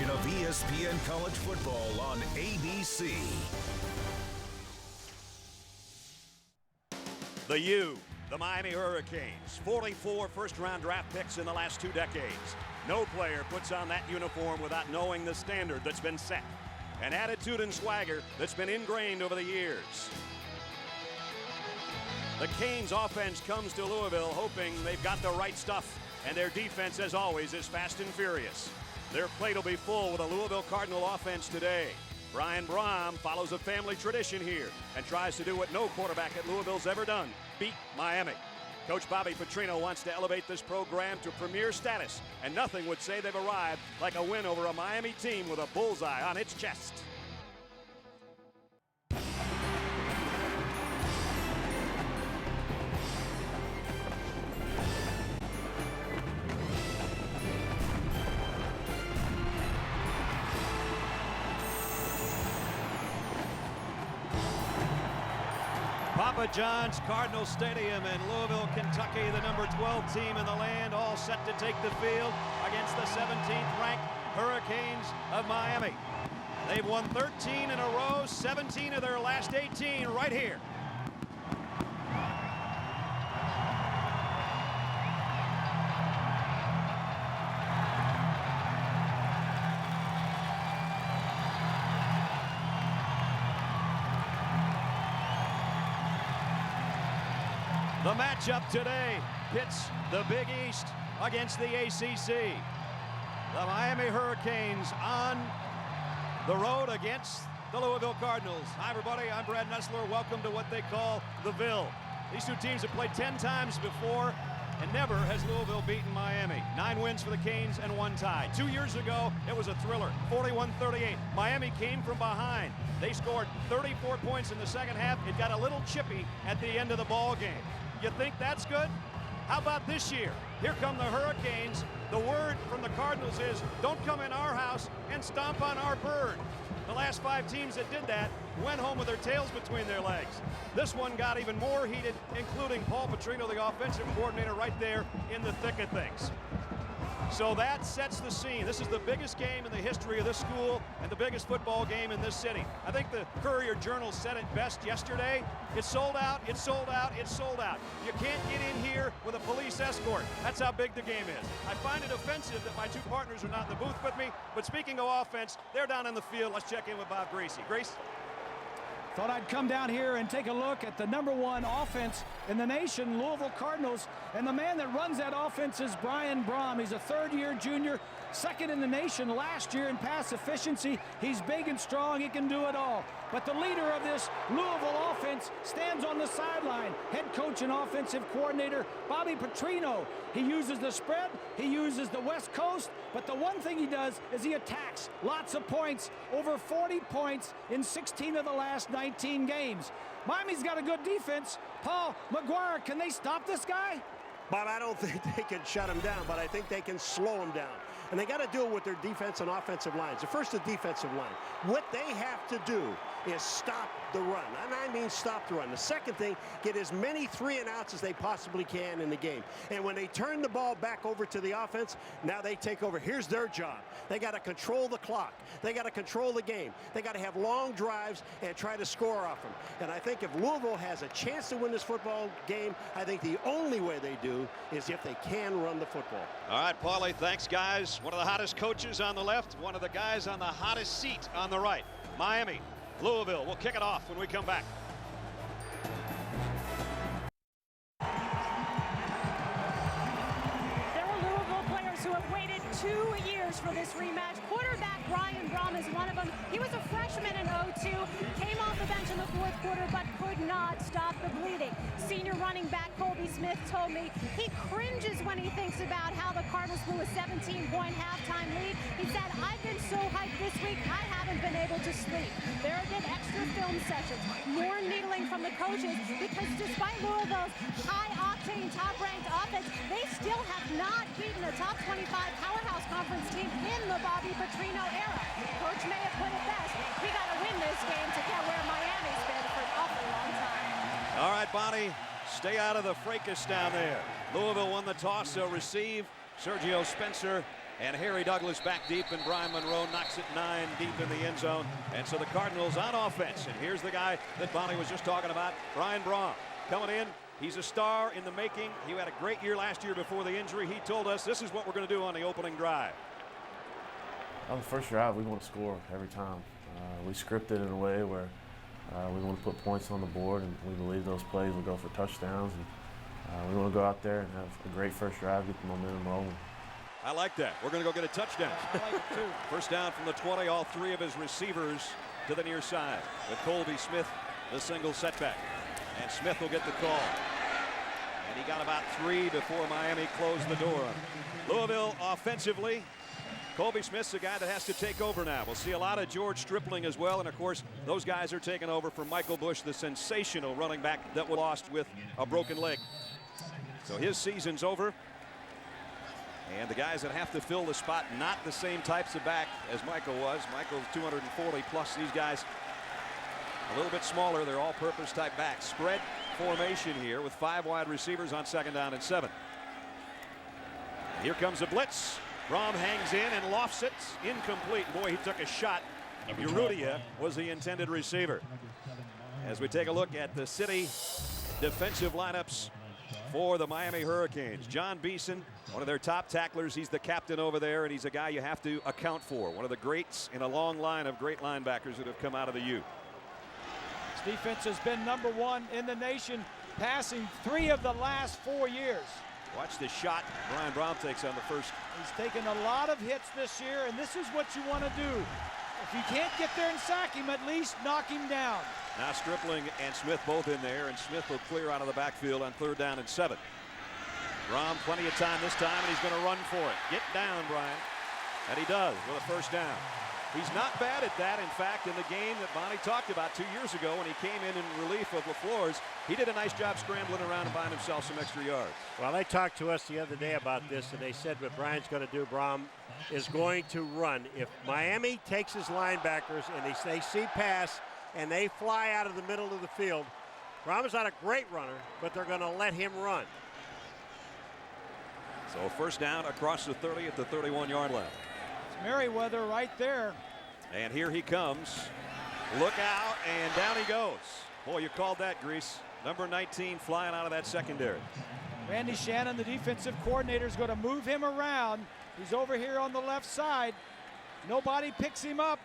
edition of ESPN College Football on ABC. The Miami Hurricanes, 44 first-round draft picks in the last 2 decades. No player puts on that uniform without knowing the standard that's been set. An attitude and swagger that's been ingrained over the years. The Canes offense comes to Louisville hoping they've got the right stuff, and their defense, as always, is fast and furious. Their plate will be full with a Louisville Cardinal offense today. Brian Brohm follows a family tradition here and tries to do what no quarterback at Louisville's ever done, beat Miami. Coach Bobby Petrino wants to elevate this program to premier status, and nothing would say they've arrived like a win over a Miami team with a bullseye on its chest. Papa John's Cardinal Stadium in Louisville, Kentucky, the number 12 team in the land, all set to take the field against the 17th ranked Hurricanes of Miami. They've won 13 in a row, 17 of their last 18 right here. The matchup today pits the Big East against the ACC. The Miami Hurricanes on the road against the Louisville Cardinals. Hi everybody, I'm Brad Nessler. Welcome to what they call the Ville. These two teams have played 10 times before, and never has Louisville beaten Miami. 9 wins for the Canes and 1 tie. 2 years ago, it was a thriller, 41-38. Miami came from behind. They scored 34 points in the second half. It got a little chippy at the end of the ball game. You think that's good? How about this year? Here come the Hurricanes. The word from the Cardinals is, don't come in our house and stomp on our bird. The last 5 teams that did that went home with their tails between their legs. This one got even more heated, including Paul Petrino, the offensive coordinator, right there in the thick of things. So that sets the scene. This is the biggest game in the history of this school and the biggest football game in this city. I think the Courier-Journal said it best yesterday. It's sold out, it's sold out, it's sold out. You can't get in here with a police escort. That's how big the game is. I find it offensive that my 2 partners are not in the booth with me, but speaking of offense, they're down in the field. Let's check in with Bob Greasy. Grace? Thought I'd come down here and take a look at the #1 offense in the nation, Louisville Cardinals. And the man that runs that offense is Brian Brohm. He's a 3rd-year junior, 2nd in the nation last year in pass efficiency. He's big and strong. He can do it all. But the leader of this Louisville offense stands on the sideline. Head coach and offensive coordinator Bobby Petrino. He uses the spread. He uses the West Coast. But the one thing he does is he attacks. Lots of points. Over 40 points in 16 of the last 19 games. Miami's got a good defense. Paul McGuire, can they stop this guy? Bob, I don't think they can shut him down, but I think they can slow him down. And they got to do it with their defense and offensive lines. The first, the defensive line. What they have to do is stop the run. And I mean stop the run. The second thing, get as many 3-and-outs as they possibly can in the game. And when they turn the ball back over to the offense, now they take over. Here's their job. They got to control the clock. They got to control the game. They got to have long drives and try to score off them. And I think if Louisville has a chance to win this football game, I think the only way they do is if they can run the football. All right, Paulie, thanks, guys. One of the hottest coaches on the left, one of the guys on the hottest seat on the right. Miami, Louisville. We'll kick it off when we come back. There are Louisville players who have waited 2 years for this rematch. Quarterback Brian Brohm is one of them. He was a freshman in 02, came off the bench in the 4th quarter, but could not stop the bleeding. Senior running back Colby Smith told me he cringes when he thinks about how the Cardinals blew a 17-point halftime lead. He said, I've been so hyped this week, I haven't been able to sleep. There have been extra film sessions, more needling from the coaches, because despite Louisville's high-octane, top-ranked offense, they still have not beaten a top 25 powerhouse conference team in the Bobby Petrino era. Coach may have put it best. We got to win this game to get where Miami's been for an awful long time. All right, Bonnie, stay out of the fracas down there. Louisville won the toss, so receive. Sergio Spencer And Harry Douglas back deep, and Brian Monroe knocks it 9 deep in the end zone. And so the Cardinals on offense. And here's the guy that Bonnie was just talking about, Brian Braum, coming in. He's a star in the making. He had a great year last year before the injury. He told us this is what we're going to do on the opening drive. On the first drive, we want to score every time. We script it in a way where we want to put points on the board, and we believe those plays will go for touchdowns. And we want to go out there and have a great first drive, get the momentum rolling. I like that. We're going to go get a touchdown. I like it too. First down from the 20, all 3 of his receivers to the near side. With Colby Smith, the single setback. And Smith will get the call. And he got about 3 before Miami closed the door on him. Louisville offensively. Colby Smith's the guy that has to take over now. We'll see a lot of George Stripling as well. And of course, those guys are taking over for Michael Bush, the sensational running back that was lost with a broken leg. So his season's over. And the guys that have to fill the spot, not the same types of back as Michael was. Michael's 240 plus. These guys a little bit smaller. They're all-purpose type backs. Spread formation here with 5 wide receivers on 2nd down and 7. Here comes a blitz. Braum hangs in and lofts it. Incomplete. Boy, he took a shot. Urrutia was the intended receiver. As we take a look at the city defensive lineups for the Miami Hurricanes. John Beeson, one of their top tacklers. He's the captain over there, and he's a guy you have to account for. One of the greats in a long line of great linebackers that have come out of the U. This defense has been #1 in the nation, passing 3 of the last 4 years. Watch the shot Brian Braum takes on the first. He's taken a lot of hits this year, and this is what you want to do. If you can't get there and sack him, at least knock him down. Now Stripling and Smith both in there, and Smith will clear out of the backfield on 3rd down and 7. Braum plenty of time this time, and he's going to run for it. Get down, Brian. And he does with a first down. He's not bad at that. In fact, in the game that Bonnie talked about 2 years ago when he came in relief of LaFleur's, he did a nice job scrambling around and buying himself some extra yards. Well, they talked to us the other day about this, and they said what Brian's going to do, Braum is going to run. If Miami takes his linebackers and they see pass and they fly out of the middle of the field, Braum is not a great runner, but they're going to let him run. So first down across the 30 at the 31-yard line. Merriweather right there. And here he comes. Look out, and down he goes. Boy, you called that, Grease. Number 19 flying out of that secondary. Randy Shannon, the defensive coordinator, is going to move him around. He's over here on the left side. Nobody picks him up.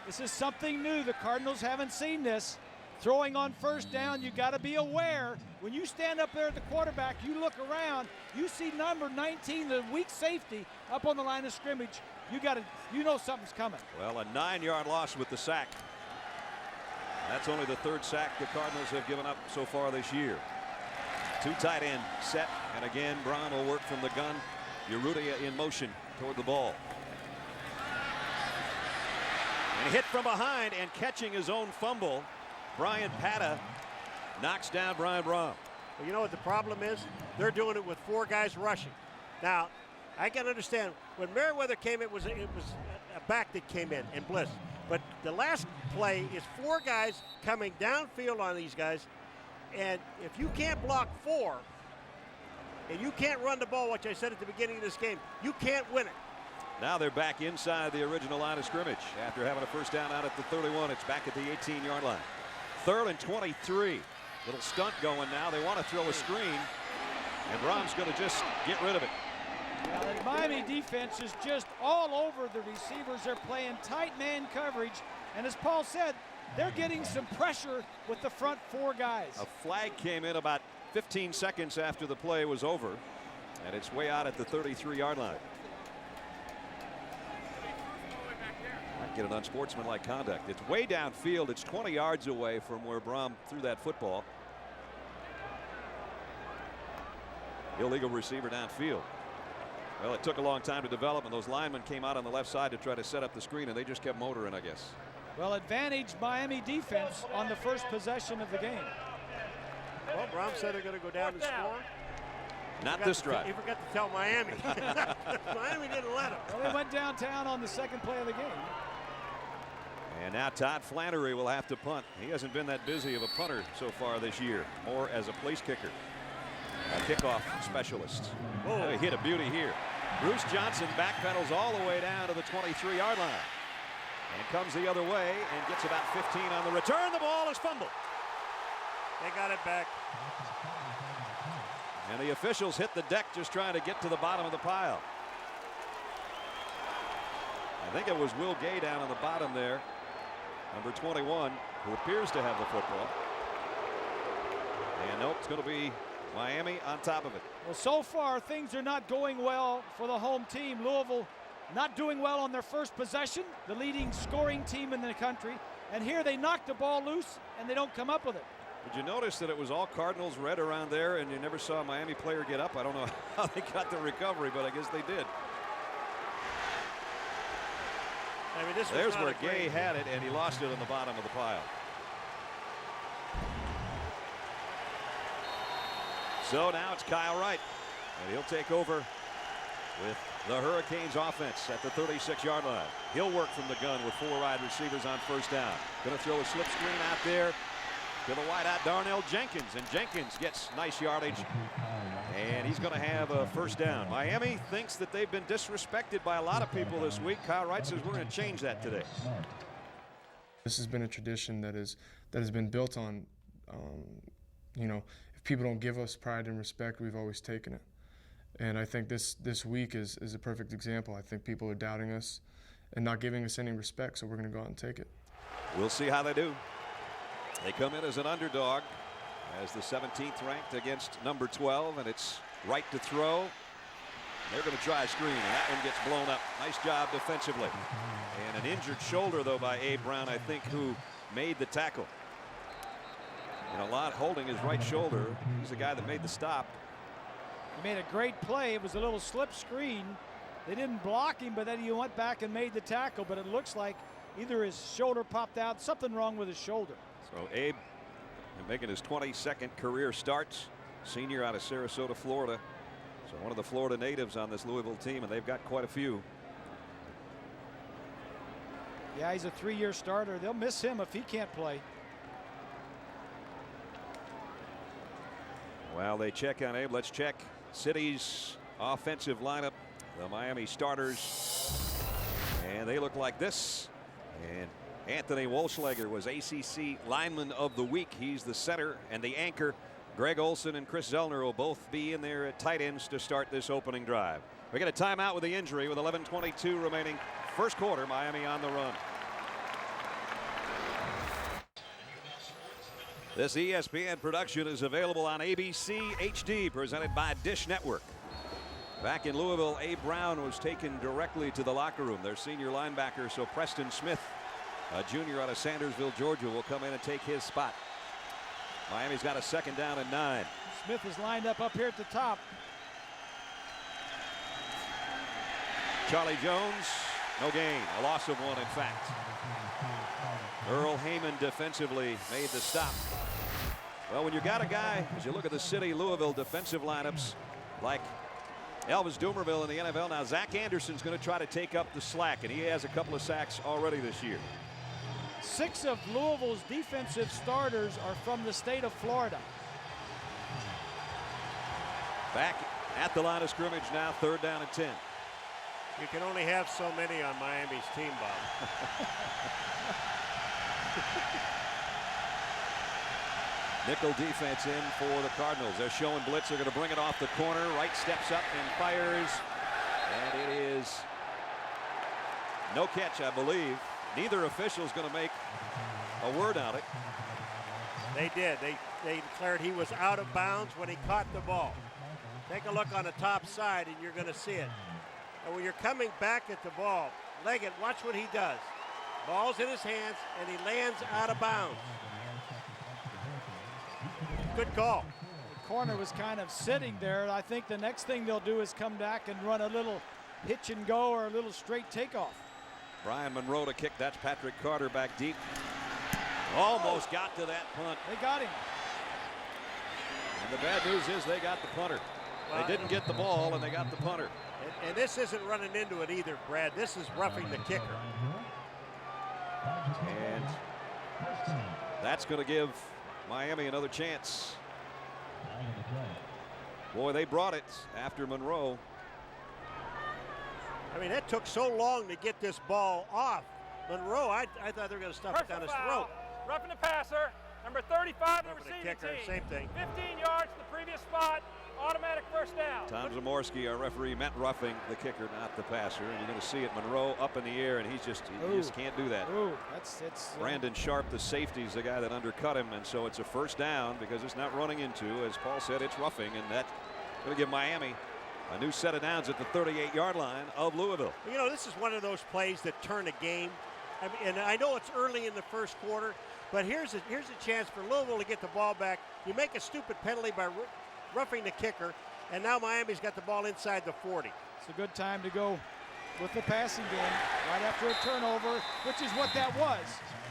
This is something new. The Cardinals haven't seen this. Throwing on first down, you got to be aware. When you stand up there at the quarterback, you look around, you see number 19, the weak safety, up on the line of scrimmage. You know something's coming. Well, a 9-yard loss with the sack. That's only the 3rd sack the Cardinals have given up so far this year. 2 tight end set, and again, Braum will work from the gun. Urrutia in motion toward the ball. And hit from behind and catching his own fumble. Brian Pata knocks down Brian Braum. Well, you know what the problem is? They're doing it with 4 guys rushing. Now, I can understand when Merriweather came, it was a back that came in and Bliss. But the last play is 4 guys coming downfield on these guys, and if you can't block 4 and you can't run the ball, which I said at the beginning of this game, you can't win it. Now they're back inside the original line of scrimmage after having a first down out at the 31. It's back at the 18-yard line. 3rd and 23. Little stunt going now. They want to throw a screen, and Braum's going to just get rid of it. Well, the Miami defense is just all over the receivers. They're playing tight man coverage, and as Paul said, they're getting some pressure with the front 4 guys. A flag came in about 15 seconds after the play was over, and it's way out at the 33-yard line. Might get an unsportsmanlike conduct. It's way downfield. It's 20 yards away from where Braum threw that football. Illegal receiver downfield. Well, it took a long time to develop, and those linemen came out on the left side to try to set up the screen, and they just kept motoring, I guess. Well, advantage Miami defense on the first possession of the game. Well, Braum said they're going to go down and score. Not this drive. He forgot to tell Miami. Miami didn't let him. Well, they went downtown on the 2nd play of the game. And now Todd Flannery will have to punt. He hasn't been that busy of a punter so far this year, more as a place kicker. A kickoff specialist. He hit a beauty here. Bruce Johnson backpedals all the way down to the 23-yard line. And comes the other way and gets about 15 on the return. The ball is fumbled. They got it back. And the officials hit the deck just trying to get to the bottom of the pile. I think it was Will Gay down on the bottom there, number 21, who appears to have the football. And nope, it's going to be Miami on top of it. Well, so far things are not going well for the home team. Louisville not doing well on their first possession, the leading scoring team in the country. And here they knock the ball loose and they don't come up with it. Did you notice that it was all Cardinals red around there and you never saw a Miami player get up? I don't know how they got the recovery, but I guess they did. I mean, this There's where Gay had it and he lost it in the bottom of the pile. So now it's Kyle Wright, and he'll take over with the Hurricanes offense at the 36-yard line. He'll work from the gun with 4 wide receivers on first down. Going to throw a slip screen out there to the wideout Darnell Jenkins, and Jenkins gets nice yardage, and he's going to have a first down. Miami thinks that they've been disrespected by a lot of people this week. Kyle Wright says we're going to change that today. This has been a tradition that has been built on, you know, if people don't give us pride and respect, we've always taken it. And I think this week is a perfect example. I think people are doubting us and not giving us any respect, so we're going to go out and take it. We'll see how they do. They come in as an underdog as the 17th ranked against number 12, and it's Wright to throw. They're going to try a screen, and that one gets blown up. Nice job defensively. And an injured shoulder, though, by Abe Brown, I think, who made the tackle. And a lot holding his right shoulder. He's the guy that made the stop. He made a great play. It was a little slip screen. They didn't block him, but then he went back and made the tackle. But it looks like either his shoulder popped out, something wrong with his shoulder. So Abe making his 22nd career starts, senior out of Sarasota, Florida. So one of the Florida natives on this Louisville team, and they've got quite a few. Yeah, he's a 3-year starter. They'll miss him if he can't play. While they check on Abe, let's check City's offensive lineup. The Miami starters, and they look like this. And Anthony Walschlager was ACC Lineman of the Week. He's the center, and the anchor, Greg Olson and Chris Zellner, will both be in there at tight ends to start this opening drive. We get a timeout with the injury with 11:22 remaining. First quarter, Miami on the run. This ESPN production is available on ABC HD, presented by Dish Network. Back in Louisville, Abe Brown was taken directly to the locker room. Their senior linebacker, so Preston Smith, a junior out of Sandersville, Georgia, will come in and take his spot. Miami's got a 2nd down and 9. Smith is lined up here at the top. Charlie Jones, no gain, a loss of 1 in fact. Earl Heyman defensively made the stop. Well, when you got a guy, as you look at the City Louisville defensive lineups, like Elvis Dumerville in the NFL, now Zach Anderson's going to try to take up the slack, and he has a couple of sacks already this year. 6 of Louisville's defensive starters are from the state of Florida. Back at the line of scrimmage now, 3rd down and 10. You can only have so many on Miami's team, Bob. Nickel defense in for the Cardinals. They're showing blitz. They're going to bring it off the corner. Wright steps up and fires. And it is no catch, I believe. Neither official is going to make a word on it. They did. They declared he was out of bounds when he caught the ball. Take a look on the top side and you're going to see it. And when you're coming back at the ball, Leggett, watch what he does. Ball's in his hands and he lands out of bounds. Good call. The corner was kind of sitting there. I think the next thing they'll do is come back and run a little hitch and go or a little straight takeoff. Brian Monroe to kick. That's Patrick Carter back deep. Almost got to that punt. They got him. And the bad news is they got the punter. They didn't get the ball, and they got the punter. And this isn't running into it either, Brad. This is roughing the kicker. And that's going to give Miami another chance. Boy, they brought it after Monroe. I mean, that took so long to get this ball off. Monroe, I thought they were going to stuff it down his throat. Roughing the passer, number 35 of the receiving kicker, team. same thing. 15 yards to the previous spot, automatic first down. Tom Zamorsky, our referee, meant roughing the kicker, not the passer. And you're going to see it, Monroe up in the air, and he just can't do that. Ooh, Brandon Sharp, the safety, is the guy that undercut him, and so it's a first down because it's not running into. As Paul said, it's roughing, and that's going to give Miami a new set of downs at the 38-yard line of Louisville. You know, this is one of those plays that turn a game. I mean, and I know it's early in the first quarter, but here's a chance for Louisville to get the ball back. You make a stupid penalty by roughing the kicker, and now Miami's got the ball inside the 40. It's a good time to go with the passing game right after a turnover, which is what that was.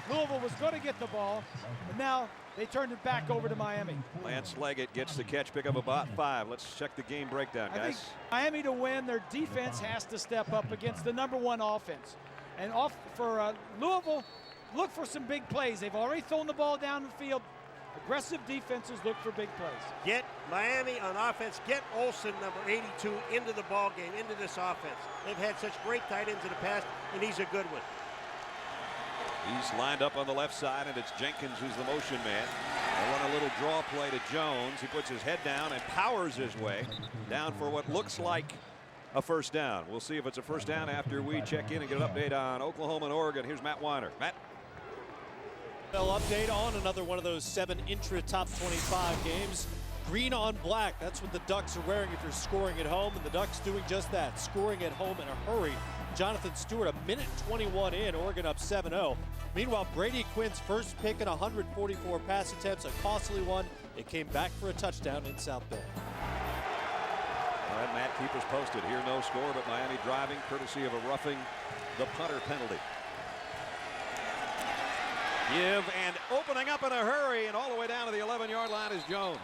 Louisville was going to get the ball, and now they turned it back over to Miami. Lance Leggett gets the catch, pick up about 5. Let's check the game breakdown, guys. I think Miami to win, their defense has to step up against the #1 offense. And for Louisville, look for some big plays. They've already thrown the ball down the field. Aggressive defenses look for big plays. Get Miami on offense. Get Olsen, number 82, into the ball game, into this offense. They've had such great tight ends in the past, and he's a good one. He's lined up on the left side, and it's Jenkins who's the motion man. They run a little draw play to Jones. He puts his head down and powers his way down for what looks like a first down. We'll see if it's a first down after we check in and get an update on Oklahoma and Oregon. Here's Matt Weiner. Matt. They'll update on another one of those 7 intra-top 25 games. Green on black, that's what the Ducks are wearing if you're scoring at home, and the Ducks doing just that, scoring at home in a hurry. Jonathan Stewart, a minute 21 in, Oregon up 7-0. Meanwhile, Brady Quinn's first pick in 144 pass attempts, a costly one. It came back for a touchdown in South Bend. All right, Matt, keep us posted. Here, no score, but Miami driving, courtesy of a roughing the punter penalty. Give and opening up in a hurry, and all the way down to the 11-yard line is Jones.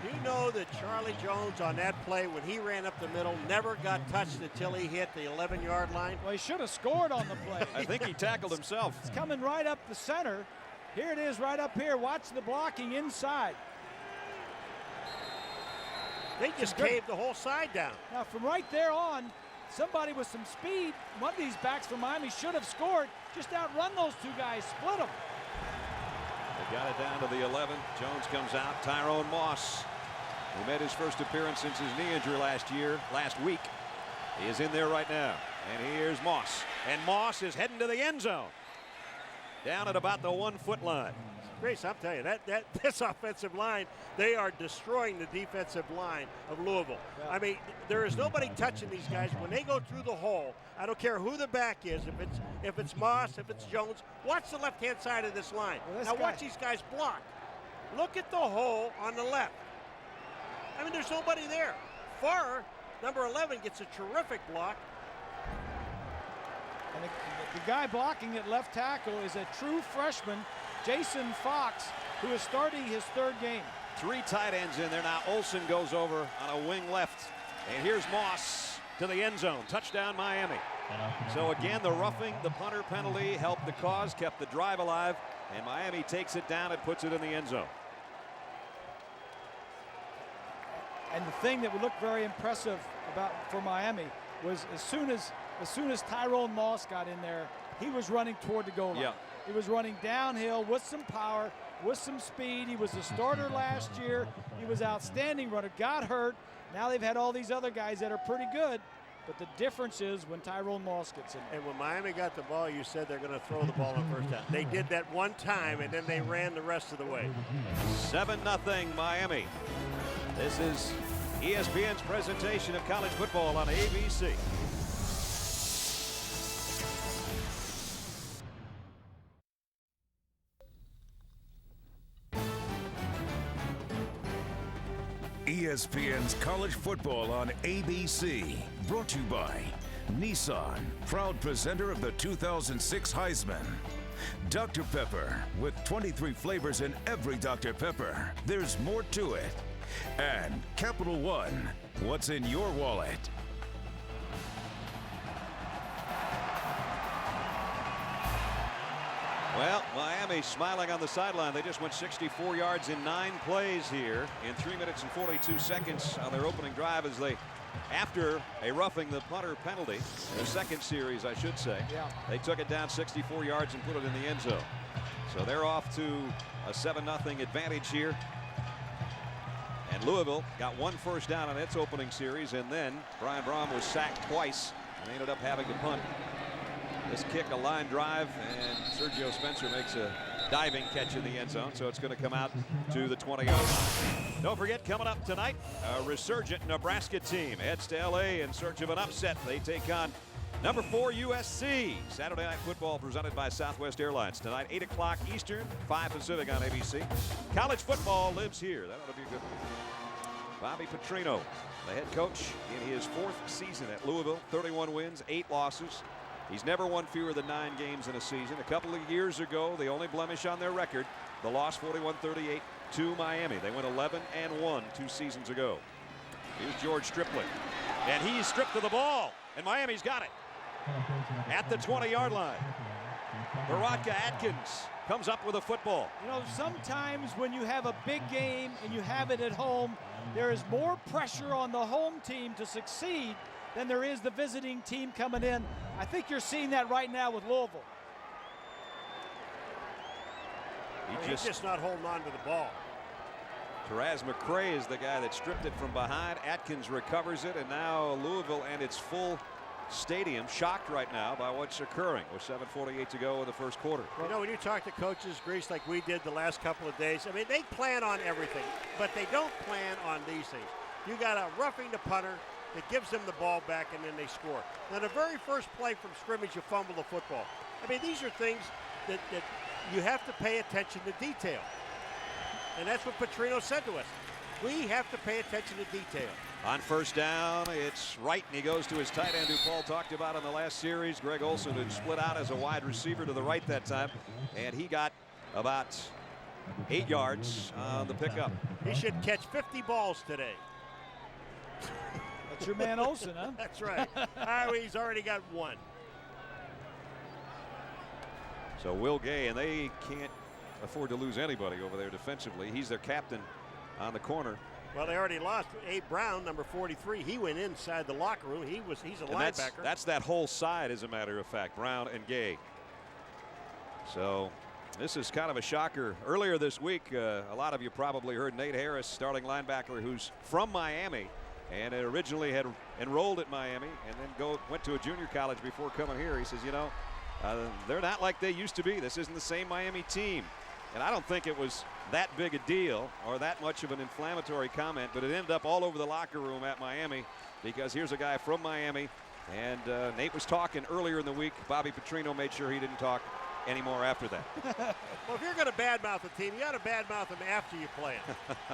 You know that Charlie Jones on that play, when he ran up the middle, never got touched until he hit the 11-yard line. Well, he should have scored on the play. I think he tackled himself. It's coming right up the center. Here it is right up here. Watch the blocking inside. They just caved the whole side down. Now, from right there on, somebody with some speed, one of these backs from Miami should have scored. Just outrun those two guys, split them. They got it down to the 11. Jones comes out. Tyrone Moss, who made his first appearance since his knee injury last week. He is in there right now. And here's Moss. And Moss is heading to the end zone. Down at about the 1-foot line. Grace, I'm telling you, this offensive line, they are destroying the defensive line of Louisville. Yeah. I mean, there is nobody touching these guys. When they go through the hole, I don't care who the back is, if it's Moss, if it's Jones, watch the left-hand side of this line. Now watch these guys block. Look at the hole on the left. I mean, there's nobody there. Farr, number 11, gets a terrific block. And the guy blocking at left tackle is a true freshman, Jason Fox, who is starting his 3rd game. 3 tight ends in there now. Olsen goes over on a wing left. And here's Moss to the end zone. Touchdown, Miami. So again, the roughing, the punter penalty helped the cause, kept the drive alive, and Miami takes it down and puts it in the end zone. And the thing that would look very impressive for Miami was as soon as Tyrone Moss got in there, he was running toward the goal line. Yeah. He was running downhill with some power, with some speed. He was a starter last year. He was outstanding runner. Got hurt. Now they've had all these other guys that are pretty good. But the difference is when Tyrone Moss gets in. And when Miami got the ball, you said they're going to throw the ball on first down. They did that one time, and then they ran the rest of the way. 7-0 Miami. This is ESPN's presentation of college football on ABC. ESPN's College Football on ABC. Brought to you by Nissan, proud presenter of the 2006 Heisman. Dr. Pepper, with 23 flavors in every Dr. Pepper. There's more to it. And Capital One, what's in your wallet? Well, Miami smiling on the sideline. They just went 64 yards in 9 plays here in 3 minutes and 42 seconds on their opening drive as they after a roughing the punter penalty, their second series, I should say. Yeah. They took it down 64 yards and put it in the end zone. So they're off to a 7-0 advantage here. And Louisville got 1 first down on its opening series, and then Brian Brom was sacked twice, and they ended up having to punt. This kick, a line drive, and Sergio Spencer makes a diving catch in the end zone, so it's going to come out to the 20-yard line. Don't forget, coming up tonight, a resurgent Nebraska team heads to LA in search of an upset. They take on number 4 USC. Saturday Night Football presented by Southwest Airlines tonight, 8 o'clock Eastern, 5 Pacific on ABC. College football lives here. That ought to be a good one. Bobby Petrino, the head coach in his 4th season at Louisville, 31 wins, 8 losses. He's never won fewer than 9 games in a season. A couple of years ago, the only blemish on their record, the loss 41-38 to Miami. They went 11-1 2 seasons ago. Here's George Stripling, and he's stripped of the ball, and Miami's got it at the 20-yard line. Baratka Atkins comes up with a football. You know, sometimes when you have a big game and you have it at home, there is more pressure on the home team to succeed than there is the visiting team coming in. I think you're seeing that right now with Louisville. He's just not holding on to the ball. Taraz McCray is the guy that stripped it from behind. Atkins recovers it, and now Louisville and its full stadium shocked right now by what's occurring with 7:48 to go in the first quarter. You know, when you talk to coaches, Grease, like we did the last couple of days, I mean, they plan on everything, but they don't plan on these things. You got a roughing the punter that gives them the ball back, and then they score. Now, the very first play from scrimmage, you fumble the football. I mean, these are things that you have to pay attention to detail. And that's what Petrino said to us. We have to pay attention to detail. On first down, it's Wright, and he goes to his tight end who Paul talked about in the last series. Greg Olson had split out as a wide receiver to the right that time, and he got about 8 yards on the pickup. He should catch 50 balls today. That's your man Olson, huh? That's right. He's already got 1. So Will Gay, and they can't afford to lose anybody over there defensively. He's their captain on the corner. Well, they already lost. Abe Brown, number 43. He went inside the locker room. He's a linebacker. That's that whole side, as a matter of fact, Brown and Gay. So this is kind of a shocker. Earlier this week, a lot of you probably heard Nate Harris, starting linebacker, who's from Miami and originally had enrolled at Miami and then went to a junior college before coming here. He says, you know, they're not like they used to be. This isn't the same Miami team. And I don't think it was that big a deal or that much of an inflammatory comment, but it ended up all over the locker room at Miami because here's a guy from Miami, and Nate was talking earlier in the week. Bobby Petrino made sure he didn't talk anymore after that. Well, if you're going to badmouth a team, you got to badmouth them after you play it.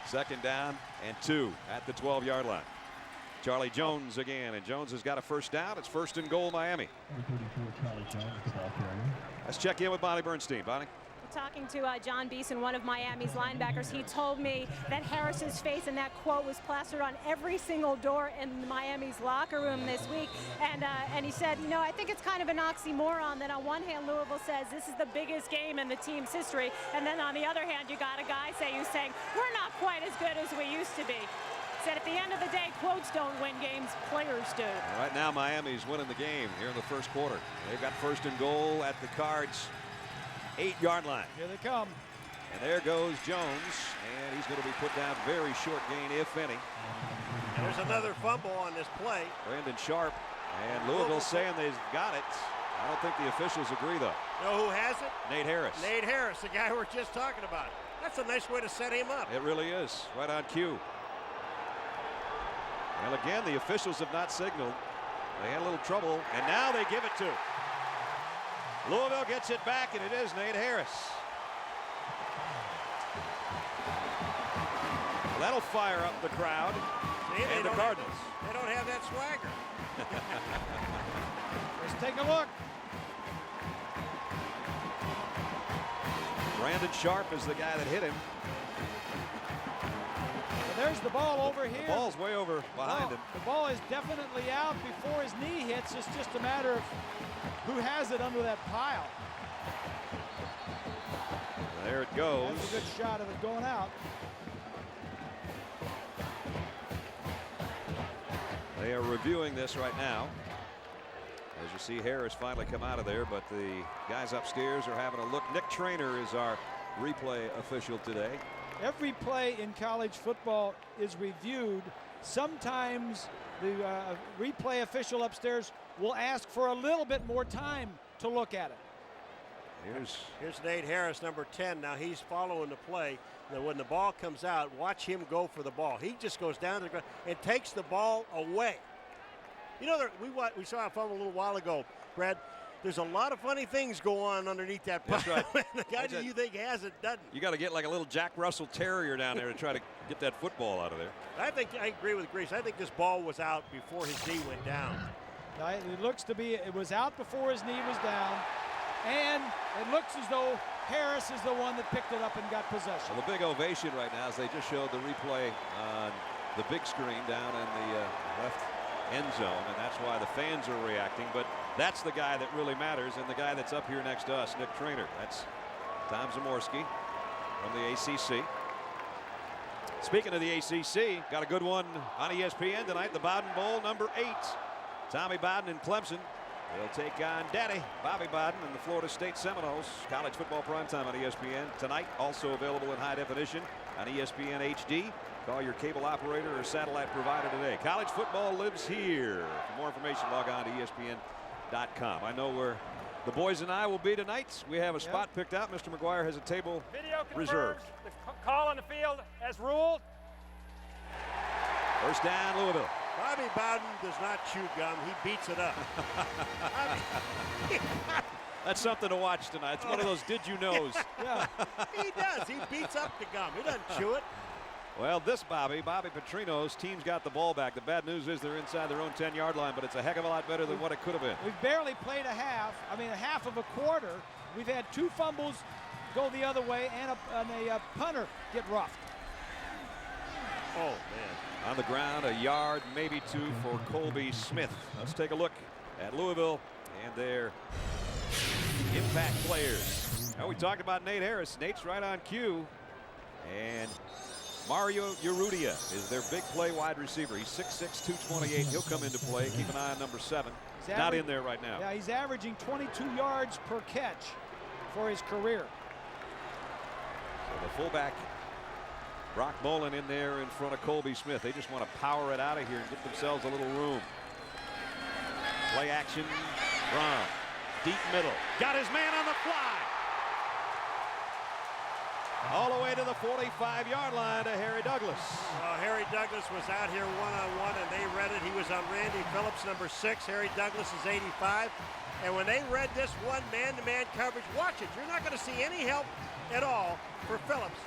Second down and 2 at the 12-yard line. Charlie Jones again, and Jones has got a first down. It's 1st and goal, Miami. Let's check in with Bonnie Bernstein. Bonnie? Talking to John Beeson, one of Miami's linebackers, he told me that Harris's face and that quote was plastered on every single door in Miami's locker room this week. And he said, you know, I think it's kind of an oxymoron that on one hand Louisville says this is the biggest game in the team's history, and then on the other hand you got a guy who's saying we're not quite as good as we used to be. Said at the end of the day, quotes don't win games, players do. Right now Miami's winning the game here in the first quarter. They've got 1st and goal at the Cards' 8-yard line. Here they come. And there goes Jones, and he's going to be put down very short gain, if any. There's another fumble on this play. Brandon Sharp, and Louisville saying they've got it. I don't think the officials agree, though. Know who has it? Nate Harris. Nate Harris, the guy we were just talking about. That's a nice way to set him up. It really is, right on cue. Well, again, the officials have not signaled. They had a little trouble, and now they give it to him. Louisville gets it back, and it is Nate Harris. Well, that'll fire up the crowd and the Cardinals. They don't have that swagger. Let's take a look. Brandon Sharp is the guy that hit him. And there's the ball over here. The ball's way over behind him. The ball is definitely out before his knee hits. It's just a matter of who has it under that pile. There it goes. That's a good shot of it going out. They are reviewing this right now. As you see, Harris finally come out of there, but the guys upstairs are having a look. Nick Trainer is our replay official today. Every play in college football is reviewed. Sometimes the replay official upstairs will ask for a little bit more time to look at it. Here's Nate Harris, number 10. Now he's following the play. Now when the ball comes out, watch him go for the ball. He just goes down to the ground and takes the ball away. You know, we saw a fumble a little while ago, Brad. There's a lot of funny things go on underneath that puck. That's right. The guy that you think has it doesn't. You got to get like a little Jack Russell Terrier down there to try to get that football out of there. I agree with Grease. I think this ball was out before his knee went down. It looks to be it was out before his knee was down, and it looks as though Harris is the one that picked it up and got possession. Well, the big ovation right now as they just showed the replay on the big screen down in the left end zone, and that's why the fans are reacting. But that's the guy that really matters, and the guy that's up here next to us, Nick Trainer. That's Tom Zamorsky from the ACC. Speaking of the ACC, got a good one on ESPN tonight, the Bowden Bowl, number 8. Tommy Bowden and Clemson. They'll take on Daddy Bobby Bowden and the Florida State Seminoles. College football primetime on ESPN tonight, also available in high definition on ESPN HD. Call your cable operator or satellite provider today. College football lives here. For more information, log on to ESPN.com. I know where the boys and I will be tonight. We have a spot picked out. Mr. McGuire has a table reserved. The call on the field as ruled. First down, Louisville. Bobby Bowden does not chew gum. He beats it up. That's something to watch tonight. It's one of those did you knows. Yeah. He does. He beats up the gum. He doesn't chew it. Well, this Bobby Petrino's team's got the ball back. The bad news is they're inside their own 10-yard line, but it's a heck of a lot better than what it could have been. We've barely played a half of a quarter. We've had 2 fumbles go the other way and a punter get roughed. Oh, man. On the ground, a yard, maybe 2 for Colby Smith. Let's take a look at Louisville and their impact players. Now, we talked about Nate Harris. Nate's right on cue. And Mario Urrutia is their big play wide receiver. He's 6'6", 228. He'll come into play. Keep an eye on number 7. Not in there right now. Yeah, he's averaging 22 yards per catch for his career. So the fullback, Brock Mullen, in there in front of Colby Smith. They just want to power it out of here and get themselves a little room. Play action. Braun. Deep middle. Got his man on the fly. All the way to the 45-yard line to Harry Douglas. Harry Douglas was out here one-on-one, and they read it. He was on Randy Phillips, number 6. Harry Douglas is 85. And when they read this one man-to-man coverage, watch it. You're not going to see any help at all for Phillips.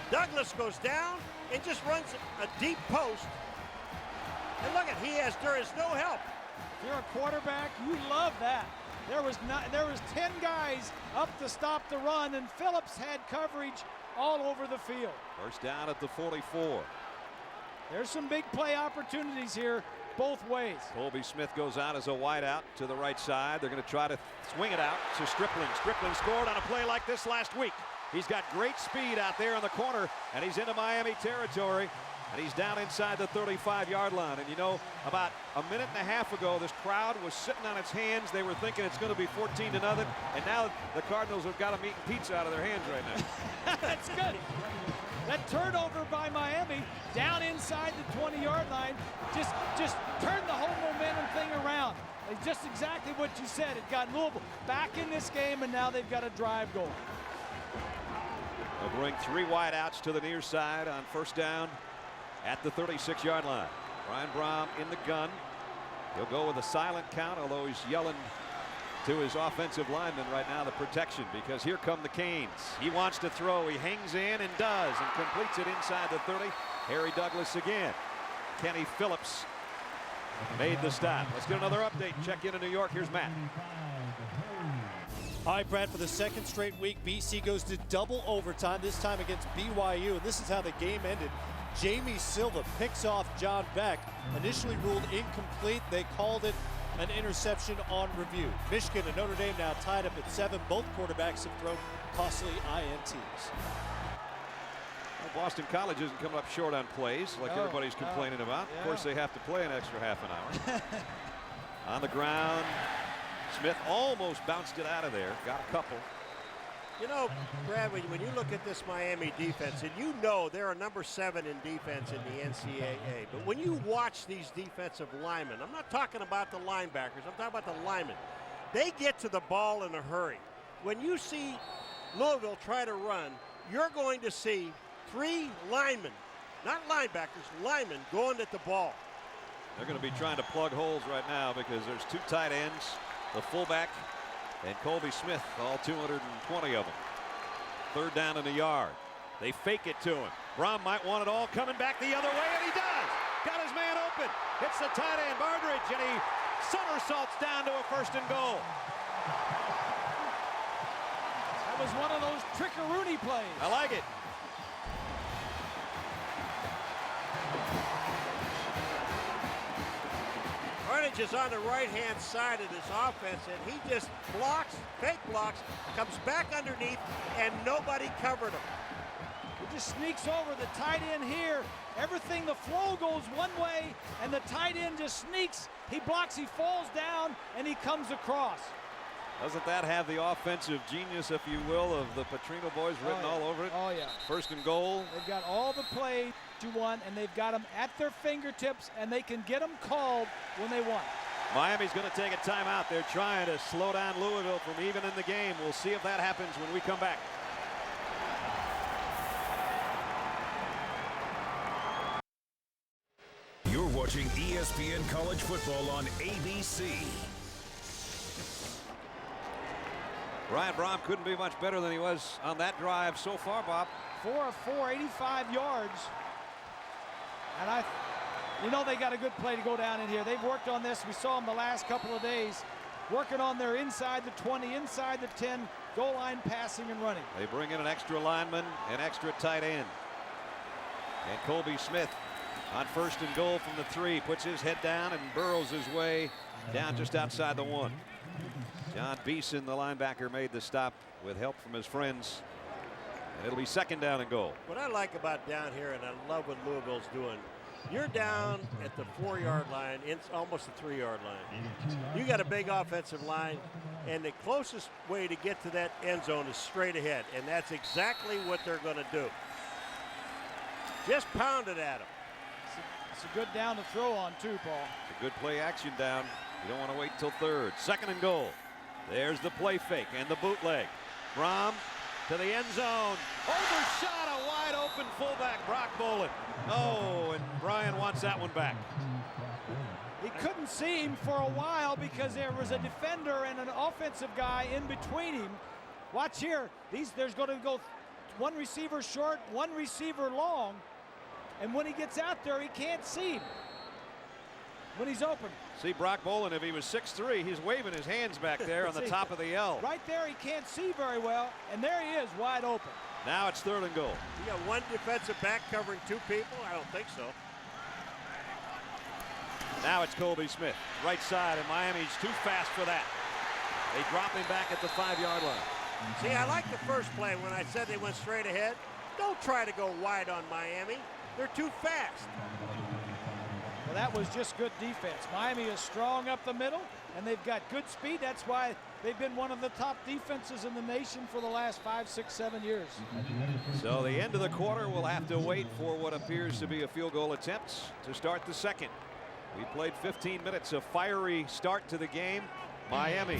Douglas goes down and just runs a deep post. And look at, there is no help. If you're a quarterback, you love that. There was 10 guys up to stop the run, and Phillips had coverage all over the field. First down at the 44. There's some big play opportunities here both ways. Colby Smith goes out as a wideout to the right side. They're going to try to swing it out to Stripling. Stripling scored on a play like this last week. He's got great speed out there in the corner, and he's into Miami territory. And he's down inside the 35-yard line. And you know, about a minute and a half ago, this crowd was sitting on its hands. They were thinking it's going to be 14-0. And now the Cardinals have got them eating pizza out of their hands right now. That's good. That turnover by Miami down inside the 20-yard line just turned the whole momentum thing around. It's just exactly what you said. It got Louisville back in this game, and now they've got a drive going. They'll bring 3 wideouts to the near side on first down at the 36-yard line. Brian Brom in the gun. He'll go with a silent count, although he's yelling to his offensive lineman right now, the protection, because here come the Canes. He wants to throw. He hangs in and does, and completes it inside the 30. Harry Douglas again. Kenny Phillips made the stop. Let's get another update. Check into New York. Here's Matt. All right, Brad, for the second straight week, BC goes to double overtime, this time against BYU, and this is how the game ended. Jamie Silva picks off John Beck, initially ruled incomplete. They called it an interception on review. Michigan and Notre Dame now tied up at 7. Both quarterbacks have thrown costly INTs. Well, Boston College isn't coming up short on plays like everybody's complaining about. Yeah. Of course, they have to play an extra half an hour. On the ground, Smith almost bounced it out of there. Got a couple. You know, Brad, when you look at this Miami defense, and you know they're a number 7 in defense in the NCAA, but when you watch these defensive linemen, I'm not talking about the linebackers, I'm talking about the linemen. They get to the ball in a hurry. When you see Louisville try to run, you're going to see 3 linemen, not linebackers, linemen going at the ball. They're going to be trying to plug holes right now because there's 2 tight ends, the fullback, and Colby Smith, all 220 of them. 3rd down and a yard. They fake it to him. Brom might want it all coming back the other way, and he does. Got his man open. Hits the tight end, Bardridge, and he somersaults down to a 1st and goal. That was one of those trick-a-rooney plays. I like it. Bardridge is on the right-hand side of this offense, and he just blocks, fake blocks, comes back underneath, and nobody covered him. He just sneaks over the tight end here. Everything, the flow goes one way, and the tight end just sneaks. He blocks, he falls down, and he comes across. Doesn't that have the offensive genius, if you will, of the Petrino boys written all over it? Oh, yeah. 1st and goal. They've got all the plays you want, and they've got them at their fingertips, and they can get them called when they want. Miami's going to take a timeout. They're trying to slow down Louisville from even in the game. We'll see if that happens when we come back. You're watching ESPN College Football on ABC. Brian Brom couldn't be much better than he was on that drive so far, Bob. 4 of 4, 85 yards. And you know they got a good play to go down in here. They've worked on this. We saw them the last couple of days working on their inside the 20, inside the 10, goal line passing and running. They bring in an extra lineman, an extra tight end. And Colby Smith on 1st and goal from the 3 puts his head down and burrows his way down just outside the 1. John Beeson, the linebacker, made the stop with help from his friends. And it'll be 2nd down and goal. What I like about down here, and I love what Louisville's doing, you're down at the 4-yard line, it's almost the 3-yard line. You got a big offensive line, and the closest way to get to that end zone is straight ahead, and that's exactly what they're going to do. Just pound it at them. It's a good down to throw on too, Paul. It's a good play action down. You don't want to wait until 3rd. 2nd and goal. There's the play fake and the bootleg. Brom to the end zone. Overshot a wide open fullback, Brock Bolin. Oh, and Brian wants that one back. He couldn't see him for a while because there was a defender and an offensive guy in between him. Watch here. There's going to go 1 receiver short, 1 receiver long. And when he gets out there, he can't see him when he's open. See Brock Bolin, if he was 6'3", he's waving his hands back there on the top of the L. Right there, he can't see very well, and there he is, wide open. Now it's 3rd and goal. You got 1 defensive back covering 2 people? I don't think so. Now it's Colby Smith, right side, and Miami's too fast for that. They drop him back at the 5-yard line. See, I like the first play when I said they went straight ahead. Don't try to go wide on Miami. They're too fast. Well, that was just good defense. Miami is strong up the middle, and they've got good speed. That's why they've been one of the top defenses in the nation for the last 5, 6, 7 years. So the end of the quarter, we'll have to wait for what appears to be a field goal attempt to start the 2nd. We played 15 minutes of fiery start to the game. Miami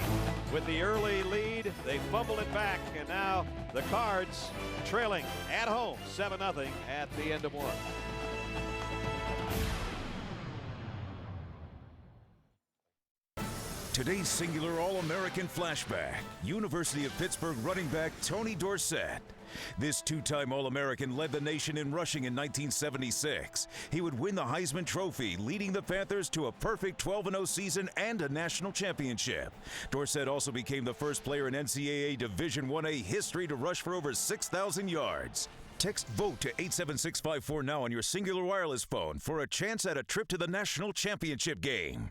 with the early lead. They fumble it back, and now the Cards trailing at home 7-0 at the end of 1. Today's singular All-American flashback, University of Pittsburgh running back Tony Dorsett. This 2-time All-American led the nation in rushing in 1976. He would win the Heisman Trophy, leading the Panthers to a perfect 12-0 season and a national championship. Dorsett also became the first player in NCAA Division I-A history to rush for over 6,000 yards. Text VOTE to 87654 now on your Singular Wireless phone for a chance at a trip to the national championship game.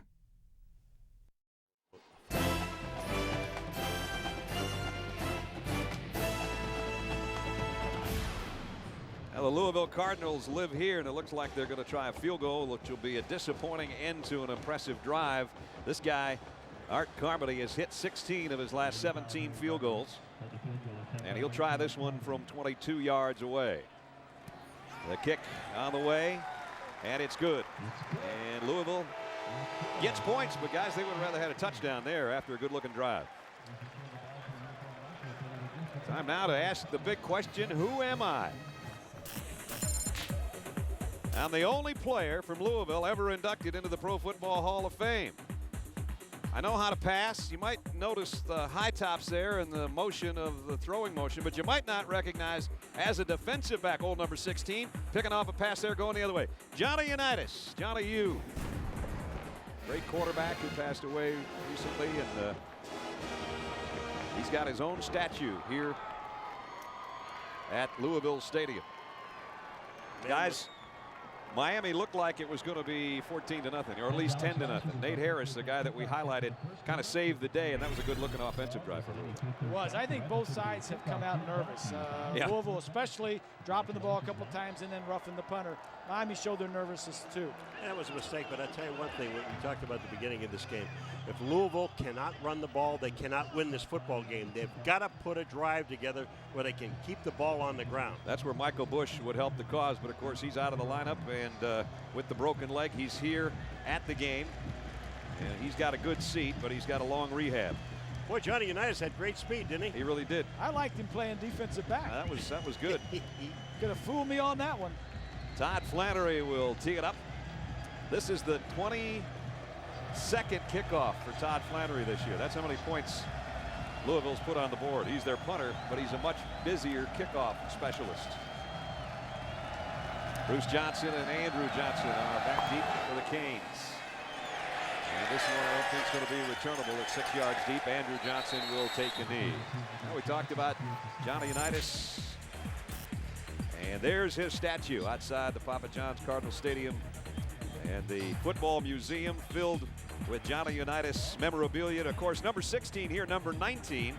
Now the Louisville Cardinals live here, and it looks like they're going to try a field goal, which will be a disappointing end to an impressive drive. This guy, Art Carmody, has hit 16 of his last 17 field goals, and he'll try this one from 22 yards away. The kick on the way, and it's good. And Louisville gets points, but guys, they would have rather had a touchdown there after a good-looking drive. Time now to ask the big question, who am I? I'm the only player from Louisville ever inducted into the Pro Football Hall of Fame. I know how to pass. You might notice the high tops there and the motion of the throwing motion, but you might not recognize as a defensive back, old number 16, picking off a pass there going the other way. Johnny Unitas, Johnny U. Great quarterback who passed away recently, and he's got his own statue here at Louisville Stadium. Guys, Miami looked like it was going to be 14-0, or at least 10-0. Nate Harris, the guy that we highlighted, kind of saved the day, and that was a good-looking offensive drive for Louisville. It was. I think both sides have come out nervous. Louisville especially dropping the ball a couple times and then roughing the punter. Miami showed their nervousness too. That was a mistake, but I'll tell you one thing, what we talked about at the beginning of this game. If Louisville cannot run the ball, they cannot win this football game. They've got to put a drive together where they can keep the ball on the ground. That's where Michael Bush would help the cause, but of course he's out of the lineup, and with the broken leg, he's here at the game. And he's got a good seat, but he's got a long rehab. Boy, Johnny Unitas had great speed, didn't he? He really did. I liked him playing defensive back. That was good. Could have fooled me on that one. Todd Flannery will tee it up. This is the 22nd kickoff for Todd Flannery this year. That's how many points Louisville's put on the board. He's their punter, but he's a much busier kickoff specialist. Bruce Johnson and Andrew Johnson are back deep for the Canes. And this one I don't think is going to be returnable at 6 yards deep. Andrew Johnson will take a knee. Now we talked about Johnny Unitas. And there's his statue outside the Papa John's Cardinal Stadium. And the football museum filled with Johnny Unitas memorabilia. And of course, number 16 here, number 19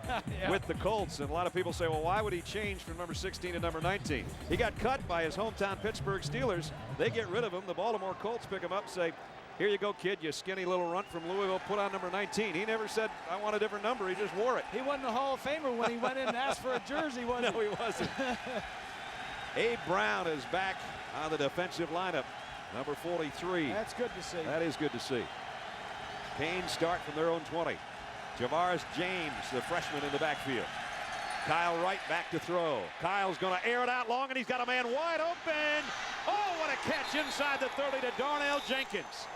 with the Colts. And a lot of people say, well, why would he change from number 16 to number 19? He got cut by his hometown Pittsburgh Steelers. They get rid of him. The Baltimore Colts pick him up, say, here you go, kid, you skinny little runt from Louisville, put on number 19. He never said, I want a different number. He just wore it. He wasn't a Hall of Famer when he went in and asked for a jersey, was he? No, he wasn't. Abe Brown is back on the defensive lineup, number 43. That's good to see. That is good to see. Canes start from their own 20. Javaris James, the freshman in the backfield. Kyle Wright back to throw. Kyle's going to air it out long, and he's got a man wide open. Oh, what a catch inside the 30 to Darnell Jenkins.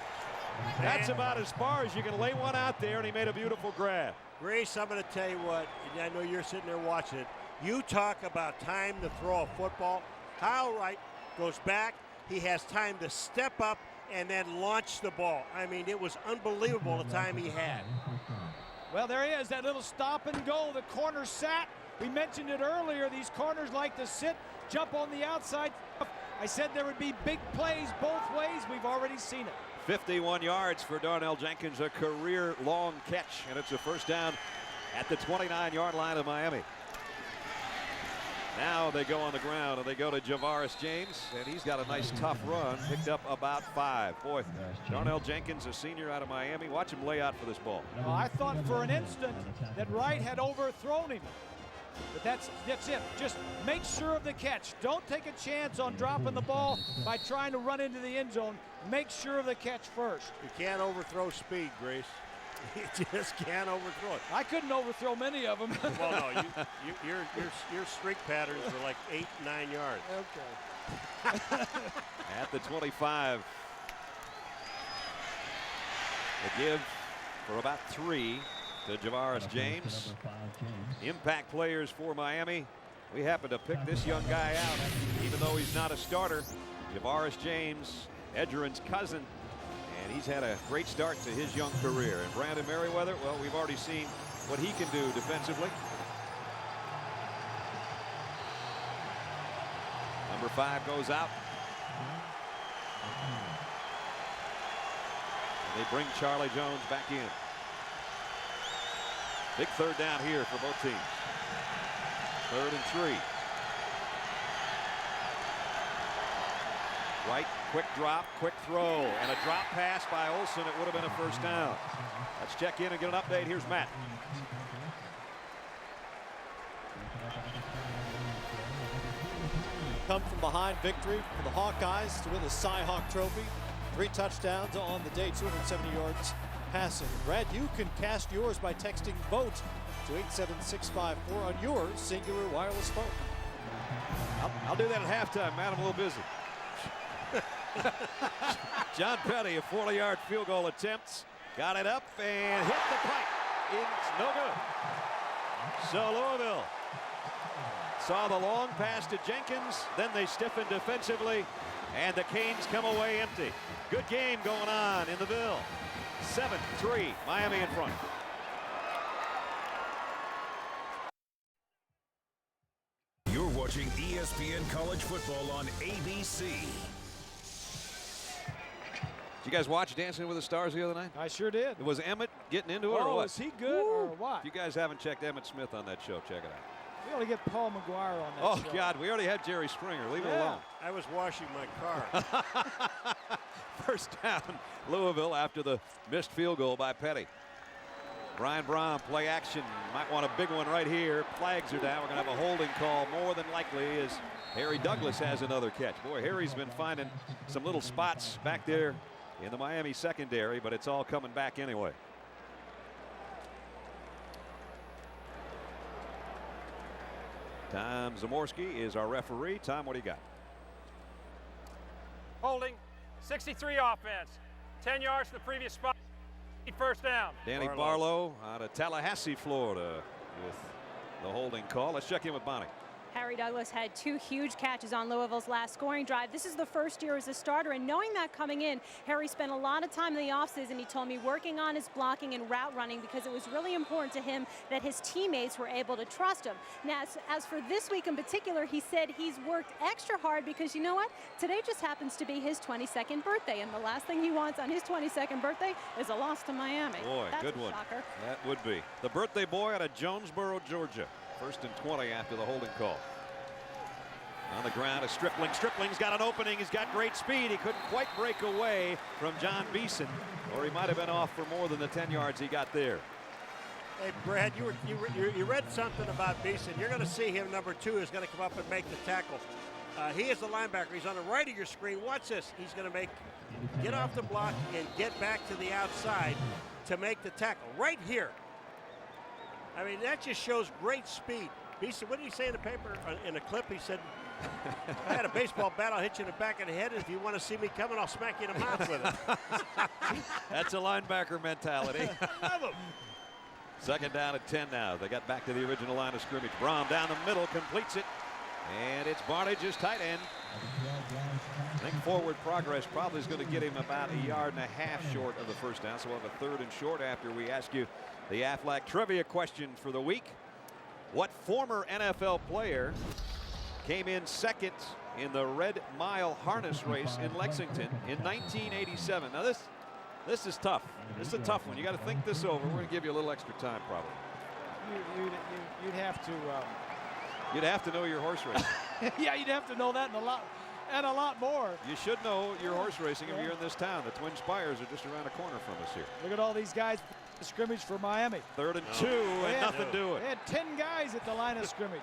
That's about as far as you can lay one out there, and he made a beautiful grab. Grace, I'm going to tell you what, and I know you're sitting there watching it. You talk about time to throw a football. Kyle Wright goes back. He has time to step up and then launch the ball. I mean, it was unbelievable the time he had. Well, there he is, that little stop and go. The corner sat. We mentioned it earlier. These corners like to sit, jump on the outside. I said there would be big plays both ways. We've already seen it. 51 yards for Darnell Jenkins, a career long catch, and it's a first down at the 29-yard line of Miami. Now they go on the ground, and they go to Javaris James, and he's got a nice tough run, picked up about 5. Boy, Darnell Jenkins, a senior out of Miami. Watch him lay out for this ball. Well, I thought for an instant that Wright had overthrown him. But that's it. Just make sure of the catch. Don't take a chance on dropping the ball by trying to run into the end zone. Make sure of the catch first. You can't overthrow speed, Grace. You just can't overthrow it. I couldn't overthrow many of them. Well, no, your streak patterns were like 8, 9 yards. Okay. At the 25. The give for about 3 to Javaris James. Impact players for Miami. We happen to pick this young guy out, even though he's not a starter. Javaris James, Edgerrin's cousin, and he's had a great start to his young career. And Brandon Merriweather, well, we've already seen what he can do defensively. Number 5 goes out. And they bring Charlie Jones back in. Big third down here for both teams. 3rd and 3. White, quick drop, quick throw, and a drop pass by Olsen. It would have been a first down. Let's check in and get an update. Here's Matt. Come from behind victory for the Hawkeyes to win the Cy Hawk Trophy. 3 touchdowns on the day, 270 yards passing. Brad, you can cast yours by texting VOTE to 87654 on your singular wireless phone. I'll do that at halftime, Matt. I'm a little busy. John Petty, a 40-yard field goal attempt. Got it up and hit the pipe. It's no good. So Louisville saw the long pass to Jenkins. Then they stiffened defensively, and the Canes come away empty. Good game going on in the Ville. 7-3, Miami in front. You're watching ESPN College Football on ABC. Did you guys watch Dancing with the Stars the other night? I sure did. Was Emmett getting into it or Oh, what? is he good or what? If you guys haven't checked Emmett Smith on that show, check it out. We ought to get Paul McGuire on that Oh, show. God, we already had Jerry Springer. Leave it Yeah. alone. I was washing my car. First down, Louisville after the missed field goal by Petty. Brian Brom, play action. Might want a big one right here. Flags are down. We're going to have a holding call more than likely as Harry Douglas has another catch. Boy, Harry's been finding some little spots back there in the Miami secondary, but it's all coming back anyway. Tom Zamorski is our referee. Tom, what do you got? Holding, 63 offense. 10 yards to the previous spot. First down. Danny Barlow out of Tallahassee, Florida with the holding call. Let's check in with Bonnie. Harry Douglas had 2 huge catches on Louisville's last scoring drive. This is the first year as a starter, and knowing that coming in, Harry spent a lot of time in the offseason, he told me, working on his blocking and route running because it was really important to him that his teammates were able to trust him. Now, as for this week in particular, he said he's worked extra hard because, you know what? Today just happens to be his 22nd birthday, and the last thing he wants on his 22nd birthday is a loss to Miami. Boy, that's good a one. Shocker. That would be. The birthday boy out of Jonesboro, Georgia. 1st and 20 after the holding call. On the ground is Stripling. Stripling's got an opening. He's got great speed. He couldn't quite break away from John Beeson, or he might have been off for more than the 10 yards he got there. Hey, Brad, you read something about Beeson. You're going to see him, number 2, is going to come up and make the tackle. He is the linebacker. He's on the right of your screen. Watch this. He's going to get off the block and get back to the outside to make the tackle. Right here. I mean, that just shows great speed. Beeson, what did he say in the paper? In a clip, he said, I had a baseball bat, I'll hit you in the back of the head, and if you want to see me coming, I'll smack you in the mouth with it. That's a linebacker mentality. Love him. 2nd down at 10 now. They got back to the original line of scrimmage. Brom down the middle, completes it. And it's Barnage's tight end. I think forward progress probably is going to get him about 1.5 yards short of the first down. So we'll have a 3rd and short after we ask you the Aflac trivia question for the week. What former NFL player came in 2nd in the Red Mile harness race in Lexington in 1987? Now this is tough. This is a tough one. You got to think this over. We're going to give you a little extra time probably. You'd have to. You'd have to know your horse racing. Yeah, you'd have to know that and a lot more. You should know your horse racing if you're in this town. The Twin Spires are just around the corner from us here. Look at all these guys scrimmage for Miami. 3rd and 2 and nothing doing. They had 10 guys at the line of scrimmage.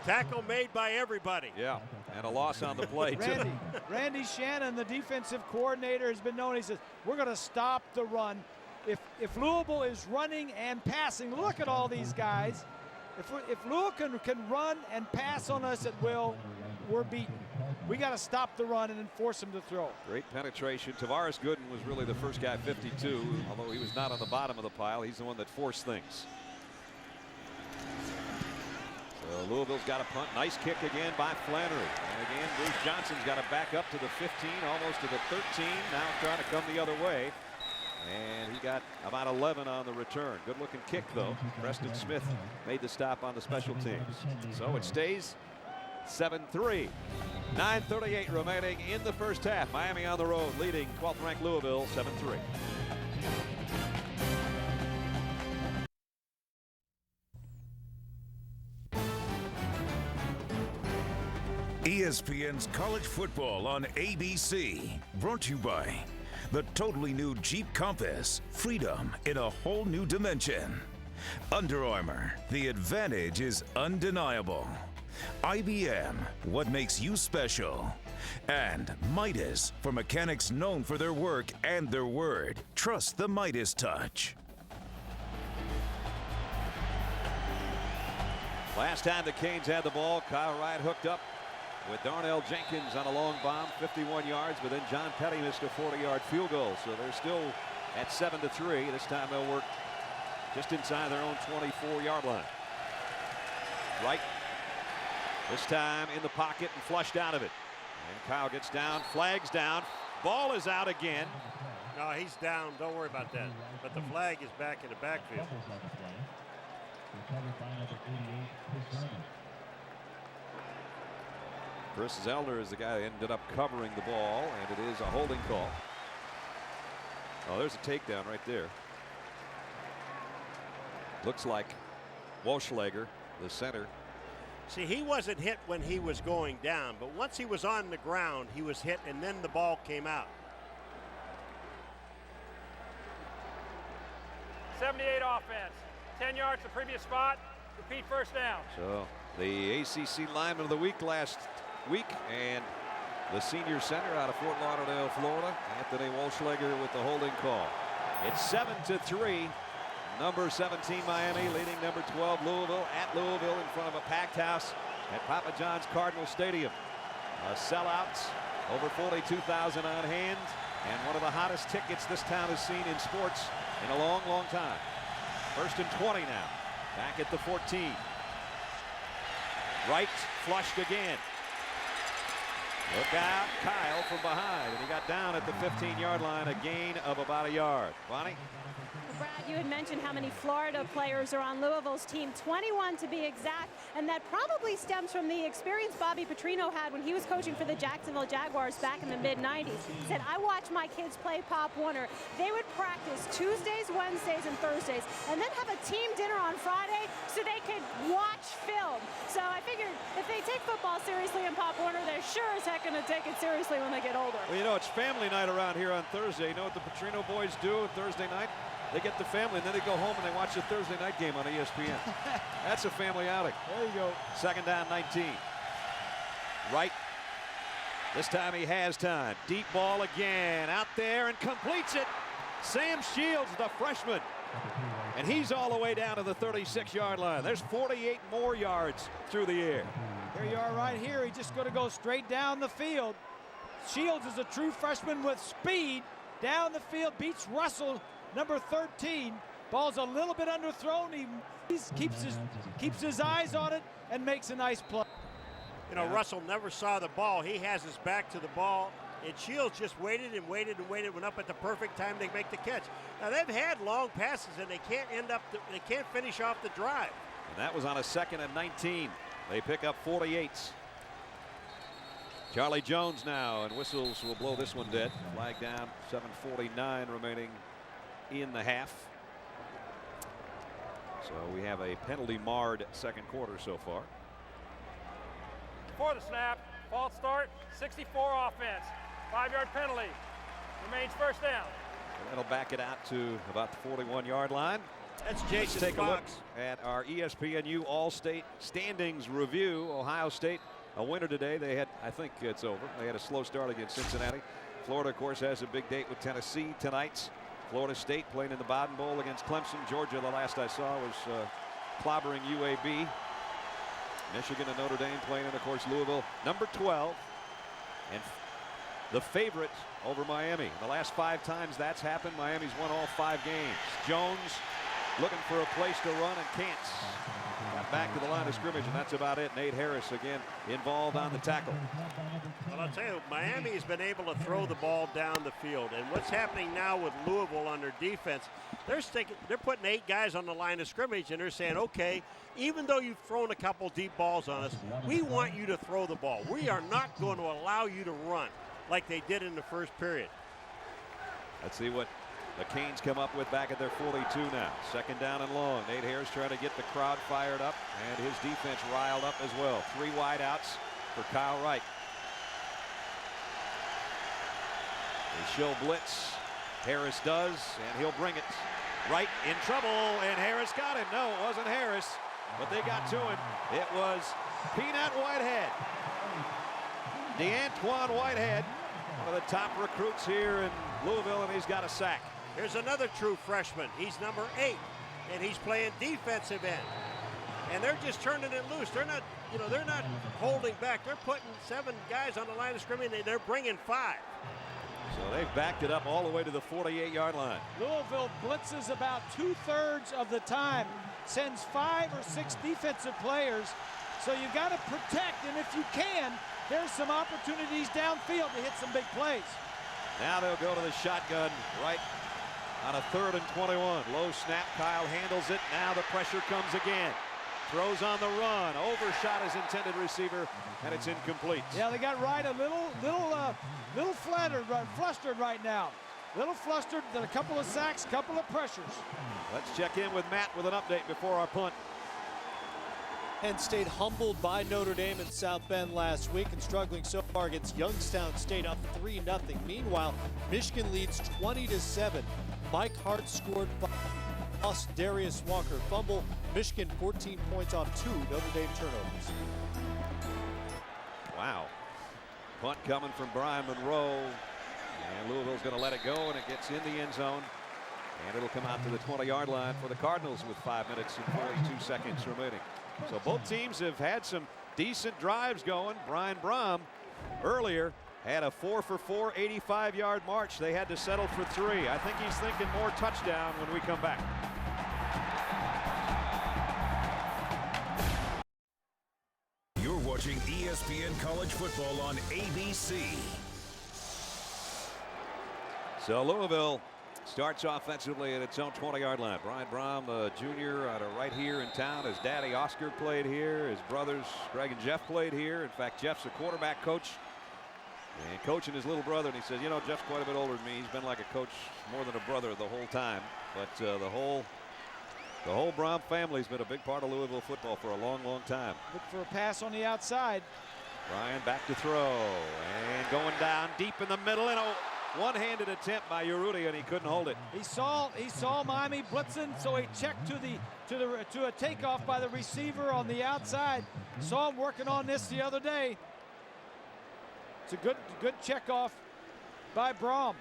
Tackle made by everybody. Yeah, and a loss on the play too. Randy Shannon, the defensive coordinator, has been known. He says, we're going to stop the run. If Louisville is running and passing, look at all these guys. If Louisville can run and pass on us at will, we're beaten. We got to stop the run and then force them to throw. Great penetration. Tavares Gooden was really the first guy, 52, although he was not on the bottom of the pile. He's the one that forced things. So Louisville's got a punt. Nice kick again by Flannery. And again, Bruce Johnson's got to back up to the 15, almost to the 13. Now trying to come the other way. And he got about 11 on the return. Good looking kick though. Preston Smith made the stop on the special teams. So it stays 7-3. 9:38 remaining in the first half. Miami on the road leading 12th ranked Louisville 7-3. ESPN's College Football on ABC. Brought to you by the totally new Jeep Compass. Freedom in a whole new dimension. Under Armour, the advantage is undeniable. IBM, what makes you special. And Midas, for mechanics known for their work and their word. Trust the Midas touch. Last time the Canes had the ball, Kyle Wright hooked up with Darnell Jenkins on a long bomb, 51 yards, but then John Petty missed a 40-yard field goal. So they're still at 7-3. This time they'll work just inside their own 24-yard line. Wright, this time in the pocket and flushed out of it. And Kyle gets down, flags down, ball is out again. No, he's down. Don't worry about that. But the flag is back in the backfield. Chris Zeldner is the guy that ended up covering the ball, and it is a holding call. Oh, there's a takedown right there. Looks like Walschlager, the center. See, he wasn't hit when he was going down, but once he was on the ground, he was hit, and then the ball came out. 78 offense. 10 yards to the previous spot. Repeat first down. So the ACC lineman of the week last week, and the senior center out of Fort Lauderdale, Florida, Anthony Walschlager with the holding call. It's 7-3. Number 17 Miami leading number 12 Louisville at Louisville in front of a packed house at Papa John's Cardinal Stadium. A sellout, over 42,000 on hand, and one of the hottest tickets this town has seen in sports in a long, long time. 1st and 20 now. Back at the 14. Wright flushed again. Look out, Kyle from behind, and he got down at the 15-yard line, a gain of about a yard. Bonnie? Brad, you had mentioned how many Florida players are on Louisville's team, 21 to be exact, and that probably stems from the experience Bobby Petrino had when he was coaching for the Jacksonville Jaguars back in the mid-90s. He said, I watched my kids play Pop Warner. They would practice Tuesdays, Wednesdays, and Thursdays, and then have a team dinner on Friday so they could watch film. So I figured if they take football seriously in Pop Warner, they're sure as heck going to take it seriously when they get older. Well, you know, it's family night around here on Thursday. You know what the Petrino boys do Thursday night? They get the family, and then they go home and they watch the Thursday night game on ESPN. That's a family outing. There you go. 2nd down, 19. Wright. This time he has time. Deep ball again. Out there and completes it. Sam Shields, the freshman. And he's all the way down to the 36-yard line. There's 48 more yards through the air. Here you are right here. He's just going to go straight down the field. Shields is a true freshman with speed. Down the field, beats Russell, number 13. Ball's a little bit underthrown. He keeps his eyes on it and makes a nice play. You know, Russell never saw the ball. He has his back to the ball, and Shields just waited and waited and waited, went up at the perfect time to make the catch. Now they've had long passes, and they can't finish off the drive. And that was on a 2nd and 19. They pick up 48s. Charlie Jones now, and whistles will blow this one dead. Flag down, 7:49 remaining in the half. So we have a penalty marred second quarter so far. Before the snap, false start, 64 offense. 5-yard penalty. Remains first down. And that'll back it out to about the 41-yard line. That's Let's Jason take a look Fox. at our ESPNU All-State Standings Review. Ohio State a winner today. They had, I think it's over. They had a slow start against Cincinnati. Florida, of course, has a big date with Tennessee tonight. Florida State playing in the Biden Bowl against Clemson. Georgia, the last I saw, was clobbering UAB. Michigan and Notre Dame playing in, of course, Louisville, number 12. And the favorite over Miami. The last 5 times that's happened, Miami's won all 5 games. Jones looking for a place to run and can't. Got back to the line of scrimmage, and that's about it. Nate Harris again involved on the tackle. Well, I'll tell you, Miami has been able to throw the ball down the field. And what's happening now with Louisville on their defense, they're putting 8 guys on the line of scrimmage, and they're saying, okay, even though you've thrown a couple deep balls on us, we want you to throw the ball. We are not going to allow you to run like they did in the first period. Let's see what the Canes come up with back at their 42 now. 2nd down and long. Nate Harris trying to get the crowd fired up, and his defense riled up as well. 3 wideouts. for Kyle Wright. They show blitz. Harris does, and he'll bring it. Wright in trouble, and Harris got him. No, it wasn't Harris, but they got to him. It was Peanut Whitehead. DeAntoine Whitehead, one of the top recruits here in Louisville, and he's got a sack. Here's another true freshman. He's number 8, and he's playing defensive end. And they're just turning it loose. They're not, they're not holding back. They're putting 7 guys on the line of scrimmage, and they're bringing 5. So they've backed it up all the way to the 48-yard line. Louisville blitzes about 2/3 of the time, sends 5 or 6 defensive players. So you've got to protect, and if you can, there's some opportunities downfield to hit some big plays. Now they'll go to the shotgun right on a 3rd and 21. Low snap, Kyle handles it. Now the pressure comes again. Throws on the run, overshot his intended receiver, and it's incomplete. Yeah, they got Wright a little flustered right now. Little flustered, then a couple of sacks, couple of pressures. Let's check in with Matt with an update before our punt. Penn State humbled by Notre Dame in South Bend last week and struggling so far against Youngstown State, up 3-0. Meanwhile, Michigan leads 20-7. Mike Hart scored. Lost Darius Walker fumble. Michigan 14 points off 2 Notre Dame turnovers. Wow. Punt coming from Brian Monroe. And Louisville's going to let it go, and it gets in the end zone. And it'll come out to the 20-yard line for the Cardinals with 5 minutes and 42 seconds remaining. So both teams have had some decent drives going. Brian Brom earlier had a 4-for-4 85-yard march. They had to settle for 3. I think he's thinking more touchdown when we come back. You're watching ESPN College Football on ABC. So Louisville starts offensively at its own 20-yard line. Brian Brom, junior, right here in town. His daddy Oscar played here. His brothers Greg and Jeff played here. In fact, Jeff's a quarterback coach and coaching his little brother. And he says, Jeff's quite a bit older than me. He's been like a coach more than a brother the whole time. But the whole Brom family's been a big part of Louisville football for a long, long time. Look for a pass on the outside. Brian back to throw and going down deep in the middle, and a one-handed attempt by Urrutia, and he couldn't hold it. He saw Miami blitzing, so he checked to a takeoff by the receiver on the outside. Saw him working on this the other day. It's a good check off by Brom.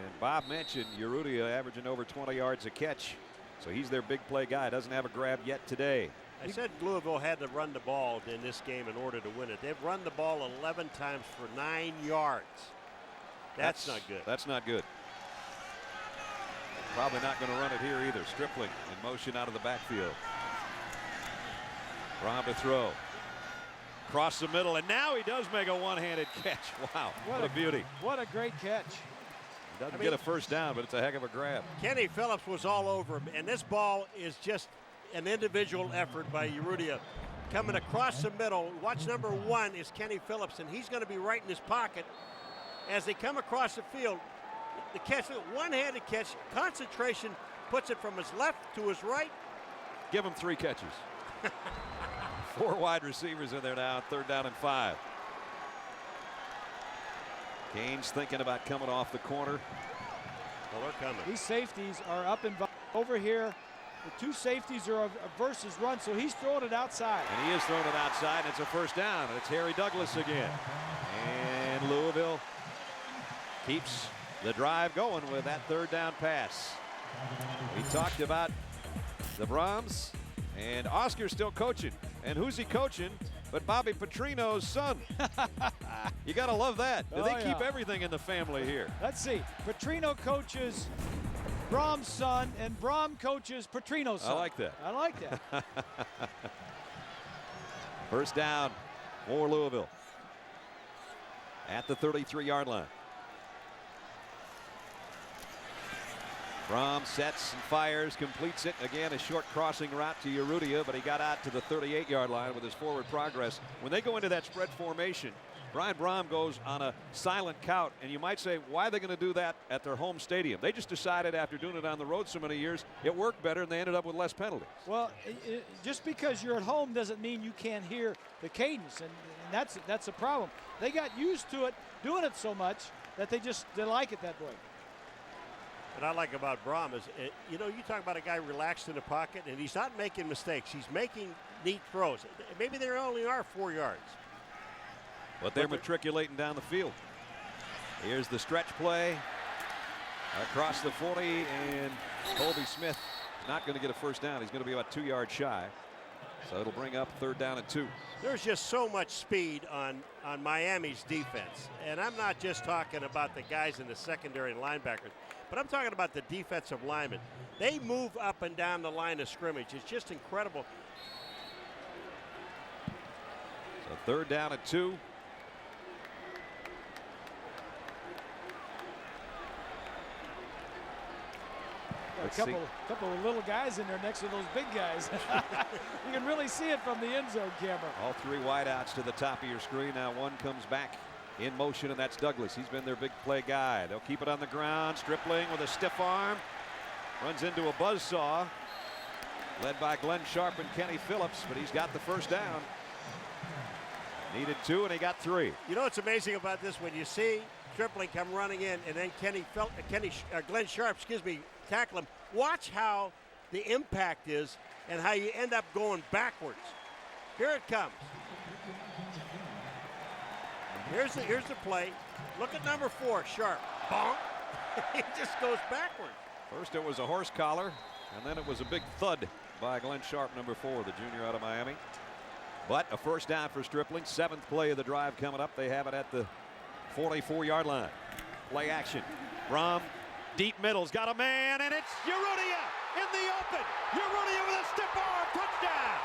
And Bob mentioned Urrutia averaging over 20 yards a catch, so he's their big play guy. Doesn't have a grab yet today. I said Louisville had to run the ball in this game in order to win it. They've run the ball 11 times for 9 yards. That's not good. That's not good. Probably not going to run it here either. Stripling in motion out of the backfield. Brom to throw. Across the middle, and now he does make a one-handed catch. Wow, what a beauty. What a great catch. Doesn't get a first down, but it's a heck of a grab. Kenny Phillips was all over him, and this ball is just an individual effort by Urrutia. Coming across the middle, watch number 1 is Kenny Phillips, and he's going to be right in his pocket. As they come across the field, the catch, one-handed catch, concentration, puts it from his left to his right. Give him 3 catches. 4 wide receivers in there now, 3rd down and 5. Canes thinking about coming off the corner. Well, they're coming. These safeties are up and over here. The 2 safeties are versus run, so he's throwing it outside. And he is throwing it outside, and it's a first down. And it's Harry Douglas again. And Louisville keeps the drive going with that 3rd down pass. We talked about the Broms, and Oscar's still coaching. And who's he coaching but Bobby Petrino's son? You got to love that. They keep everything in the family here. Let's see. Petrino coaches Brom's son, and Brom coaches Petrino's son. I like that. I like that. First down for Louisville at the 33-yard line. Brom sets and fires, completes it. Again, a short crossing route to Urrutia, but he got out to the 38-yard line with his forward progress. When they go into that spread formation, Brian Brom goes on a silent count, and you might say, why are they going to do that at their home stadium? They just decided after doing it on the road so many years, it worked better, and they ended up with less penalties. Well, just because you're at home doesn't mean you can't hear the cadence, and that's a problem. They got used to it, doing it so much that they like it that way. What I like about Brom is, you talk about a guy relaxed in the pocket, and he's not making mistakes. He's making neat throws. Maybe they only are 4 yards. But they're matriculating down the field. Here's the stretch play across the 40, and Colby Smith is not going to get a first down. He's going to be about 2 yards shy. So it'll bring up 3rd down and 2. There's just so much speed on Miami's defense. And I'm not just talking about the guys in the secondary and linebackers, but I'm talking about the defensive linemen. They move up and down the line of scrimmage. It's just incredible. So 3rd down and 2. A couple of little guys in there next to those big guys. You can really see it from the end zone camera. All 3 wideouts to the top of your screen. Now one comes back in motion, and that's Douglas. He's been their big play guy. They'll keep it on the ground. Stripling with a stiff arm. Runs into a buzzsaw. Led by Glenn Sharp and Kenny Phillips, but he's got the first down. Needed 2, and he got 3. You know what's amazing about this? When you see Stripling come running in, and then Glenn Sharp, tackle him. Watch how the impact is and how you end up going backwards. Here it comes. Here's the play. Look at number 4, Sharp. Bonk. He just goes backwards. First it was a horse collar, and then it was a big thud by Glenn Sharp, number 4, the junior out of Miami. But a first down for Stripling. 7th play of the drive coming up. They have it at the 44-yard line. Play action. Brom, deep middle's got a man, and it's Urrutia in the open. Urrutia with a stiff arm, touchdown.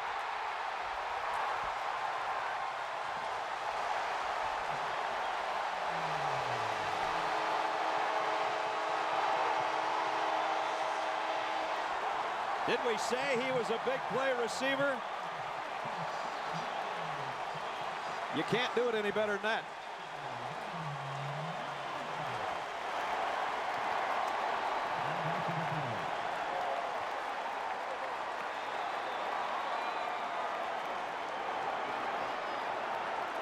Did we say he was a big play receiver? You can't do it any better than that.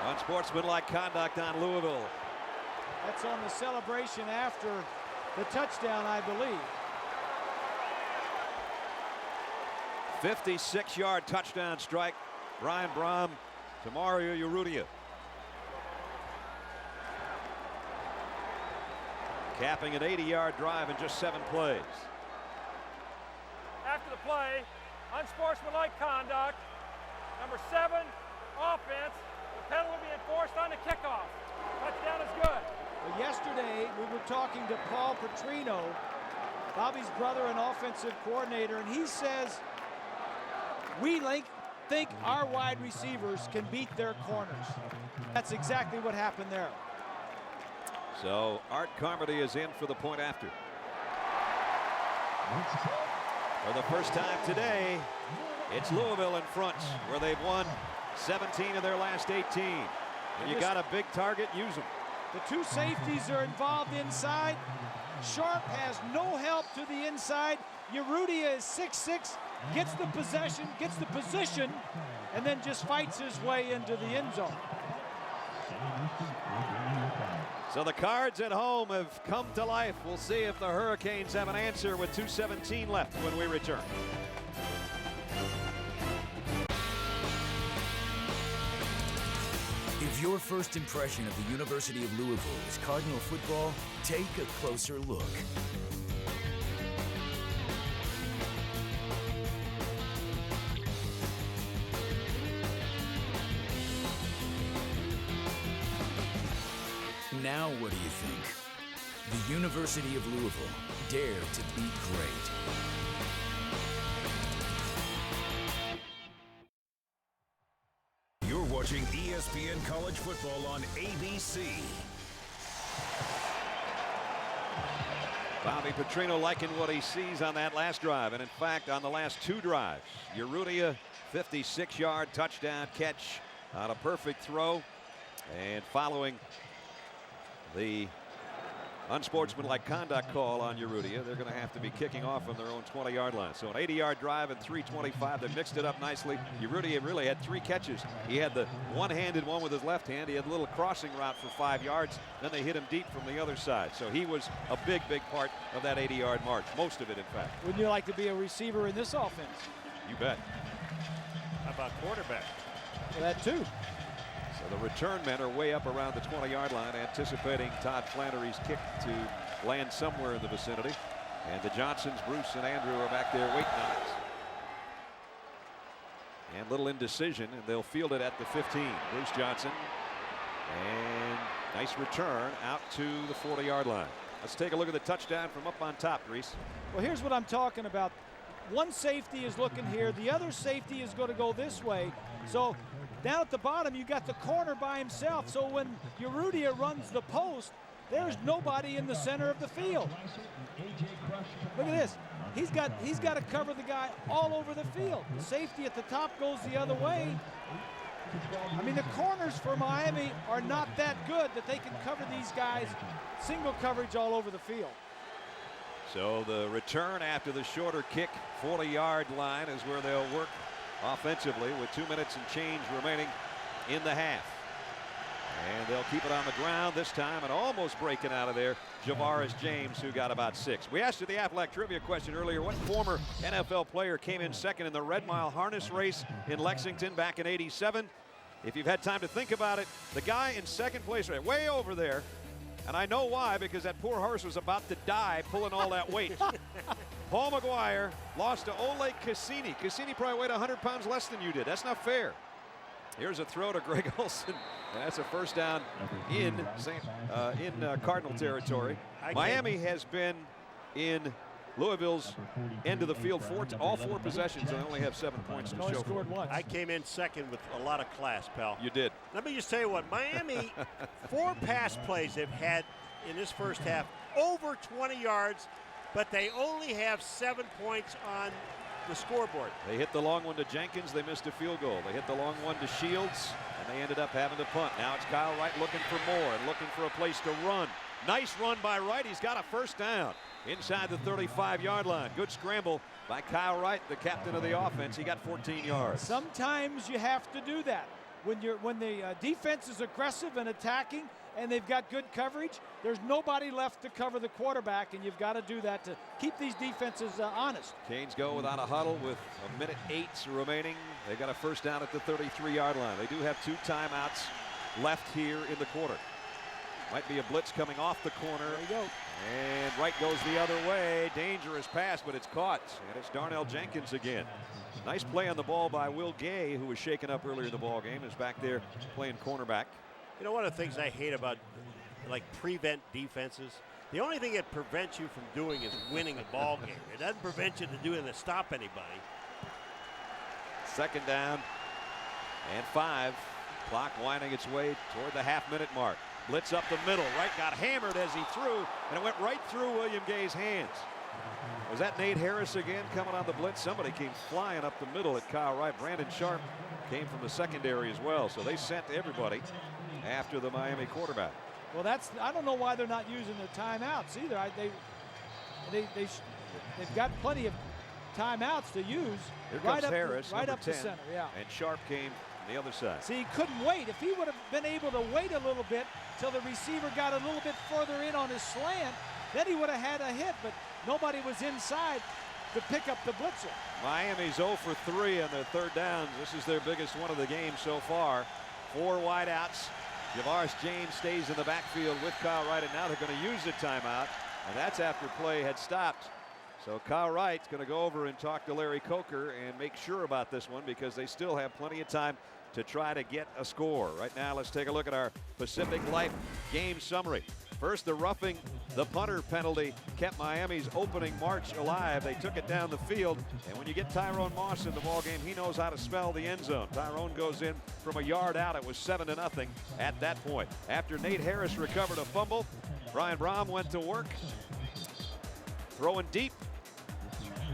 Unsportsmanlike conduct on Louisville. That's on the celebration after the touchdown, I believe. 56-yard touchdown strike. Brian Brom to Mario Urrutia. Capping an 80-yard drive in just 7 plays. After the play, unsportsmanlike conduct. Number 7, offense. The penalty will be enforced on the kickoff. Touchdown is good. Well, yesterday, we were talking to Paul Petrino, Bobby's brother and offensive coordinator, and he says, we think our wide receivers can beat their corners. That's exactly what happened there. So Art Carmody is in for the point after. For the first time today, it's Louisville in front, where they've won 17 of their last 18. When you got a big target, use them. The 2 safeties are involved inside. Sharp has no help to the inside. Urrutia is 6'6", gets the possession, gets the position, and then just fights his way into the end zone. So the Cards at home have come to life. We'll see if the Hurricanes have an answer with 2:17 left when we return. If your first impression of the University of Louisville is Cardinal football, take a closer look. Now what do you think? The University of Louisville, dare to be great. You're watching ESPN College Football on ABC. Bobby Petrino liking what he sees on that last drive, and in fact on the last 2 drives. Urrutia 56-yard touchdown catch on a perfect throw, and following the unsportsmanlike conduct call on Urrutia, they're going to have to be kicking off on their own 20-yard line. So an 80-yard drive and 3:25. They mixed it up nicely. Urrutia really had 3 catches. He had the one-handed one with his left hand. He had a little crossing route for 5 yards. Then they hit him deep from the other side. So he was a big, big part of that 80-yard march. Most of it, in fact. Wouldn't you like to be a receiver in this offense? You bet. How about quarterback? Well, that too. So the return men are way up around the 20-yard line, anticipating Todd Flannery's kick to land somewhere in the vicinity. And the Johnsons, Bruce and Andrew, are back there waiting on it. And little indecision, and they'll field it at the 15. Bruce Johnson. And nice return out to the 40-yard line. Let's take a look at the touchdown from up on top, Reese. Well, here's what I'm talking about. One safety is looking here. The other safety is going to go this way. So down at the bottom, you got the corner by himself. So when Urrutia runs the post, there's nobody in the center of the field. Look at this. He's got to cover the guy all over the field. The safety at the top goes the other way. I mean, the corners for Miami are not that good that they can cover these guys single coverage all over the field. So the return after the shorter kick, 40-yard line, is where they'll work offensively with 2 minutes and change remaining in the half. And they'll keep it on the ground this time, and almost breaking out of there, Javaris James, who got about 6. We asked you the Aflac trivia question earlier. What former NFL player came in second in the Red Mile harness race in Lexington back in '87? If you've had time to think about it, the guy in second place, right way over there, and I know why, because that poor horse was about to die pulling all that weight. Paul McGuire lost to Ole Cassini. Cassini probably weighed 100 pounds less than you did. That's not fair. Here's a throw to Greg Olson, and that's a first down in Cardinal territory. Miami has been in Louisville's end of the field all 4 possessions, and they only have 7 points to show for it. I came in second with a lot of class, pal. You did. Let me just tell you what, Miami, 4 pass plays they've had in this first half, over 20 yards, but they only have 7 points on the scoreboard. They hit the long one to Jenkins. They missed a field goal. They hit the long one to Shields, and they ended up having to punt. Now it's Kyle Wright looking for more and looking for a place to run. Nice run by Wright. He's got a first down inside the 35-yard line. Good scramble by Kyle Wright, the captain of the offense. He got 14 yards. Sometimes you have to do that. When the defense is aggressive and attacking and they've got good coverage, there's nobody left to cover the quarterback, and you've got to do that to keep these defenses honest. Canes go without a huddle with 1:08 remaining. They got a first down at the 33-yard line. They do have 2 timeouts left here in the quarter. Might be a blitz coming off the corner. There you go. And Wright goes the other way. Dangerous pass, but it's caught. And it's Darnell Jenkins again. Nice play on the ball by Will Gay, who was shaken up earlier in the ball game, is back there playing cornerback. You know, one of the things I hate about, like, prevent defenses, the only thing it prevents you from doing is winning a ball game. It doesn't prevent you to do it to stop anybody. Second down and 5. Clock winding its way toward the half-minute mark. Blitz up the middle. Wright got hammered as he threw, and it went right through William Gay's hands. Was that Nate Harris again coming on the blitz? Somebody came flying up the middle at Kyle Wright. Brandon Sharp came from the secondary as well. So they sent everybody after the Miami quarterback. Well, I don't know why they're not using their timeouts either. They've got plenty of timeouts to use. Here comes Harris, right up 10, the center, yeah. And Sharp came from the other side. See, he couldn't wait. If he would have been able to wait a little bit till the receiver got a little bit further in on his slant, then he would have had a hit, but nobody was inside to pick up the blitzer. Miami's 0 for 3 on their third downs. This is their biggest one of the game so far. 4 wideouts. Javaris James stays in the backfield with Kyle Wright, and now they're going to use the timeout, and that's after play had stopped. So Kyle Wright's going to go over and talk to Larry Coker and make sure about this one, because they still have plenty of time to try to get a score. Right now, let's take a look at our Pacific Life game summary. First, the roughing the punter penalty kept Miami's opening march alive. They took it down the field, and when you get Tyrone Moss in the ballgame, he knows how to spell the end zone. Tyrone goes in from a yard out. It was 7-0 at that point. After Nate Harris recovered a fumble, Brian Brom went to work. throwing deep.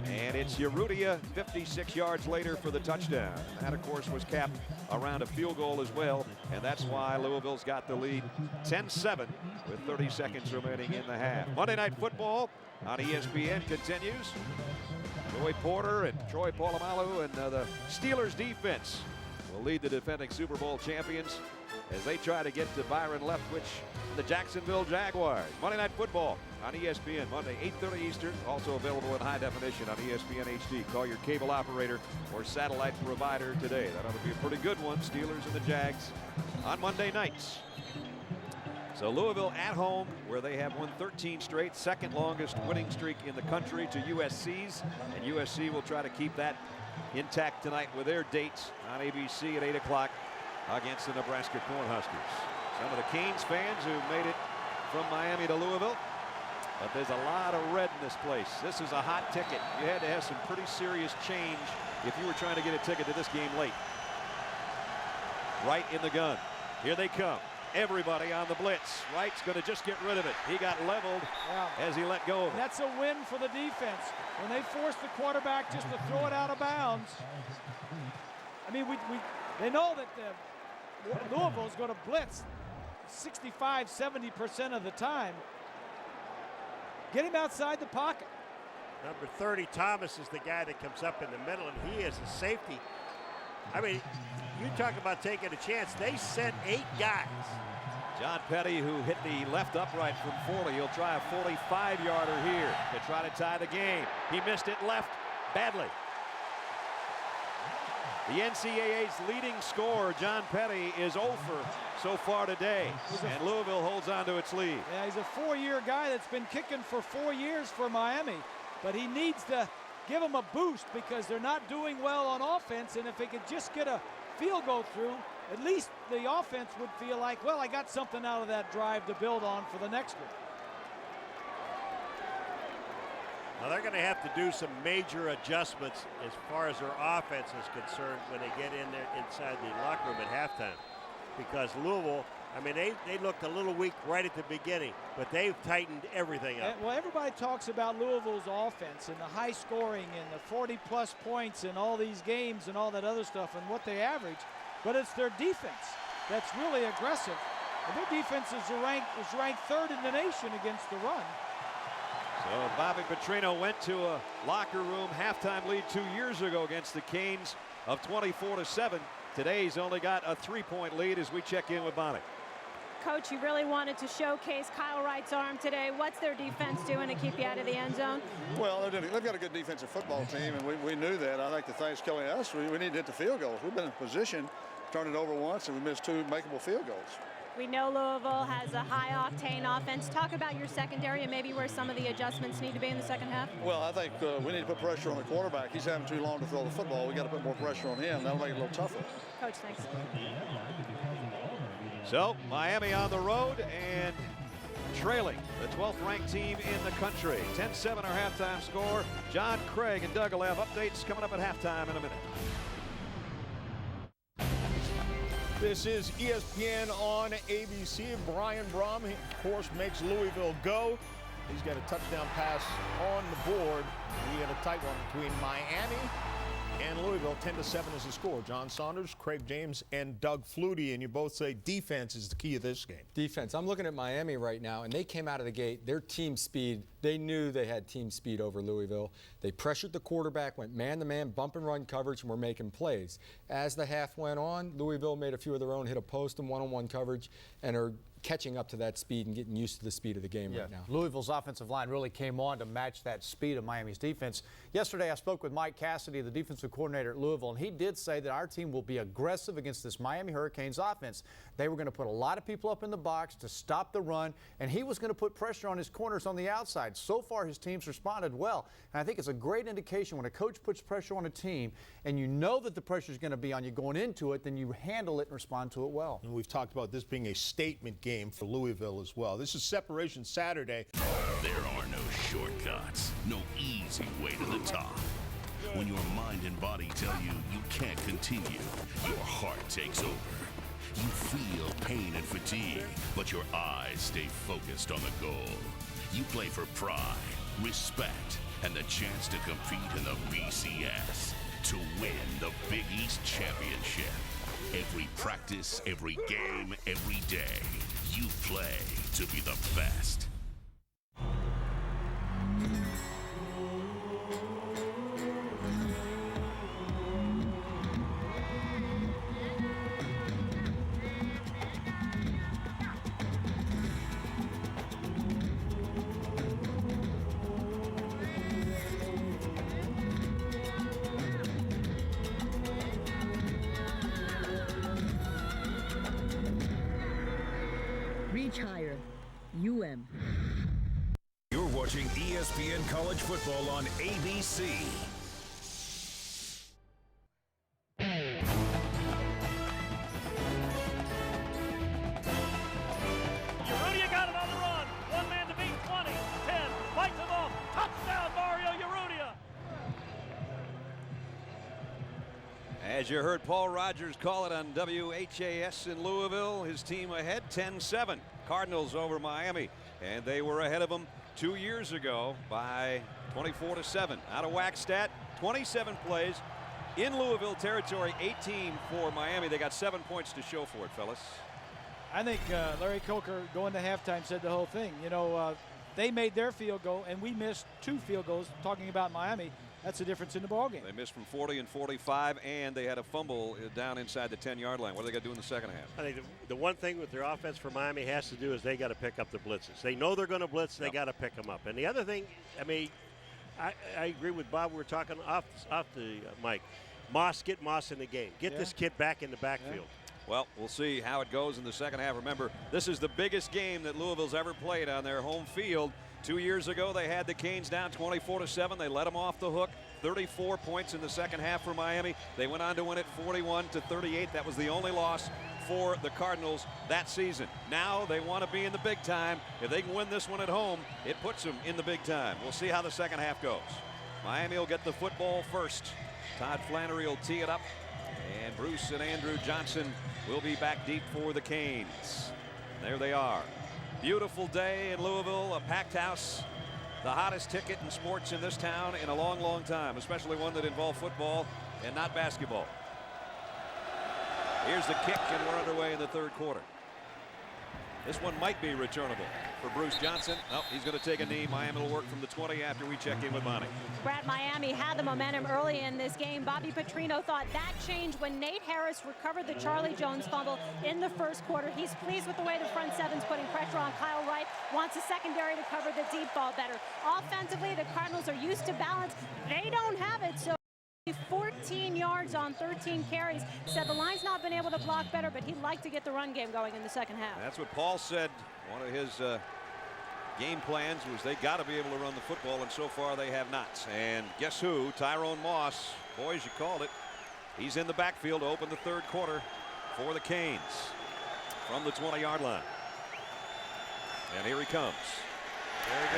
And it's Urrutia 56 yards later for the touchdown. That, of course, was capped around a field goal as well. And that's why Louisville's got the lead 10-7 with 30 seconds remaining in the half. Monday Night Football on ESPN continues. Joey Porter and Troy Polamalu and the Steelers defense will lead the defending Super Bowl champions as they try to get to Byron Leftwich, the Jacksonville Jaguars. Monday Night Football on ESPN, Monday, 8:30 Eastern. Also available in high definition on ESPN HD. Call your cable operator or satellite provider today. That ought to be a pretty good one. Steelers and the Jags on Monday nights. So Louisville at home, where they have won 13 straight, second longest winning streak in the country to USC's. And USC will try to keep that intact tonight with their dates on ABC at 8 o'clock against the Nebraska Cornhuskers. Some of the Canes fans who made it from Miami to Louisville. But there's a lot of red in this place. This is a hot ticket. You had to have some pretty serious change if you were trying to get a ticket to this game late. Wright in the gun. Here they come. Everybody on the blitz. Wright's going to just get rid of it. He got leveled as he let go of it. That's a win for the defense. When they force the quarterback just to throw it out of bounds. I mean, they know that Louisville's going to blitz 65–70% of the time. Get him outside the pocket. Number 30, Thomas, is the guy that comes up in the middle, and he is a safety. I mean, you talk about taking a chance. They sent 8 guys. John Petty, who hit the left upright from 40. He'll try a 45-yarder here to try to tie the game. He missed it left badly. The NCAA's leading scorer, John Petty, is 0 for so far today, and Louisville holds on to its lead. Yeah, he's a 4-year guy that's been kicking for 4 years for Miami, but he needs to give them a boost because they're not doing well on offense, and if they could just get a field goal through, at least the offense would feel like, well, I got something out of that drive to build on for the next one. Now they're going to have to do some major adjustments as far as their offense is concerned when they get in there inside the locker room at halftime. Because Louisville, I mean, they looked a little weak right at the beginning, but they've tightened everything up. Well, everybody talks about Louisville's offense and the high scoring and the 40-plus points and all these games and all that other stuff and what they average, but it's their defense that's really aggressive. And their defense is ranked 3rd in the nation against the run. So Bobby Petrino went to a locker room halftime lead 2 years ago against the Canes of 24-7. Today he's only got a 3-point lead as we check in with Bonnie. Coach, you really wanted to showcase Kyle Wright's arm today. What's their defense doing to keep you out of the end zone? Well, they've got a good defensive football team, and we knew that. I think the thing's killing us. We need to hit the field goals. We've been in position, turned it over once, and we missed 2 makeable field goals. We know Louisville has a high-octane offense. Talk about your secondary and maybe where some of the adjustments need to be in the second half. Well, I think we need to put pressure on the quarterback. He's having too long to throw the football. We got to put more pressure on him. That'll make it a little tougher. Coach, thanks. So Miami on the road and trailing the 12th ranked team in the country. 10-7 our halftime score. John Craig and Doug will have updates coming up at halftime in a minute. This is ESPN on ABC. Brian Brom, he, of course, makes Louisville go. He's got a touchdown pass on the board. We had a tight one between Miami and Louisville. 10-7 is the score. John Saunders, Craig James, and Doug Flutie. And you both say defense is the key of this game. Defense. I'm looking at Miami right now, and they came out of the gate. Their team speed, they knew they had team speed over Louisville. They pressured the quarterback, went man-to-man, bump and run coverage, and were making plays. As the half went on, Louisville made a few of their own, hit a post and one-on-one coverage, and are catching up to that speed and getting used to the speed of the game right now. Louisville's offensive line really came on to match that speed of Miami's defense. Yesterday, I spoke with Mike Cassidy, the defensive coordinator at Louisville, and he did say that our team will be aggressive against this Miami Hurricanes offense. They were going to put a lot of people up in the box to stop the run, and he was going to put pressure on his corners on the outside. So far, his team's responded well, and I think it's a great indication when a coach puts pressure on a team and you know that the pressure is going to be on you going into it, then you handle it and respond to it well. And we've talked about this being a statement game for Louisville as well. This is Separation Saturday. There are no shortcuts, no easy way to the top. When your mind and body tell you you can't continue, your heart takes over. You feel pain and fatigue, but your eyes stay focused on the goal. You play for pride, respect, and the chance to compete in the BCS to win the Big East Championship. Every practice, every game, every day, you play to be the best. Reach higher. UM. You're watching ESPN College Football on ABC. Urrutia got it on the run. One man to beat, 20, 10, fights him off. Touchdown, Mario Urrutia. As you heard Paul Rogers call it on WHAS in Louisville, his team ahead 10-7. Cardinals over Miami, and they were ahead of them 2 years ago by 24-7. Out of whack stat, 27 plays in Louisville territory, 18 for Miami. They got 7 points to show for it, fellas. I think Larry Coker going to halftime said the whole thing. You know, they made their field goal, and we missed 2 field goals. Talking about Miami, that's the difference in the ballgame. They missed from 40 and 45, and they had a fumble down inside the 10-yard line. What are they going to do in the second half? I think the one thing with their offense for Miami has to do is they got to pick up the blitzes. They know they're going to blitz. They got to pick them up. And the other thing, I mean, I agree with Bob. We were talking off the mic. Get Moss in the game. Get this kid back in the backfield. Well, we'll see how it goes in the second half. Remember, this is the biggest game that Louisville's ever played on their home field. 2 years ago, they had the Canes down 24-7. They let them off the hook. 34 points in the second half for Miami. They went on to win it 41-38. That was the only loss for the Cardinals that season. Now they want to be in the big time. If they can win this one at home, it puts them in the big time. We'll see how the second half goes. Miami will get the football first. Todd Flannery will tee it up. And Bruce and Andrew Johnson will be back deep for the Canes. There they are. Beautiful day in Louisville, a packed house. The hottest ticket in sports in this town in a long, long time, especially one that involved football and not basketball. Here's the kick, and we're underway in the third quarter. This one might be returnable for Bruce Johnson. Oh, he's going to take a knee. Miami will work from the 20 after we check in with Monty. Brad, Miami had the momentum early in this game. Bobby Petrino thought that changed when Nate Harris recovered the Charlie Jones fumble in the first quarter. He's pleased with the way the front seven's putting pressure on Kyle Wright. Wants a secondary to cover the deep ball better. Offensively, the Cardinals are used to balance. They don't have it, so 14 yards on 13 carries. Said the line's not been able to block better, but he'd like to get the run game going in the second half. That's what Paul said. One of his game plans was they got to be able to run the football, and so far they have not. And guess who? Tyrone Moss. Boys, you called it. He's in the backfield to open the third quarter for the Canes from the 20-yard line. And here he comes.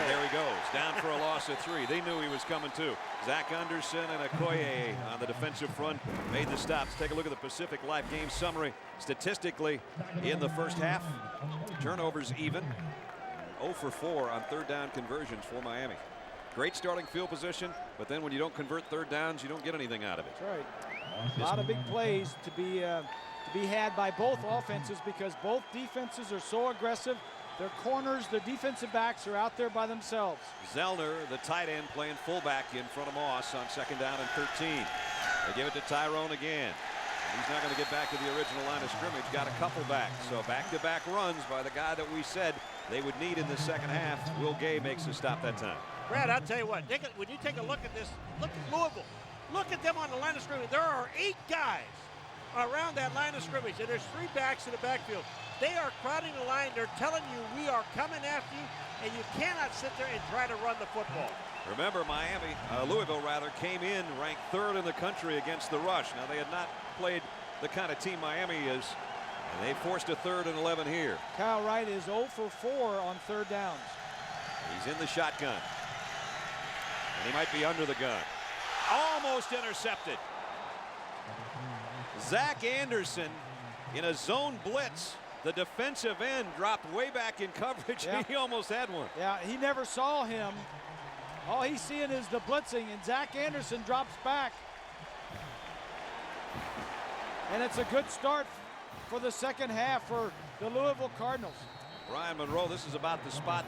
There he goes. Down for a loss of 3. They knew he was coming too. Zach Anderson and Okoye on the defensive front made the stops. Take a look at the Pacific Life game summary. Statistically, in the first half, turnovers even. 0 for 4 on third down conversions for Miami. Great starting field position, but then when you don't convert third downs, you don't get anything out of it. That's right. A lot of big plays to be had by both offenses because both defenses are so aggressive. Their corners, the defensive backs are out there by themselves. Zellner, the tight end, playing fullback in front of Moss on second down and 13. They give it to Tyrone again. He's not going to get back to the original line of scrimmage. Got a couple back. So back-to-back runs by the guy that we said they would need in the second half. Will Gay makes a stop that time. Brad, I'll tell you what, when you take a look at this, look at Louisville. Look at them on the line of scrimmage. There are 8 guys around that line of scrimmage, and there's 3 backs in the backfield. They are crowding the line. They're telling you, we are coming after you, and you cannot sit there and try to run the football. Remember, Louisville came in ranked 3rd in the country against the rush. Now, they had not played the kind of team Miami is, and they forced a 3rd and 11 here. Kyle Wright is 0 for 4 on third downs. He's in the shotgun, and he might be under the gun. Almost intercepted. Zach Anderson in a zone blitz. The defensive end dropped way back in coverage. Yeah. He almost had one. Yeah, he never saw him. All he's seeing is the blitzing, and Zach Anderson drops back. And it's a good start for the second half for the Louisville Cardinals. Ryan Monroe, this is about the spot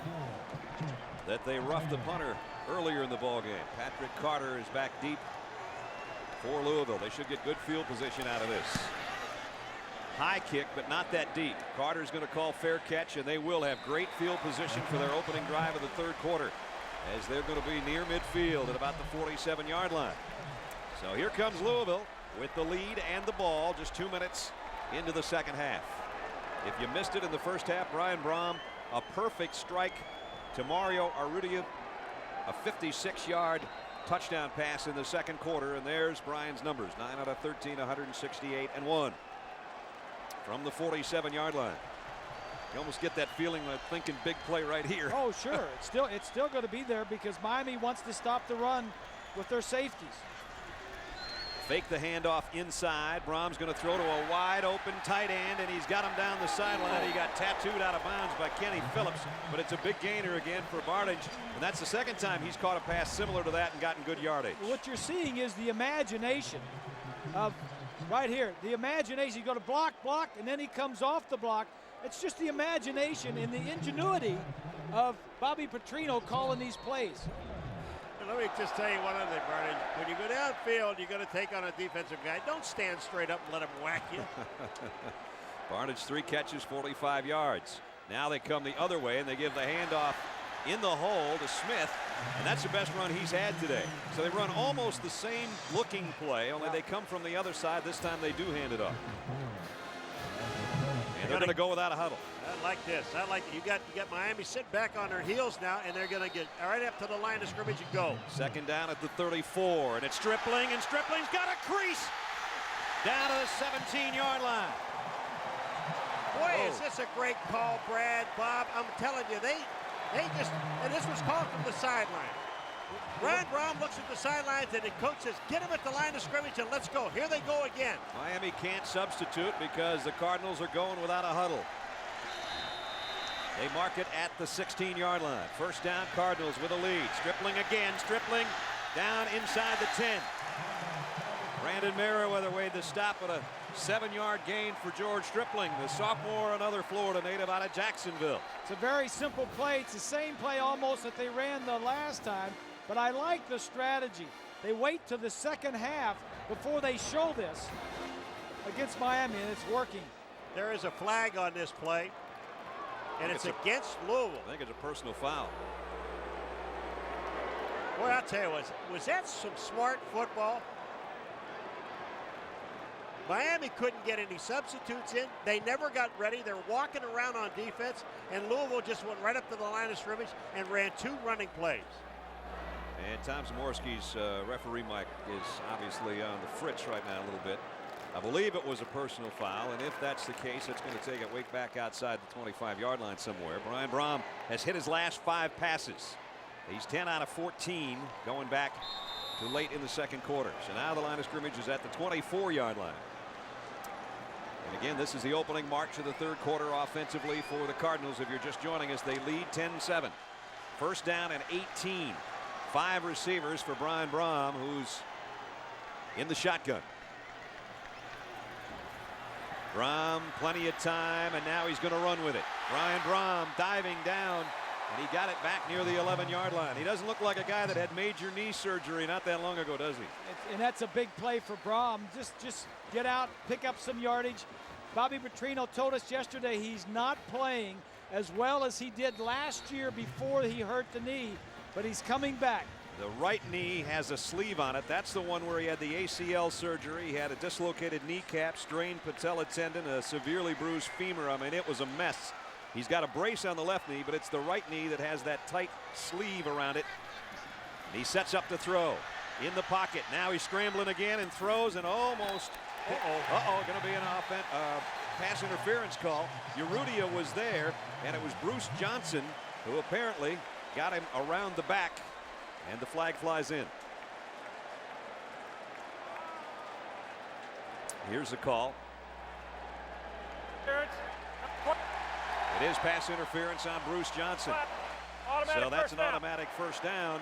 that they roughed the punter earlier in the ball game. Patrick Carter is back deep for Louisville. They should get good field position out of this. High kick, but not that deep. Carter's going to call fair catch, and they will have great field position for their opening drive of the third quarter, as they're going to be near midfield at about the 47-yard line. So here comes Louisville with the lead and the ball just 2 minutes into the second half. If you missed it in the first half, Brian Brohm, a perfect strike to Mario Arrudia, a 56-yard touchdown pass in the second quarter, and there's Brian's numbers: 9 out of 13, 168 and 1 from the 47-yard line. You almost get that feeling of thinking big play right here. Oh, sure. It's still going to be there because Miami wants to stop the run with their safeties. Fake the handoff inside. Brom's going to throw to a wide open tight end, and he's got him down the sideline. He got tattooed out of bounds by Kenny Phillips, but it's a big gainer again for Bardage, and that's the second time he's caught a pass similar to that and gotten good yardage. What you're seeing is the imagination of right here. The imagination. You go to block, and then he comes off the block. It's just the imagination and the ingenuity of Bobby Petrino calling these plays. Let me just tell you one other thing, Barney. When you go downfield, you're going to take on a defensive guy. Don't stand straight up and let him whack you. Barnage 3 catches, 45 yards. Now they come the other way, and they give the handoff in the hole to Smith, and that's the best run he's had today. So they run almost the same looking play, only they come from the other side. This time they do hand it off. And they're going to go without a huddle. I like this. I like it. You got Miami sitting back on their heels now, and they're going to get right up to the line of scrimmage and go. Second down at the 34, and it's Stripling, and Stripling's got a crease down to the 17-yard line. Boy, is this a great call, Brad, Bob. I'm telling you, they just, and this was called from the sideline. Brian Brohm looks at the sidelines, and the coach says, get him at the line of scrimmage and let's go. Here they go again. Miami can't substitute because the Cardinals are going without a huddle. They mark it at the 16-yard line. First down, Cardinals with a lead. Stripling again. Stripling down inside the 10. Brandon Merriweather made the stop at a 7-yard gain for George Stripling, the sophomore, another Florida native out of Jacksonville. It's a very simple play. It's the same play almost that they ran the last time, but I like the strategy. They wait to the second half before they show this against Miami, and it's working. There is a flag on this play, and it's against Louisville. I think it's a personal foul. Boy, I'll tell you, was that some smart football? Miami couldn't get any substitutes in. They never got ready. They're walking around on defense, and Louisville just went right up to the line of scrimmage and ran 2 running plays. And Tom Zamorski's referee mic is obviously on the fritz right now a little bit. I believe it was a personal foul, and if that's the case, it's going to take it way back outside the 25-yard line somewhere. Brian Brohm has hit his last 5 passes. He's 10 out of 14 going back to late in the second quarter. So now the line of scrimmage is at the 24-yard line. And again, this is the opening march of the third quarter offensively for the Cardinals. If you're just joining us, they lead 10-7. First down and 18. 5 receivers for Brian Brohm, who's in the shotgun. Brohm, plenty of time, and now he's going to run with it. Brian Brohm diving down, and he got it back near the 11-yard line. He doesn't look like a guy that had major knee surgery not that long ago, does he? And that's a big play for Brohm. Just get out, pick up some yardage. Bobby Petrino told us yesterday he's not playing as well as he did last year before he hurt the knee, but he's coming back. The right knee has a sleeve on it. That's the one where he had the ACL surgery. He had a dislocated kneecap, strained patella tendon, a severely bruised femur. I mean, it was a mess. He's got a brace on the left knee, but it's the right knee that has that tight sleeve around it. And he sets up the throw in the pocket. Now he's scrambling again and throws and almost. Going to be an pass interference call. Urrutia was there, and it was Bruce Johnson who apparently got him around the back. And the flag flies in. Here's the call. It is pass interference on Bruce Johnson. So that's an automatic first down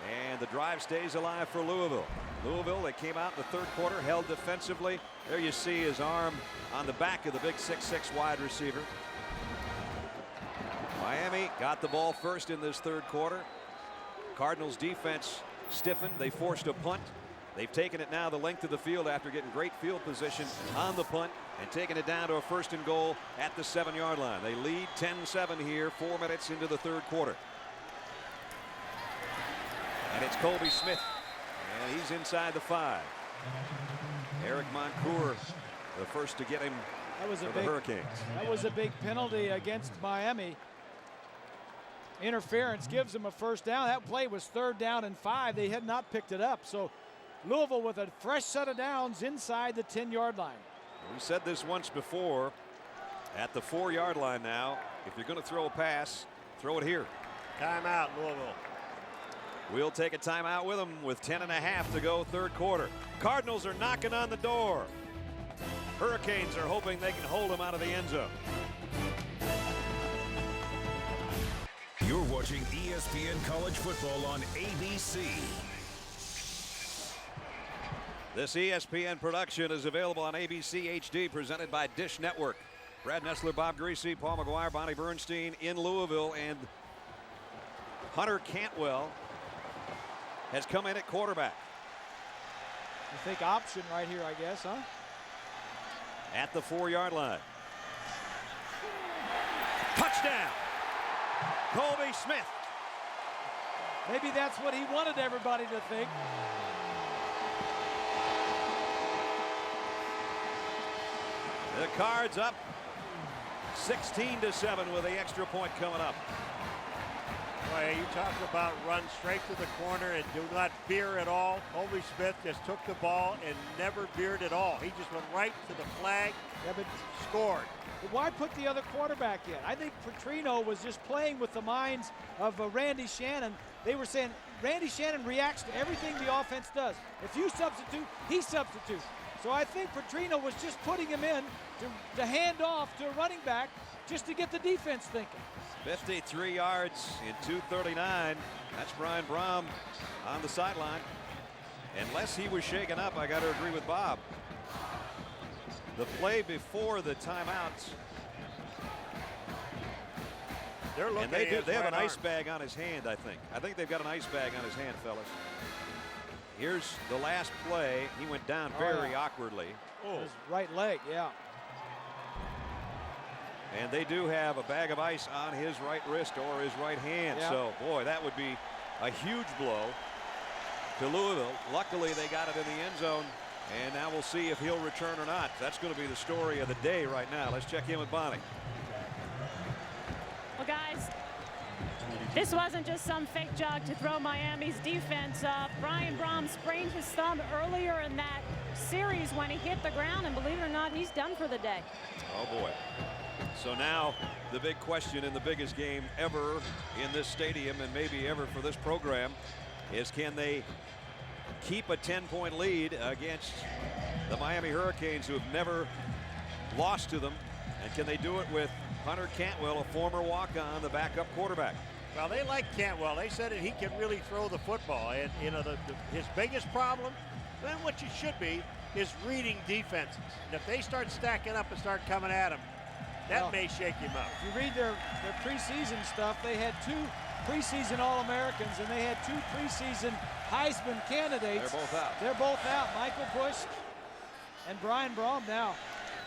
And the drive stays alive for Louisville. Louisville, they came out in the third quarter, held defensively. There you see his arm on the back of the big 6'6" wide receiver. Miami got the ball first in this third quarter. Cardinals defense stiffened. They forced a punt. They've taken it now the length of the field after getting great field position on the punt and taking it down to a 1st and goal at the 7-yard line. They lead 10-7 here, 4 minutes into the third quarter. And it's Colby Smith, and he's inside the 5. Eric Moncour, the first to get him for the Hurricanes. That was a big penalty against Miami. Interference gives them a 1st down. That play was 3rd down and 5. They had not picked it up. So Louisville with a fresh set of downs inside the 10-yard line. We said this once before. At the 4-yard line now, if you're going to throw a pass, throw it here. Timeout, Louisville. We'll take a timeout with them with 10.5 to go, third quarter. Cardinals are knocking on the door. Hurricanes are hoping they can hold them out of the end zone. You're watching ESPN College Football on ABC. This ESPN production is available on ABC HD, presented by Dish Network. Brad Nessler, Bob Greasy, Paul McGuire, Bonnie Bernstein in Louisville, and Hunter Cantwell has come in at quarterback. You think option right here, I guess, huh? At the 4-yard line. Touchdown! Colby Smith. Maybe that's what he wanted everybody to think. The Cards up 16-7 with the extra point coming up. Boy, you talk about run straight to the corner and do not veer at all. Colby Smith just took the ball and never veered at all. He just went right to the flag, scored. But why put the other quarterback in? I think Petrino was just playing with the minds of Randy Shannon. They were saying Randy Shannon reacts to everything the offense does. If you substitute, he substitutes. So I think Petrino was just putting him in to hand off to a running back just to get the defense thinking. 53 yards in 2:39. That's Brian Brom on the sideline. Unless he was shaken up, I got to agree with Bob. The play before the timeouts. And they have an ice bag on his hand, I think. I think they've got an ice bag on his hand, fellas. Here's the last play. He went down very awkwardly. His right leg, yeah. And they do have a bag of ice on his right wrist or his right hand. Yeah. So, boy, that would be a huge blow to Louisville. Luckily, they got it in the end zone. And now we'll see if he'll return or not. That's going to be the story of the day right now. Let's check in with Bonnie. Well, guys, this wasn't just some fake jog to throw Miami's defense up. Brian Brom sprained his thumb earlier in that series when he hit the ground, and believe it or not, he's done for the day. Oh, boy. So now the big question in the biggest game ever in this stadium and maybe ever for this program is, can they keep a 10-point lead against the Miami Hurricanes, who have never lost to them, and can they do it with Hunter Cantwell, a former walk-on, the backup quarterback? Well, they like Cantwell. They said that he can really throw the football, and you know his biggest problem, and what you should be, is reading defenses. And if they start stacking up and start coming at him, that may shake him up. If you read their preseason stuff, they had 2 preseason All-Americans, and they had 2 preseason Heisman candidates. They're both out. They're both out. Michael Bush and Brian Brom now.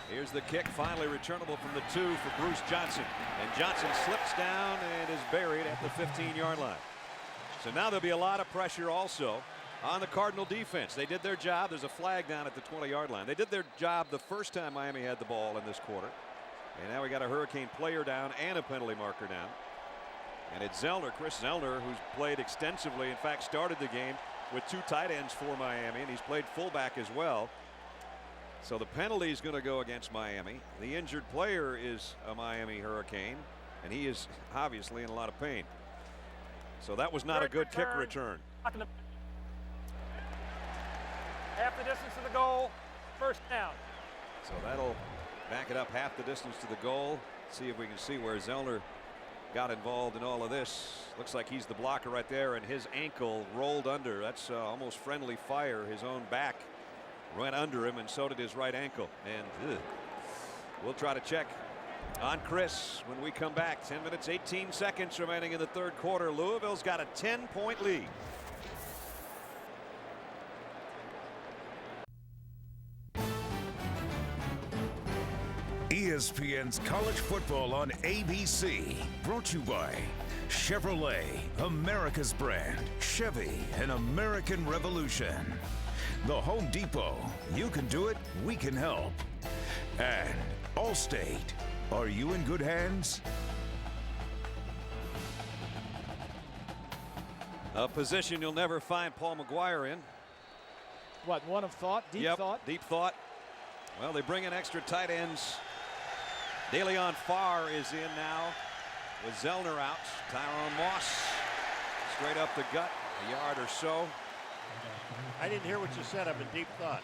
Here's the kick, finally returnable from the 2 for Bruce Johnson. And Johnson slips down and is buried at the 15-yard line. So now there'll be a lot of pressure also on the Cardinal defense. They did their job. There's a flag down at the 20-yard line. They did their job the first time Miami had the ball in this quarter. And now we got a Hurricane player down and a penalty marker down. And it's Zellner, Chris Zellner, who's played extensively, in fact started the game with 2 tight ends for Miami, and he's played fullback as well. So the penalty is going to go against Miami. The injured player is a Miami Hurricane, and he is obviously in a lot of pain. So that was not a good kick return. Half the distance to the goal, first down. So that'll back it up half the distance to the goal. See if we can see where Zellner got involved in all of this. Looks like he's the blocker right there, and his ankle rolled under. That's almost friendly fire. His own back went under him, and so did his right ankle. And we'll try to check on Chris when we come back. 10 minutes, 18 seconds remaining in the third quarter. Louisville's got a 10-point lead. ESPN's College Football on ABC. Brought to you by Chevrolet, America's brand. Chevy, an American revolution. The Home Depot. You can do it, we can help. And Allstate. Are you in good hands? A position you'll never find Paul McGuire in. What, one of thought? Deep thought? Deep thought. Well, they bring in extra tight ends. DeLeon Farr is in now with Zellner out. Tyrone Moss straight up the gut, a yard or so. I didn't hear what you said. I'm in deep thought.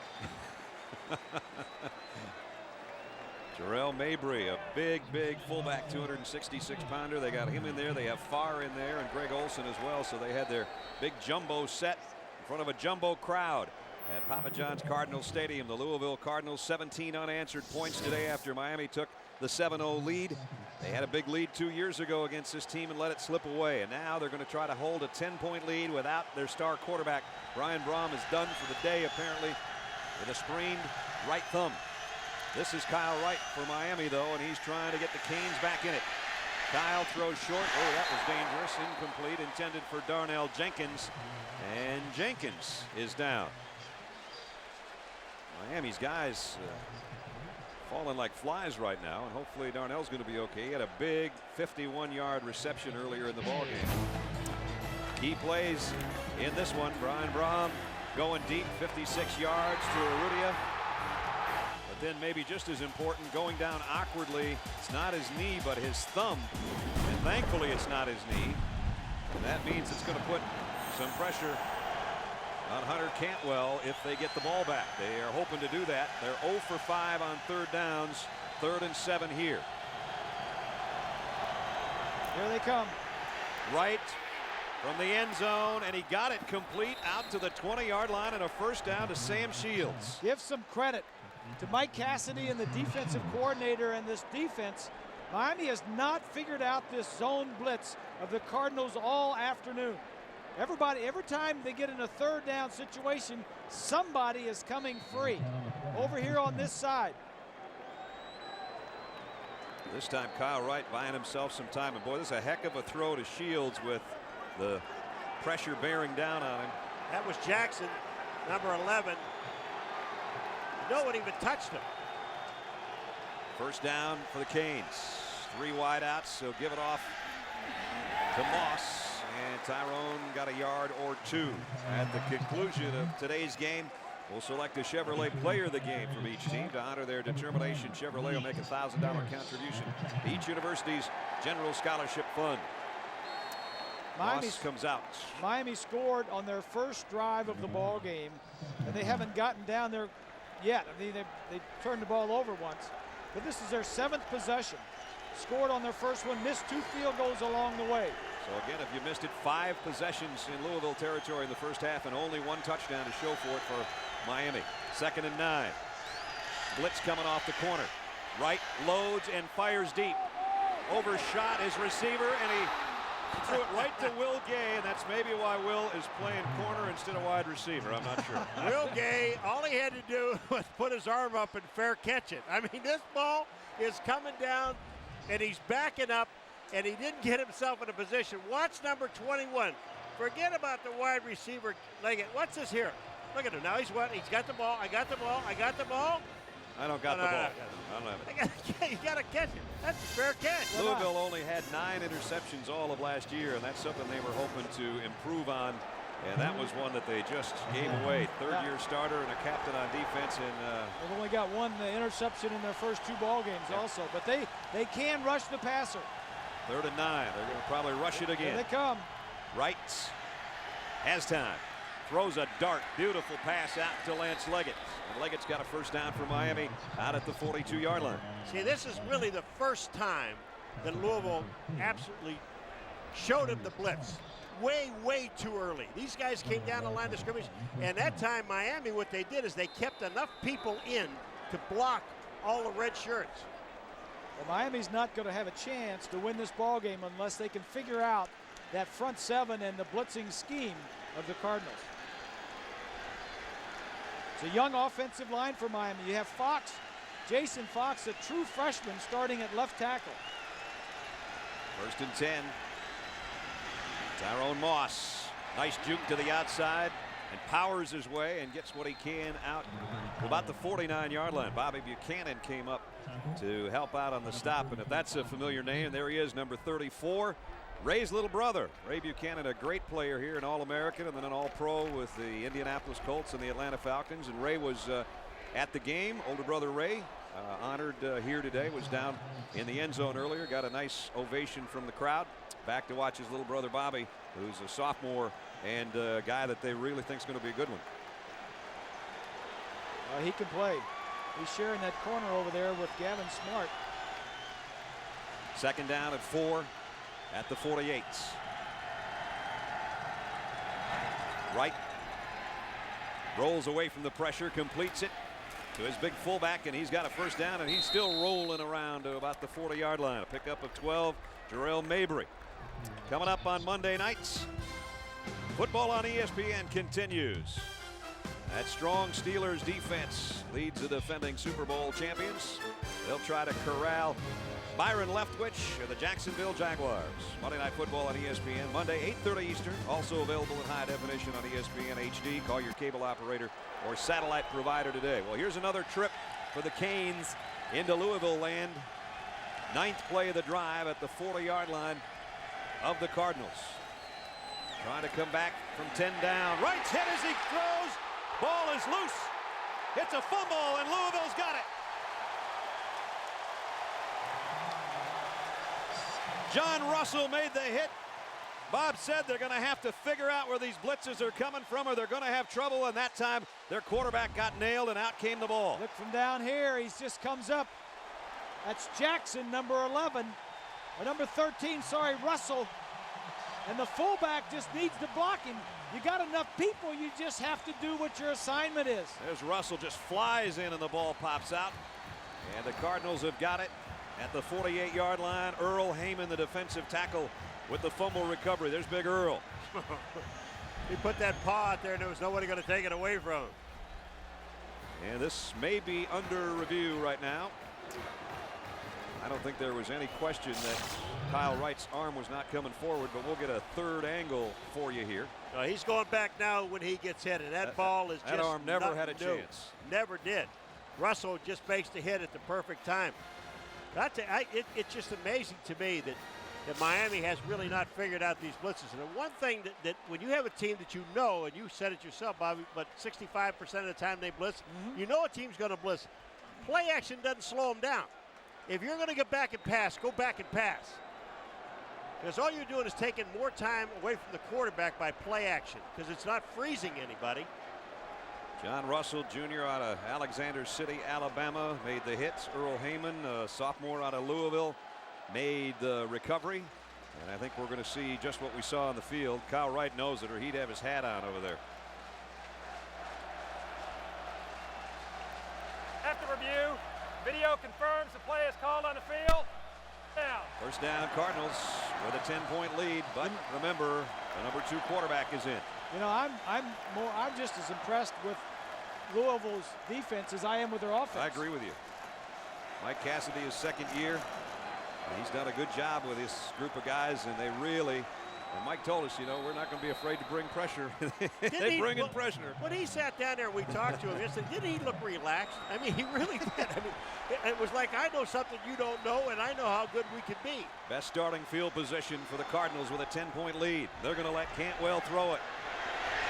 Jarrell Mabry, a big fullback, 266-pounder. They got him in there. They have Farr in there and Greg Olson as well. So they had their big jumbo set in front of a jumbo crowd at Papa John's Cardinal Stadium. The Louisville Cardinals 17 unanswered points today after Miami took the 7-0 lead. They had a big lead 2 years ago against this team and let it slip away. And now they're going to try to hold a 10-point lead without their star quarterback. Brian Brom is done for the day, apparently, with a sprained right thumb. This is Kyle Wright for Miami, though, and he's trying to get the Canes back in it. Kyle throws short. Oh, that was dangerous. Incomplete, intended for Darnell Jenkins. And Jenkins is down. Miami's guys falling like flies right now, and hopefully Darnell's going to be okay. He had a big 51-yard reception earlier in the ballgame. Key plays in this one. Brian Brom going deep, 56 yards to Urrutia. But then maybe just as important, going down awkwardly. It's not his knee, but his thumb. And thankfully it's not his knee. And that means it's going to put some pressure on Hunter Cantwell if they get the ball back. They are hoping to do that. They're 0 for 5 on third downs. 3rd and 7 here. Here they come. Right from the end zone, and he got it complete out to the 20-yard line, and a first down to Sam Shields. Give some credit to Mike Cassidy and the defensive coordinator and this defense. Miami has not figured out this zone blitz of the Cardinals all afternoon. Every time they get in a third down situation, somebody is coming free. Over here on this side. This time Kyle Wright buying himself some time, and boy, this is a heck of a throw to Shields with the pressure bearing down on him. That was Jackson, number 11. No one even touched him. First down for the Canes. 3 wide outs, so give it off to Moss. And Tyrone got a yard or 2. At the conclusion of today's game, we'll select a Chevrolet player of the game from each team to honor their determination. Chevrolet will make a $1,000 contribution to each university's general scholarship fund. Moss comes out. Miami scored on their first drive of the ball game, and they haven't gotten down there yet. I mean, they turned the ball over once, but this is their 7th possession. Scored on their first one, missed 2 field goals along the way. So again, if you missed it, 5 possessions in Louisville territory in the first half and only 1 touchdown to show for it for Miami. 2nd and 9. Blitz coming off the corner. Wright loads and fires deep. Overshot his receiver, and he threw it right to Will Gay, and that's maybe why Will is playing corner instead of wide receiver. I'm not sure. Will Gay, all he had to do was put his arm up and fair catch it. I mean, this ball is coming down, and he's backing up, and he didn't get himself in a position. Watch number 21. Forget about the wide receiver Leggett. What's this here? Look at him. Now he's what? He's got the ball. I got the ball. I got the ball. I don't got the ball. I don't have it. You got to catch it. That's a fair catch. Louisville only had 9 interceptions all of last year, and that's something they were hoping to improve on. And that was one that they just gave away. 3rd-year starter and a captain on defense. And they've only got 1 interception in their first 2 ball games also, but they can rush the passer. 3rd and 9. They're going to probably rush it again. Here they come. Wright has time. Throws a dart. Beautiful pass out to Lance Leggett. And Leggett's got a first down for Miami out at the 42-yard line. See, this is really the first time that Louisville absolutely showed him the blitz way too early. These guys came down the line of scrimmage, and that time Miami, what they did is they kept enough people in to block all the red shirts. Well, Miami's not going to have a chance to win this ball game unless they can figure out that front seven and the blitzing scheme of the Cardinals. It's a young offensive line for Miami. You have Fox, Jason Fox, a true freshman, starting at left tackle. 1st and 10. Tyrone Moss, nice juke to the outside and powers his way and gets what he can out to about the 49-yard line. Bobby Buchanan came up to help out on the stop, and if that's a familiar name, there he is, number 34, Ray's little brother. Ray Buchanan, a great player here, an All-American and then an All-Pro with the Indianapolis Colts and the Atlanta Falcons, and Ray was at the game. Older brother Ray, honored here today, was down in the end zone earlier, got a nice ovation from the crowd. Back to watch his little brother Bobby, who's a sophomore and a guy that they really think is going to be a good one. He can play. He's sharing that corner over there with Gavin Smart. 2nd down at 4 at the 48. Wright rolls away from the pressure, completes it to his big fullback, and he's got a 1st down, and he's still rolling around to about the 40-yard line. A pickup of 12, Jarrell Mabry. Coming up on Monday nights, football on ESPN continues. That strong Steelers defense leads the defending Super Bowl champions. They'll try to corral Byron Leftwich and the Jacksonville Jaguars. Monday Night Football on ESPN, Monday, 8:30 Eastern. Also available in high definition on ESPN HD. Call your cable operator or satellite provider today. Well, here's another trip for the Canes into Louisville land. 9th play of the drive at the 40-yard line of the Cardinals. Trying to come back from 10 down. Wright's hit as he throws. Ball is loose. It's a fumble, and Louisville's got it. John Russell made the hit. Bob said they're going to have to figure out where these blitzes are coming from or they're going to have trouble, and that time their quarterback got nailed and out came the ball. Look from down here. He just comes up. That's Jackson, number 11. Or number 13, sorry, Russell. And the fullback just needs to block him. You got enough people, you just have to do what your assignment is. There's Russell, just flies in and the ball pops out. And the Cardinals have got it at the 48-yard line. Earl Heyman, the defensive tackle, with the fumble recovery. There's Big Earl. He put that paw out there and there was nobody going to take it away from him. And this may be under review right now. I don't think there was any question that Kyle Wright's arm was not coming forward, but we'll get a 3rd angle for you here. He's going back now when he gets hit, and that ball is just that arm never had a chance. Never did. Russell just makes the hit at the perfect time. It's just amazing to me that Miami has really not figured out these blitzes. And the one thing that when you have a team that you know, and you said it yourself, Bobby, but 65% of the time they blitz, you know a team's going to blitz. Play action doesn't slow them down. If you're going to get back and pass, go back and pass. Because all you're doing is taking more time away from the quarterback by play action, because it's not freezing anybody. John Russell Jr. out of Alexander City, Alabama, made the hits. Earl Heyman, a sophomore out of Louisville, made the recovery. And I think we're going to see just what we saw on the field. Kyle Wright knows it, or he'd have his hat on over there. After review, video confirms the play is called on the field. Down. 1st down, Cardinals with a 10-point lead, but remember, the number 2 quarterback is in. You know, I'm just as impressed with Louisville's defense as I am with their offense. I agree with you. Mike Cassidy is 2nd year. And he's done a good job with this group of guys, and they really, and Mike told us, you know, we're not going to be afraid to bring pressure. They bring in pressure. When he sat down there and we talked to him yesterday, didn't he look relaxed? I mean, he really did. I mean, it was like, I know something you don't know, and I know how good we can be. Best starting field position for the Cardinals with a 10-point lead. They're going to let Cantwell throw it.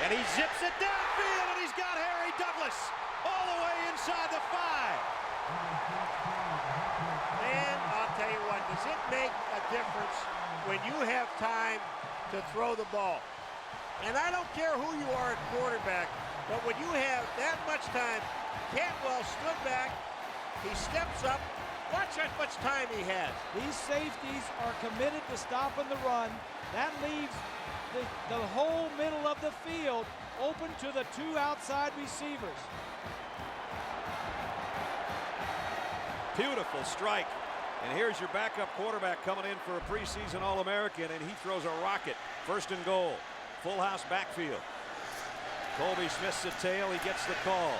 And he zips it downfield, and he's got Harry Douglas all the way inside the 5. Man, I'll tell you what, does it make a difference when you have time to throw the ball? And I don't care who you are at quarterback, but when you have that much time, Cantwell stood back, he steps up, Watch how much time he has. These safeties are committed to stopping the run. That leaves the whole middle of the field open to the two outside receivers. Beautiful strike. And here's your backup quarterback coming in for a preseason All-American, and he throws a rocket. 1st and goal. Full house backfield. Colby Smith's the tail. He gets the call.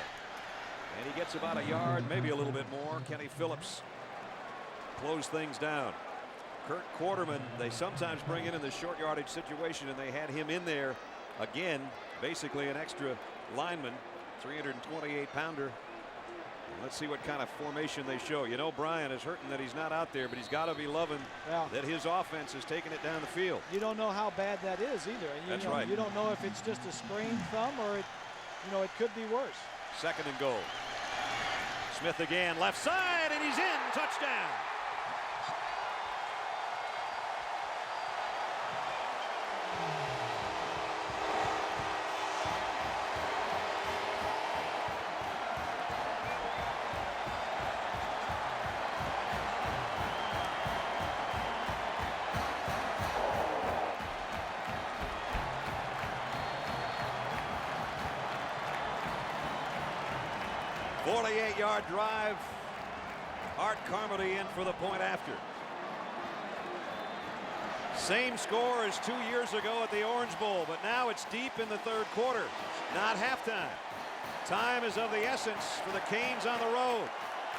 And he gets about a yard, maybe a little bit more. Kenny Phillips closed things down. Kurt Quarterman, they sometimes bring in the short yardage situation, and they had him in there again, basically an extra lineman, 328-pounder. Let's see what kind of formation they show. You know, Brian is hurting that he's not out there, but he's got to be loving that his offense is taking it down the field. You don't know how bad that is either. That's right. You don't know if it's just a sprained thumb or it could be worse. 2nd and goal. Smith again, left side, and he's in. Touchdown. Yard drive. Art Carmody in for the point after. Same score as 2 years ago at the Orange Bowl, but now it's deep in the 3rd quarter. Not halftime. Time is of the essence for the Canes on the road.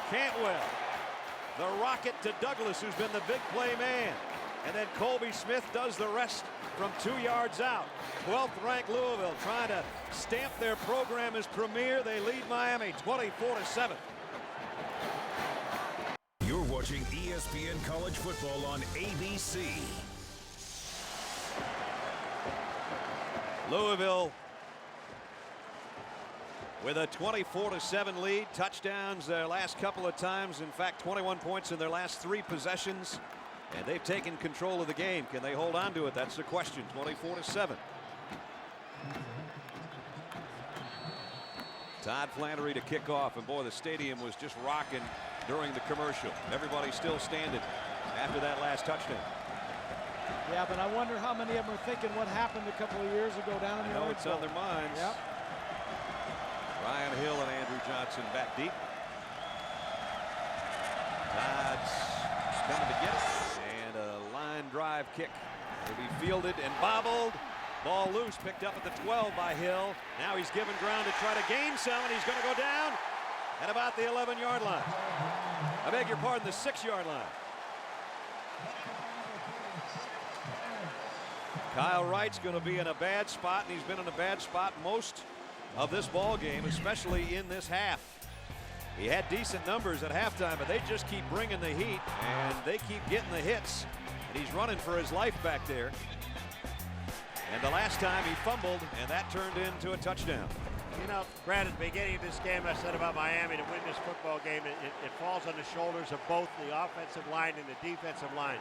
Cantwell. The rocket to Douglas, who's been the big play man. And then Colby Smith does the rest from 2 yards out. 12th ranked Louisville trying to stamp their program as premier. They lead Miami 24-7. You're watching ESPN College Football on ABC. Louisville with a 24-7 lead. Touchdowns their last couple of times. In fact, 21 points in their last 3 possessions. And they've taken control of the game. Can they hold on to it? That's the question. 24-7. Todd Flannery to kick off. And boy, the stadium was just rocking during the commercial. Everybody still standing after that last touchdown. Yeah, but I wonder how many of them are thinking what happened a couple of years ago down in the Orange Bowl. It's on their minds. Yep. Ryan Hill and Andrew Johnson back deep. Todd's coming to get it. And a line drive kick will be fielded and bobbled. Ball loose, picked up at the 12 by Hill. Now he's given ground to try to gain some, and he's going to go down at about the 11-yard line. I beg your pardon, the 6-yard line. Kyle Wright's going to be in a bad spot, and he's been in a bad spot most of this ball game, especially in this half. He had decent numbers at halftime, but they just keep bringing the heat, and they keep getting the hits, and he's running for his life back there. And the last time he fumbled, and that turned into a touchdown. You know, granted, beginning of this game, I said about Miami to win this football game, it falls on the shoulders of both the offensive line and the defensive line.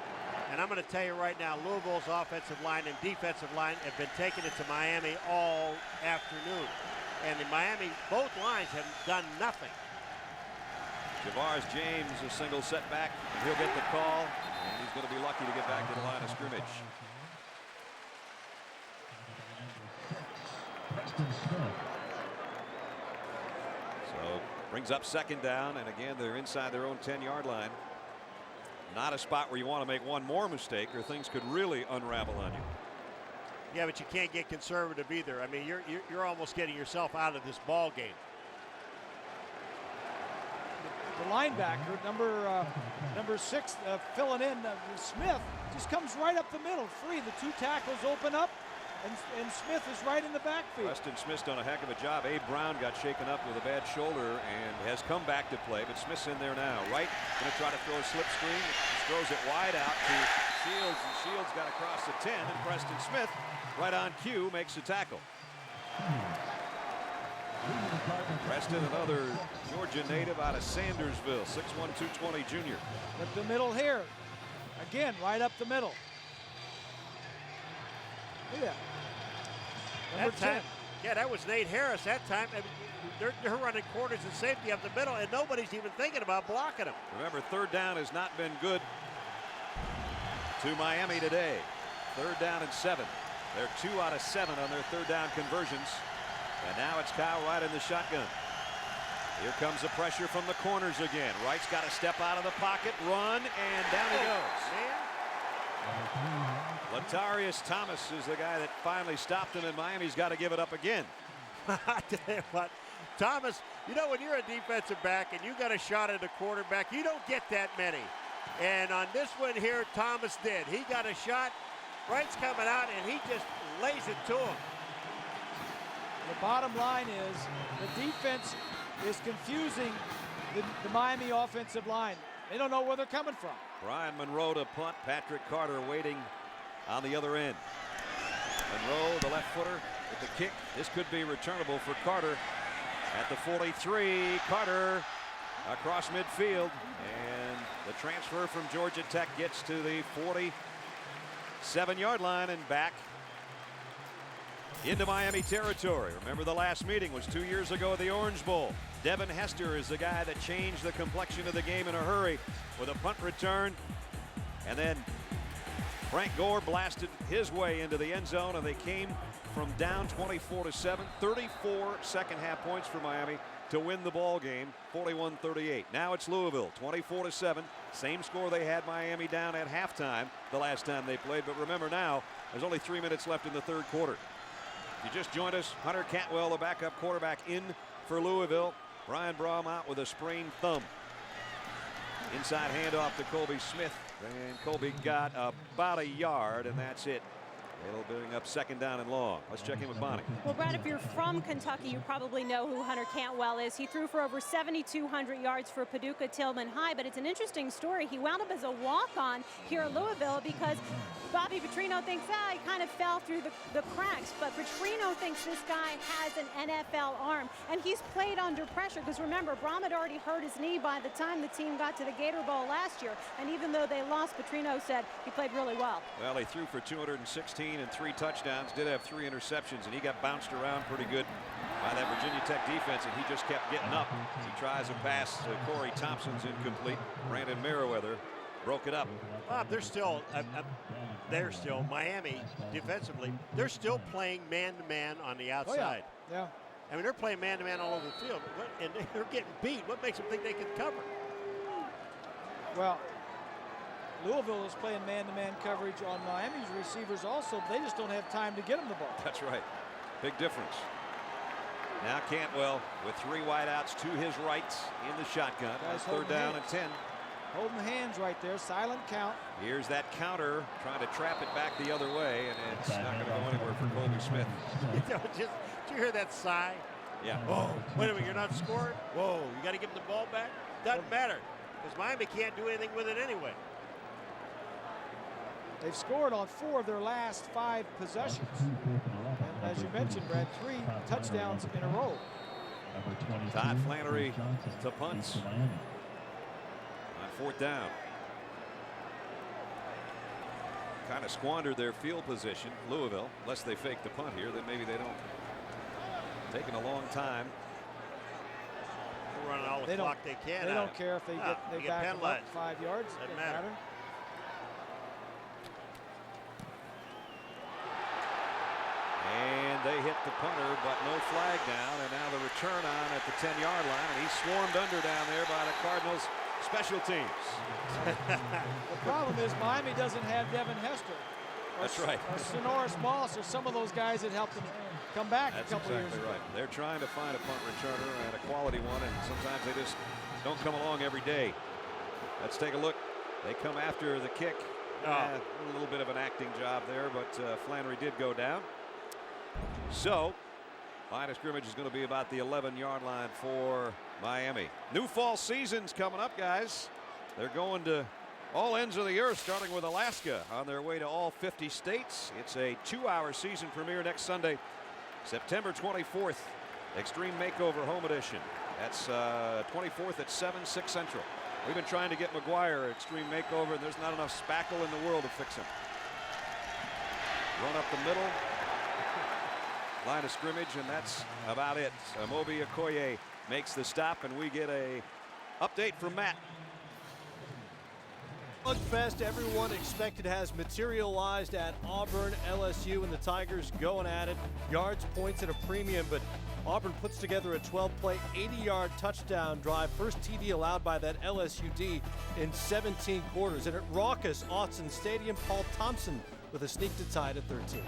And I'm going to tell you right now, Louisville's offensive line and defensive line have been taking it to Miami all afternoon. And in Miami, both lines have done nothing. Javars James, a single setback, and he'll get the call, and he's going to be lucky to get back to the line of scrimmage. So brings up 2nd down, and again they're inside their own 10-yard line. Not a spot where you want to make one more mistake or things could really unravel on you. Yeah, but you can't get conservative either. I mean, you're almost getting yourself out of this ball game. The linebacker, number 6, filling in, Smith, just comes right up the middle, free. The 2 tackles open up, and Smith is right in the backfield. Preston Smith's done a heck of a job. Abe Brown got shaken up with a bad shoulder and has come back to play, but Smith's in there now. Wright going to try to throw a slip screen. Throws it wide out to Shields, and Shields got across the 10, and Preston Smith, right on cue, makes the tackle. Preston, another Georgia native out of Sandersville, 6'1", 220 junior. Up the middle here. Again, right up the middle. Look at that. Number 10. Yeah, that was Nate Harris that time. they're running corners and safety up the middle, and nobody's even thinking about blocking them. Remember, third down has not been good to Miami today. 3rd down and 7. They're 2 out of 7 on their 3rd down conversions. And now it's Kyle Wright in the shotgun. Here comes the pressure from the corners again. Wright's got to step out of the pocket, run, and down he goes. Latarius Thomas is the guy that finally stopped him, and Miami's got to give it up again. I tell you what, Thomas, you know, when you're a defensive back and you got a shot at a quarterback, you don't get that many. And on this one here, Thomas did. He got a shot. Wright's coming out, and he just lays it to him. The bottom line is the defense is confusing the Miami offensive line. They don't know where they're coming from. Brian Monroe to punt. Patrick Carter waiting on the other end. Monroe, the left footer, with the kick. This could be returnable for Carter at the 43. Carter across midfield, and the transfer from Georgia Tech gets to the 47-yard line and back into Miami territory. Remember, the last meeting was 2 years ago at the Orange Bowl. Devin Hester is the guy that changed the complexion of the game in a hurry with a punt return. And then Frank Gore blasted his way into the end zone, and they came from down 24-7. 34 second-half points for Miami to win the ball game, 41-38. Now it's Louisville, 24-7. Same score they had Miami down at halftime the last time they played. But remember, now there's only 3 minutes left in the 3rd quarter. If you just joined us, Hunter Cantwell, the backup quarterback, in for Louisville. Brian Brom out with a sprained thumb. Inside handoff to Colby Smith, and Colby got about a yard, and that's it. It'll bring up 2nd down and long. Let's check in with Bonnie. Well, Brad, if you're from Kentucky, you probably know who Hunter Cantwell is. He threw for over 7,200 yards for Paducah Tillman High, but it's an interesting story. He wound up as a walk-on here at Louisville because Bobby Petrino thinks, he kind of fell through the cracks, but Petrino thinks this guy has an NFL arm, and he's played under pressure because remember, Brom had already hurt his knee by the time the team got to the Gator Bowl last year, and even though they lost, Petrino said he played really well. Well, he threw for 216 and 3 touchdowns, did have 3 interceptions, and he got bounced around pretty good by that Virginia Tech defense, and he just kept getting up. He tries a pass to Corey Thompson's incomplete. Brandon Merriweather broke it up. Bob, they're still Miami defensively. They're still playing man-to-man on the outside. Oh, yeah. I mean, they're playing man-to-man all over the field, and they're getting beat. What makes them think they can cover? Well, Louisville is playing man-to-man coverage on Miami's receivers also. They just don't have time to get them the ball. That's right. Big difference. Now Cantwell with 3 wideouts to his right in the shotgun. That's 3rd down and 10. Holding the hands right there, silent count. Here's that counter, trying to trap it back the other way, and it's not going to go anywhere for Colby Smith. Did you hear that sigh? Yeah. Whoa, wait a minute, you're not scoring? Whoa, you got to give them the ball back? Doesn't matter, because Miami can't do anything with it anyway. They've scored on 4 of their last 5 possessions. And as you mentioned, Brad, 3 touchdowns in a row. Todd Flannery to punts on 4th down. Kind of squandered their field position, Louisville, unless they fake the punt here, then maybe they don't. Taking a long time. They're running all the clock they can. They don't care if they get back them up 5 yards. Doesn't matter. And they hit the punter, but no flag down, and now the return on at the 10-yard line, and he's swarmed under down there by the Cardinals special teams. The problem is Miami doesn't have Devin Hester. That's right. Or Sonoris Moss or some of those guys that helped them come back a couple years ago. Right. They're trying to find a punt returner and a quality one, and sometimes they just don't come along every day. Let's take a look. They come after the kick. A little bit of an acting job there, but Flannery did go down. So, line of scrimmage is going to be about the 11-yard line for Miami. New fall season's coming up, guys. They're going to all ends of the earth, starting with Alaska, on their way to all 50 states. It's a 2-hour season premiere next Sunday, September 24th. Extreme Makeover Home Edition. That's 24th at 7, 6 Central. We've been trying to get McGuire Extreme Makeover, and there's not enough spackle in the world to fix him. Run up the middle. line of scrimmage, and that's about it. Amobi Okoye makes the stop, and we get a update from Matt. Slugfest everyone expected has materialized at Auburn. LSU and the Tigers going at it. Yards, points at a premium, but Auburn puts together a 12-play, 80-yard touchdown drive. First TD allowed by that LSUD in 17 quarters. And at raucous Autzen Stadium, Paul Thompson with a sneak to tie it at 13.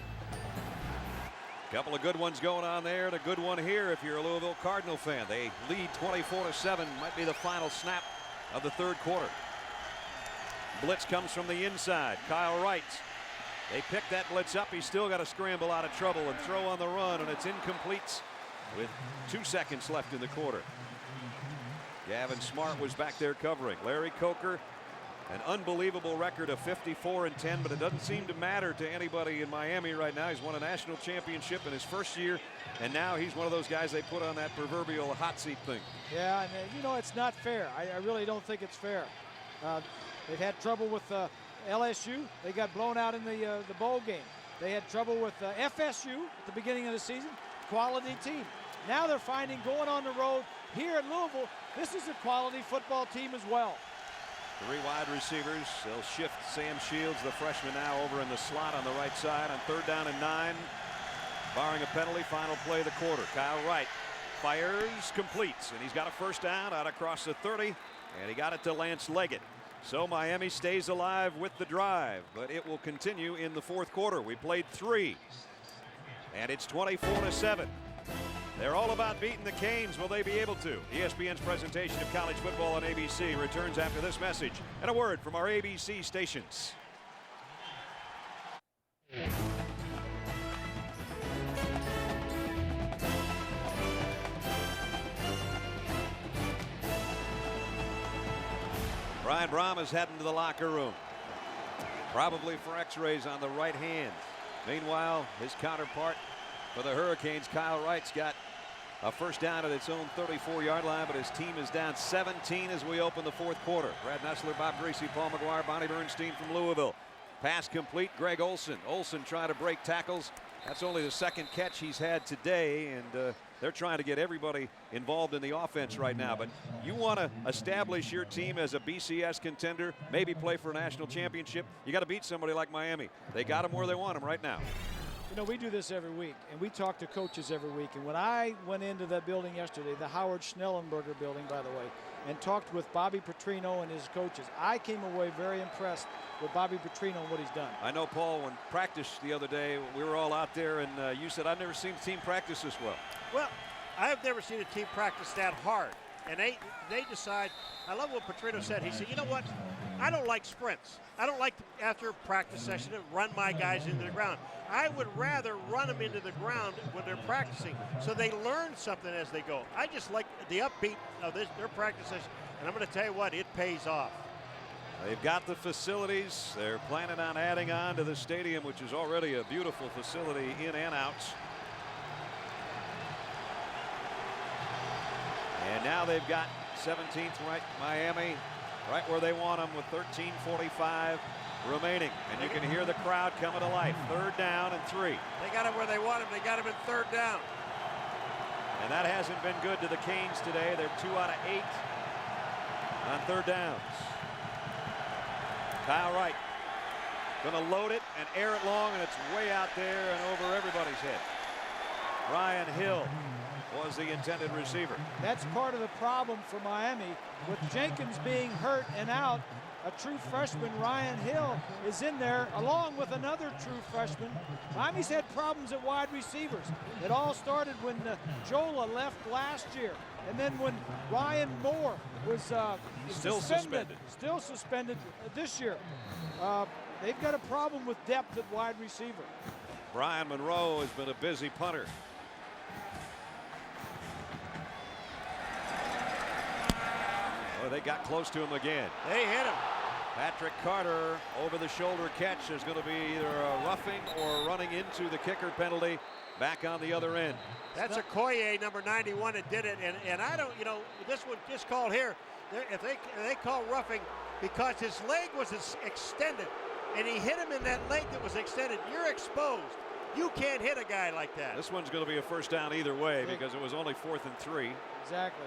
Couple of good ones going on there, and a good one here if you're a Louisville Cardinal fan. They lead 24-7, might be the final snap of the third quarter. Blitz comes from the inside. Kyle Wright. They pick that blitz up. He's still got to scramble out of trouble and throw on the run, and it's incomplete with 2 seconds left in the quarter. Gavin Smart was back there covering. Larry Coker, an unbelievable record of 54-10, but it doesn't seem to matter to anybody in Miami right now. He's won a national championship in his first year, and now he's one of those guys they put on that proverbial hot seat thing. Yeah, and you know, it's not fair. I really don't think it's fair. They've had trouble with LSU. They got blown out in the bowl game. They had trouble with FSU at the beginning of the season. Quality team. Now they're finding going on the road here at Louisville, this is a quality football team as well. 3 wide receivers. They'll shift Sam Shields, the freshman, now over in the slot on the right side on 3rd down and 9. Barring a penalty, final play of the quarter. Kyle Wright fires, completes, and he's got a first down out across the 30, and he got it to Lance Leggett. So Miami stays alive with the drive, but it will continue in the fourth quarter. We played 3, and it's 24-7. They're all about beating the Canes. Will they be able to? ESPN's presentation of college football on ABC returns after this message and a word from our ABC stations. Brian Brom is heading to the locker room, probably for x-rays on the right hand. Meanwhile, his counterpart for the Hurricanes, Kyle Wright's got a first down at its own 34-yard line, but his team is down 17 as we open the fourth quarter. Brad Nessler, Bob Greasy, Paul McGuire, Bonnie Bernstein from Louisville. Pass complete, Greg Olson. Olson trying to break tackles. That's only the second catch he's had today, and they're trying to get everybody involved in the offense right now. But you want to establish your team as a BCS contender, maybe play for a national championship, you got to beat somebody like Miami. They got them where they want them right now. You know, we do this every week, and we talk to coaches every week. And when I went into that building yesterday, the Howard Schnellenberger building, by the way, and talked with Bobby Petrino and his coaches, I came away very impressed with Bobby Petrino and what he's done. I know, Paul, when practice the other day, we were all out there, and you said, I've never seen a team practice this well. Well, I've never seen a team practice that hard. And they decide, I love what Petrino said. He said, you know what? I don't like sprints. I don't like, after a practice session, to run my guys into the ground. I would rather run them into the ground when they're practicing so they learn something as they go. I just like the upbeat of their practice session. And I'm going to tell you what, it pays off. They've got the facilities. They're planning on adding on to the stadium, which is already a beautiful facility in and out. And now they've got 17th right Miami right where they want them with 13:45 remaining. And you can hear the crowd coming to life. 3rd down and 3. They got them where they want them. They got them in 3rd down. And that hasn't been good to the Canes today. They're 2 out of 8 on 3rd downs. Kyle Wright going to load it and air it long, and it's way out there and over everybody's head. Ryan Hill was the intended receiver. That's part of the problem for Miami. With Jenkins being hurt and out, a true freshman, Ryan Hill, is in there along with another true freshman. Miami's had problems at wide receivers. It all started when Jola left last year, and then when Ryan Moore was still suspended this year. They've got a problem with depth at wide receiver. Brian Monroe has been a busy punter. Oh, they got close to him again. They hit him. Patrick Carter over the shoulder catch. There's going to be either a roughing or running into the kicker penalty back on the other end. That's Okoye, number 91, that did it. And I don't, you know, this one just called here. If they call roughing because his leg was extended and he hit him in that leg that was extended, you're exposed. You can't hit a guy like that. This one's going to be a first down either way because it was only 4th and 3. Exactly.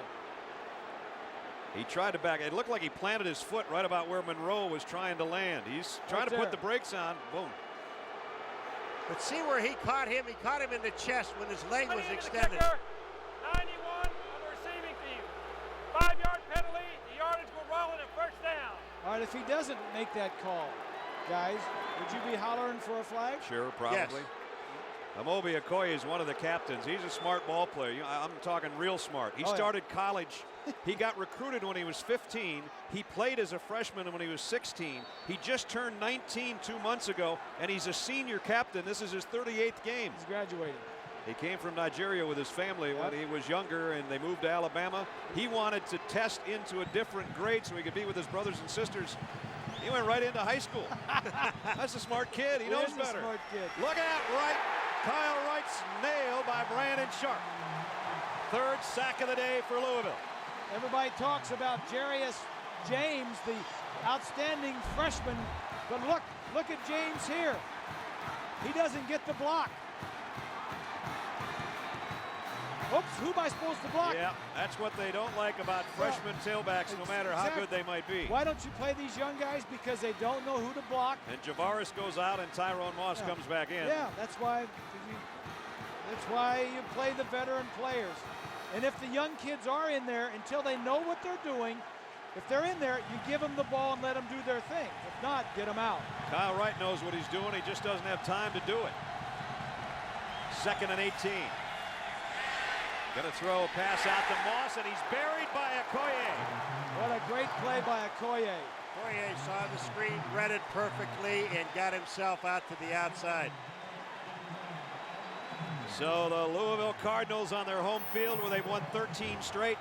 He tried to back. It looked like he planted his foot right about where Monroe was trying to land. He's trying to put the brakes on. Boom. But see where he caught him? He caught him in the chest when his leg was extended. 91 on the receiving field. 5-yard penalty. The yardage will roll in a first down. All right, if he doesn't make that call, guys, would you be hollering for a flag? Sure, probably. Yes. Amobi Okoye is one of the captains. He's a smart ball player. I'm talking real smart. He started college. He got recruited when he was 15. He played as a freshman when he was 16. He just turned 19 2 months ago, and he's a senior captain. This is his 38th game. He's graduating. He came from Nigeria with his family when he was younger, and they moved to Alabama. He wanted to test into a different grade so he could be with his brothers and sisters. He went right into high school. That's a smart kid. He knows better. Smart kid. Look out, right. Kyle Wright's nailed by Brandon Sharp. 3rd sack of the day for Louisville. Everybody talks about Jarius James, the outstanding freshman, but look at James here. He doesn't get the block. Oops, who am I supposed to block? Yeah, that's what they don't like about freshman tailbacks, no matter how good they might be. Why don't you play these young guys? Because they don't know who to block. And Javaris goes out and Tyrone Moss comes back in. Yeah, that's why you play the veteran players. And if the young kids are in there, until they know what they're doing, if they're in there, you give them the ball and let them do their thing. If not, get them out. Kyle Wright knows what he's doing. He just doesn't have time to do it. 2nd and 18. Going to throw a pass out to Moss, and he's buried by Okoye. What a great play by Okoye. Okoye saw the screen, read it perfectly, and got himself out to the outside. So the Louisville Cardinals on their home field, where they've won 13 straight,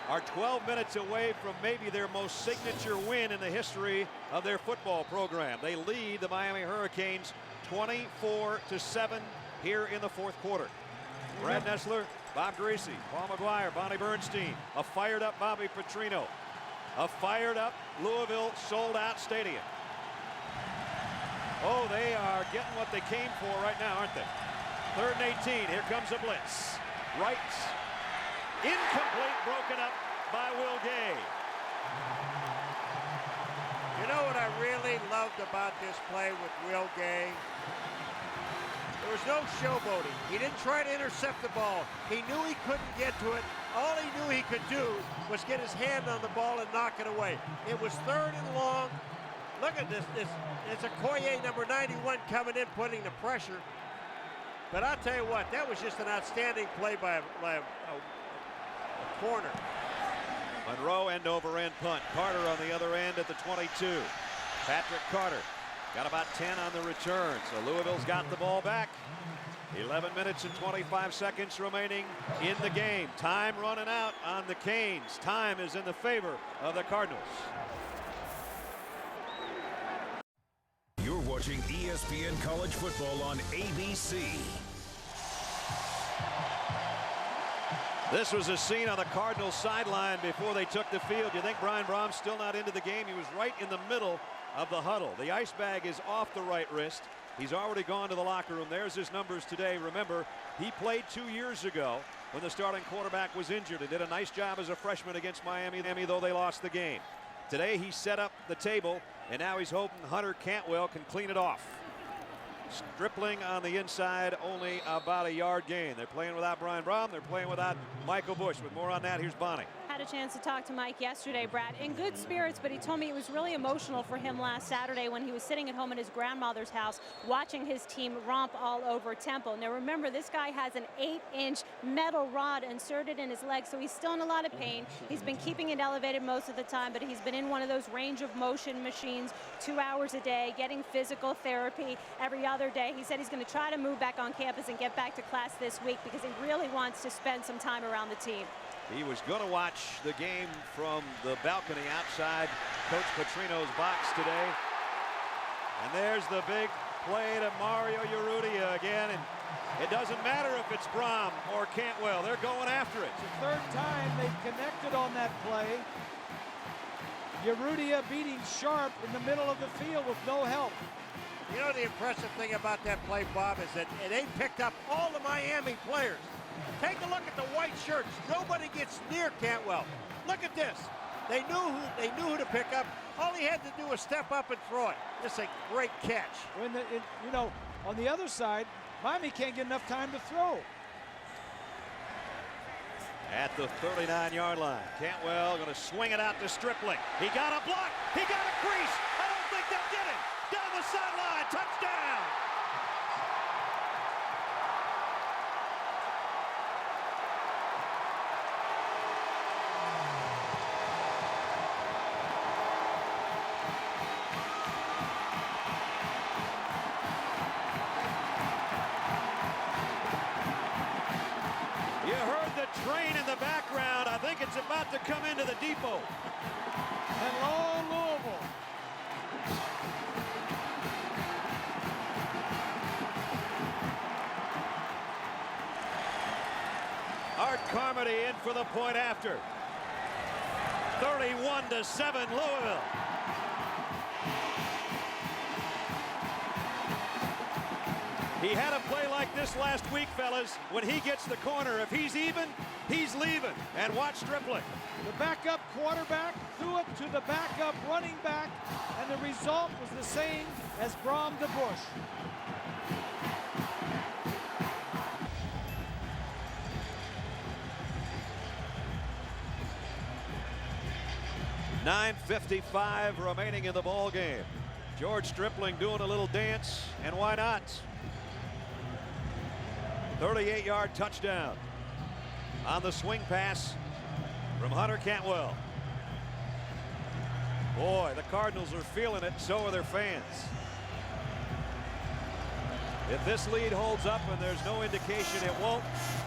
are 12 minutes away from maybe their most signature win in the history of their football program. They lead the Miami Hurricanes 24-7 here in the 4th quarter. Brad Nessler, Bob Greasy, Paul McGuire, Bonnie Bernstein, a fired-up Bobby Petrino, a fired-up Louisville sold-out stadium. Oh, they are getting what they came for right now, aren't they? 3rd and 18. Here comes a blitz. Right. Incomplete, broken up by Will Gay. You know what I really loved about this play with Will Gay? There was no showboating. He didn't try to intercept the ball. He knew he couldn't get to it. All he knew he could do was get his hand on the ball and knock it away. It was 3rd and long. Look at this. It's Okoye, number 91, coming in, putting the pressure. But I'll tell you what, that was just an outstanding play by a corner. Monroe end-over-end punt. Carter on the other end at the 22. Patrick Carter got about 10 on the return, so Louisville's got the ball back. 11 minutes and 25 seconds remaining in the game. Time running out on the Canes. Time is in the favor of the Cardinals. You're watching ESPN College Football on ABC. This was a scene on the Cardinals sideline before they took the field. You think Brian Brom's still not into the game? He was right in the middle of the huddle. The ice bag is off the right wrist. He's already gone to the locker room. There's his numbers today. Remember, he played 2 years ago when the starting quarterback was injured and did a nice job as a freshman against Miami, though they lost the game. Today he set up the table, and now he's hoping Hunter Cantwell can clean it off. Stripling on the inside, only about a yard gain. They're playing without Brian Brom. They're playing without Michael Bush. With more on that, here's Bonnie. Had a chance to talk to Mike yesterday, Brad, in good spirits, but he told me it was really emotional for him last Saturday when he was sitting at home in his grandmother's house watching his team romp all over Temple. Now remember, this guy has an 8-inch metal rod inserted in his leg, so he's still in a lot of pain. He's been keeping it elevated most of the time, but he's been in one of those range of motion machines 2 hours a day, getting physical therapy every other day. He said he's going to try to move back on campus and get back to class this week because he really wants to spend some time around the team. He was going to watch the game from the balcony outside Coach Petrino's box today. And there's the big play to Mario Urrutia again. And it doesn't matter if it's Brom or Cantwell. They're going after it. It's the 3rd time they've connected on that play. Urrutia beating Sharp in the middle of the field with no help. You know the impressive thing about that play, Bob, is that they picked up all the Miami players. Take a look at the white shirts. Nobody gets near Cantwell. Look at this. They knew who to pick up. All he had to do was step up and throw it. It's a great catch. You know, on the other side, Miami can't get enough time to throw. At the 39-yard line, Cantwell going to swing it out to Stripling. He got a block. He got a crease. I don't think they'll get him. Down the sideline. Touchdown. You heard the train in the background. I think it's about to come into the depot. Hello, Louisville. Art Carmody in for the point after. 31-7 Louisville. He had a play like this last week, fellas. When he gets the corner, if he's even, he's leaving. And watch Stripling. The backup quarterback threw it to the backup running back, and the result was the same as Brom DeBush. .9:55 remaining in the ball game. George Stripling doing a little dance, and why not? 38-yard touchdown on the swing pass from Hunter Cantwell. Boy, the Cardinals are feeling it, so are their fans. If this lead holds up, and there's no indication it won't,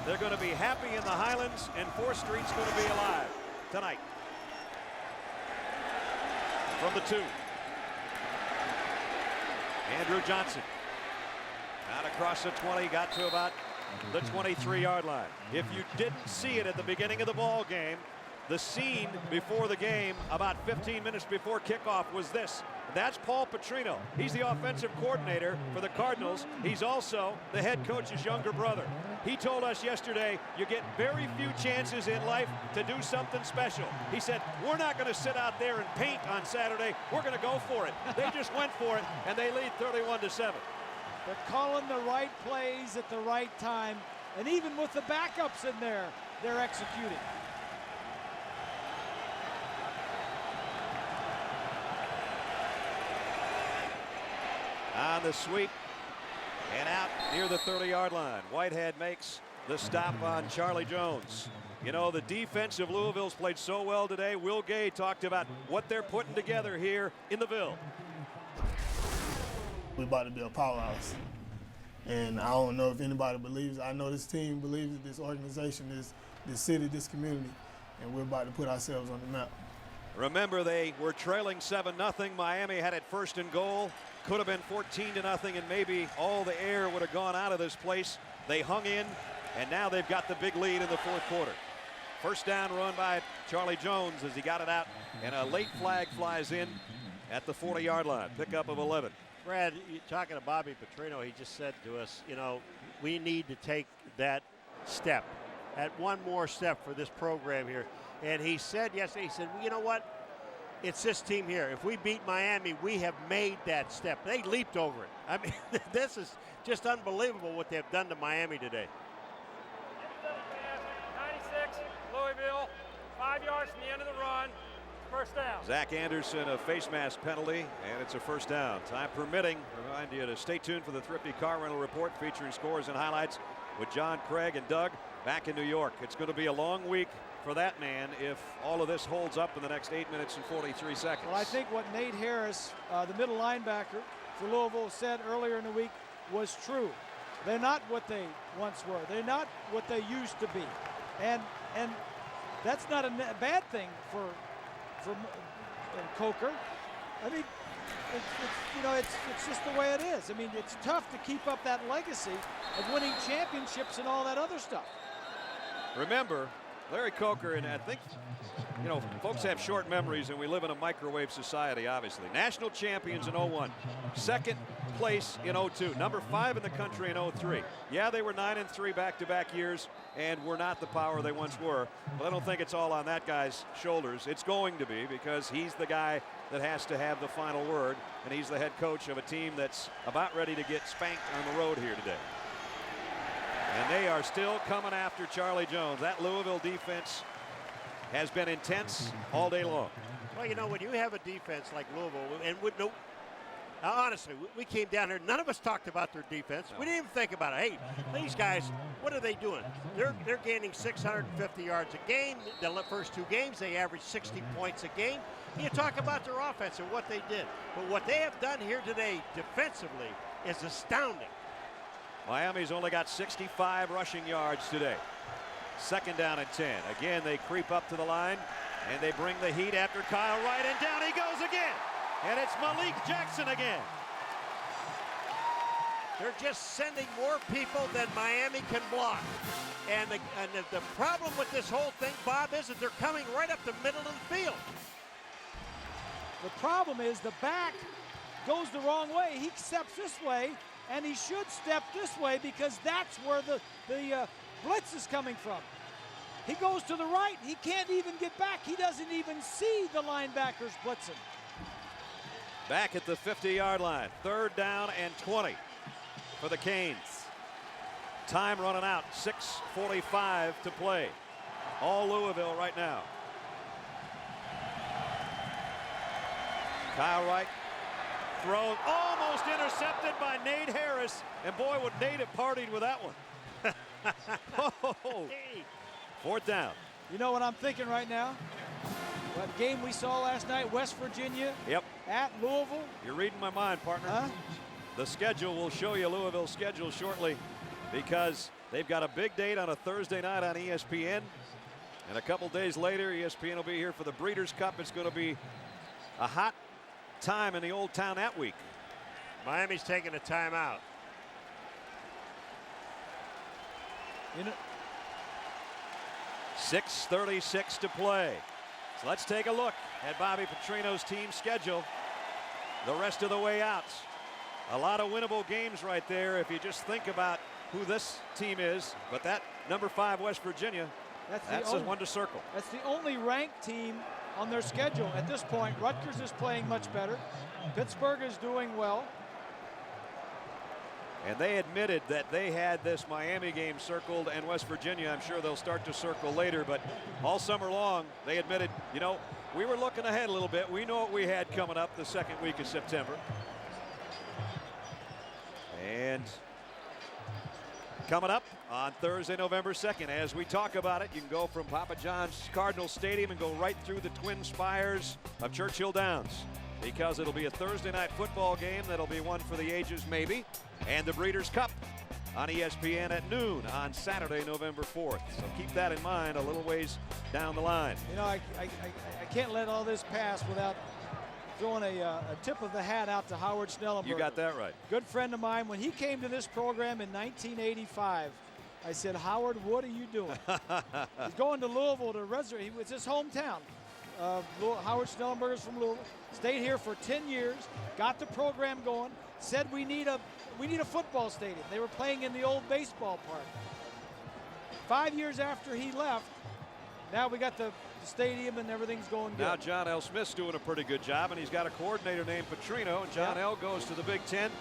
they're going to be happy in the Highlands, and 4th Street's going to be alive tonight. From the 2. Andrew Johnson. Out across the 20, got to about the 23-yard line. If you didn't see it at the beginning of the ball game, the scene before the game, about 15 minutes before kickoff, was this. That's Paul Petrino. He's the offensive coordinator for the Cardinals. He's also the head coach's younger brother. He told us yesterday, you get very few chances in life to do something special. He said, we're not going to sit out there and paint on Saturday. We're going to go for it. They just went for it, and they lead 31-7. They're calling the right plays at the right time, and even with the backups in there, they're executing. On the sweep and out near the 30-yard line. Whitehead makes the stop on Charlie Jones. You know, the defense of Louisville's played so well today. Will Gay talked about what they're putting together here in the Ville. We're about to be a powerhouse. And I don't know if anybody believes, I know this team believes it, this organization, this city, this community, and we're about to put ourselves on the map. Remember, they were trailing 7-0. Miami had it 1st and goal. Could have been 14-0, and maybe all the air would have gone out of this place. They hung in, and now they've got the big lead in the 4th quarter. First down run by Charlie Jones as he got it out, and a late flag flies in at the 40-yard line. Pickup of 11. Brad, talking to Bobby Petrino, he just said to us, you know, we need to take that step, that one more step for this program here. And he said yesterday, he said, well, you know what? It's this team here. If we beat Miami, we have made that step. They leaped over it. I mean, this is just unbelievable what they've done to Miami today. 96, Louisville, 5 yards from the end of the run. First down. Zach Anderson, a face mask penalty, and it's a first down. Time permitting, remind you to stay tuned for the Thrifty Car Rental Report featuring scores and highlights with John, Craig, and Doug back in New York. It's going to be a long week for that man if all of this holds up in the next 8 minutes and 43 seconds. Well, I think what Nate Harris, the middle linebacker for Louisville, said earlier in the week was true. They're not what they once were. They're not what they used to be. And that's not a bad thing for Coker. I mean, it's just the way it is. I mean, it's tough to keep up that legacy of winning championships and all that other stuff. Remember, Larry Coker, and I think, you know, folks have short memories, and we live in a microwave society, obviously. National champions in 01, second place in 02, number 5 in the country in 03. Yeah, they were 9-3 back-to-back years, and were not the power they once were. But I don't think it's all on that guy's shoulders. It's going to be, because he's the guy that has to have the final word, and he's the head coach of a team that's about ready to get spanked on the road here today. And they are still coming after Charlie Jones. That Louisville defense has been intense all day long. Well, you know, when you have a defense like Louisville, and honestly, we came down here, none of us talked about their defense. No. We didn't even think about it. Hey, these guys, what are they doing? They're gaining 650 yards a game. The first 2 games, they averaged 60 points a game. You talk about their offense and what they did. But what they have done here today defensively is astounding. Miami's only got 65 rushing yards today. Second down and 10. Again, they creep up to the line, and they bring the heat after Kyle Wright, and down he goes again. And it's Malik Jackson again. They're just sending more people than Miami can block. And the problem with this whole thing, Bob, is that they're coming right up the middle of the field. The problem is the back goes the wrong way. He steps this way, and he should step this way, because that's where the blitz is coming from. He goes to the right. He can't even get back. He doesn't even see the linebackers blitzing. Back at the 50-yard line. 3rd down and 20 for the Canes. Time running out. 6:45 to play. All Louisville right now. Kyle Wright throws, almost intercepted by Nate Harris. And boy, would Nate have partied with that one. Oh, 4th down. You know what I'm thinking right now? That game we saw last night, West Virginia. Yep. At Louisville. You're reading my mind, partner. Huh? The schedule will show you Louisville's schedule shortly, because they've got a big date on a Thursday night on ESPN. And a couple days later, ESPN will be here for the Breeders' Cup. It's going to be a hot time in the Old Town that week. Miami's taking a timeout. You know, 6:36 to play. So let's take a look at Bobby Petrino's team schedule the rest of the way out. A lot of winnable games right there if you just think about who this team is. But that number 5 West Virginia, that's one to circle. That's the only ranked team on their schedule at this point. Rutgers is playing much better. Pittsburgh is doing well. And they admitted that they had this Miami game circled, and West Virginia, I'm sure they'll start to circle later, but all summer long they admitted, you know, we were looking ahead a little bit. We know what we had coming up the second week of September. And coming up on Thursday, November 2nd, as we talk about it, you can go from Papa John's Cardinal Stadium and go right through the twin spires of Churchill Downs, because it'll be a Thursday night football game that'll be one for the ages, maybe, and the Breeders' Cup on ESPN at noon on Saturday, November 4th. So keep that in mind a little ways down the line. You know, I can't let all this pass without throwing a tip of the hat out to Howard Schnellenberger. You got that right. Good friend of mine. When he came to this program in 1985, I said, Howard, what are you doing? He's going to Louisville to resurrect. It's his hometown. Howard Schnellenberger's from Louisville. Stayed here for 10 years. Got the program going. Said we need a football stadium. They were playing in the old baseball park. 5 years after he left, now we got the stadium and everything's going good. Now John L. Smith's doing a pretty good job, and he's got a coordinator named Petrino, and John L. goes to the Big Ten.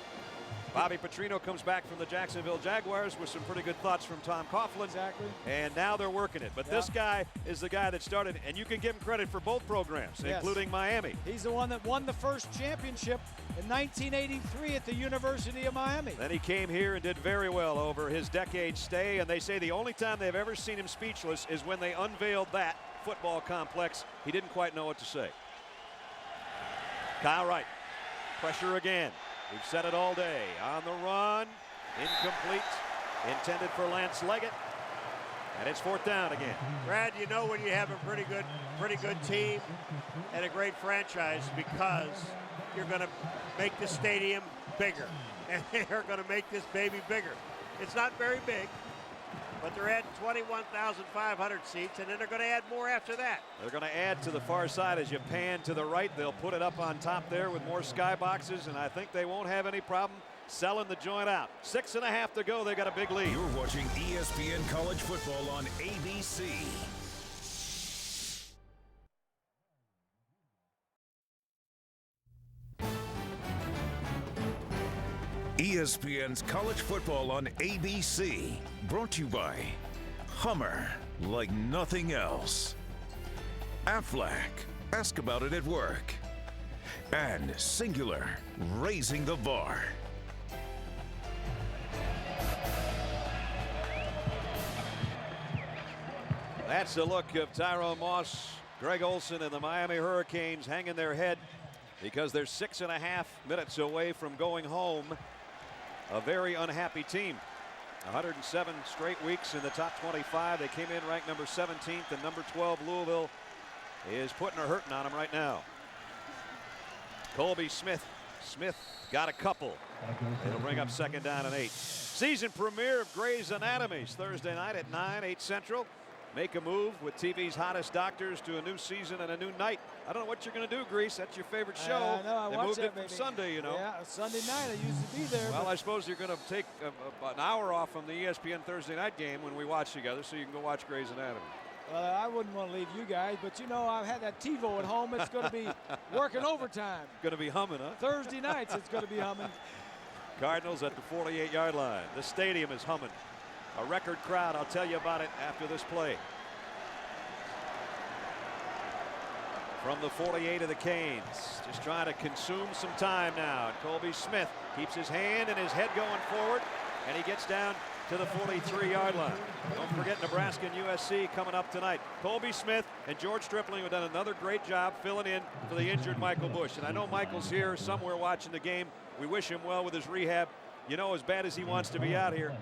Bobby Petrino comes back from the Jacksonville Jaguars with some pretty good thoughts from Tom Coughlin. Exactly. And now they're working it. But this guy is the guy that started, and you can give him credit for both programs, including Miami. He's the one that won the first championship in 1983 at the University of Miami. Then he came here and did very well over his decade stay, and they say the only time they've ever seen him speechless is when they unveiled that football complex. He didn't quite know what to say. Kyle Wright, pressure again. We've said it all day. On the run, incomplete, intended for Lance Leggett, and it's 4th down again. Brad, you know when you have a pretty good team and a great franchise, because you're going to make the stadium bigger, and they're going to make this baby bigger. It's not very big, But they're adding 21,500 seats, and then they're going to add more after that. They're going to add to the far side as you pan to the right. They'll put it up on top there with more skyboxes, and I think they won't have any problem selling the joint out. 6.5 to go. They got a big lead. You're watching ESPN College Football on ABC. ESPN's College Football on ABC, brought to you by Hummer, like nothing else. Aflac, ask about it at work. And Singular, raising the bar. That's the look of Tyrone Moss, Greg Olson, and the Miami Hurricanes hanging their head because they're 6.5 minutes away from going home. A very unhappy team. 107 straight weeks in the top 25. They came in ranked number 17th, and number 12 Louisville is putting a hurting on them right now. Colby Smith. Smith got a couple. It'll bring up second down and 8. Season premiere of Grey's Anatomy Thursday night at 9, 8 Central. Make a move with TV's hottest doctors to a new season and a new night. I don't know what you're going to do, Grease. That's your favorite show. I know. They moved it from Sunday, you know. Yeah, Sunday night. I used to be there. Well, I suppose you're going to take an hour off from the ESPN Thursday night game when we watch together, so you can go watch Grey's Anatomy. Well, I wouldn't want to leave you guys, but you know, I've had that TiVo at home. It's going to be working overtime. Going to be humming, huh? Thursday nights, it's going to be humming. Cardinals at the 48-yard line. The stadium is humming. A record crowd. I'll tell you about it after this play. From the 48 of the Canes, just trying to consume some time now. And Colby Smith keeps his hand and his head going forward, and he gets down to the 43-yard line. Don't forget Nebraska and USC coming up tonight. Colby Smith and George Stripling have done another great job filling in for the injured Michael Bush. And I know Michael's here somewhere watching the game. We wish him well with his rehab. You know, as bad as he wants to be out here,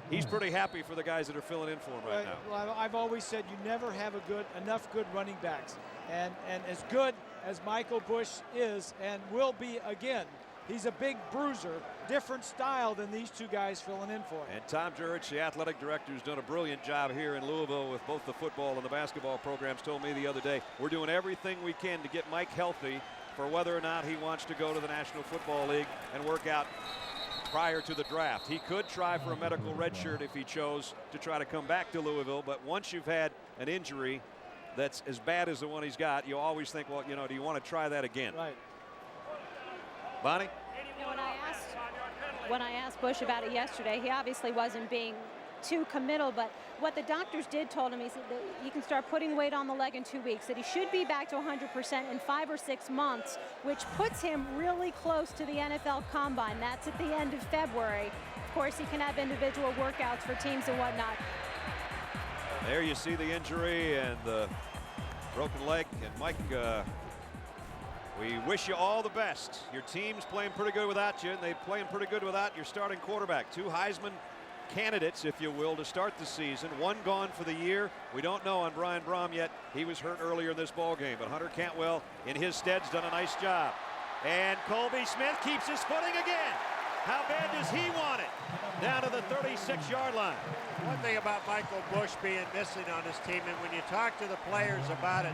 he's pretty happy for the guys that are filling in for him right now. Well, I've always said you never have enough good running backs. And as good as Michael Bush is and will be again, he's a big bruiser, different style than these two guys filling in for him. And Tom Jurich, the athletic director, has done a brilliant job here in Louisville with both the football and the basketball programs. Told me the other day, we're doing everything we can to get Mike healthy for whether or not he wants to go to the National Football League and work out prior to the draft. He could try for a medical redshirt if he chose to try to come back to Louisville, but once you've had an injury that's as bad as the one he's got, you always think, well, you know, do you want to try that again? Right. Bonnie? You know, when I asked Bush about it yesterday, he obviously wasn't being too committal, but what the doctors did told him, he said that you can start putting weight on the leg in 2 weeks, that he should be back to 100% in 5 or 6 months, which puts him really close to the NFL Combine. That's at the end of February. Of course, he can have individual workouts for teams and whatnot. There you see the injury and the broken leg. And Mike, we wish you all the best. Your team's playing pretty good without you, and they're playing pretty good without your starting quarterback. 2 Heisman candidates, if you will, to start the season. 1 gone for the year. We don't know on Brian Brom yet. He was hurt earlier in this ball game, but Hunter Cantwell in his stead's done a nice job. And Colby Smith keeps his footing again. How bad does he want it? Down to the 36-yard line. One thing about Michael Bush being missing on his team, and when you talk to the players about it,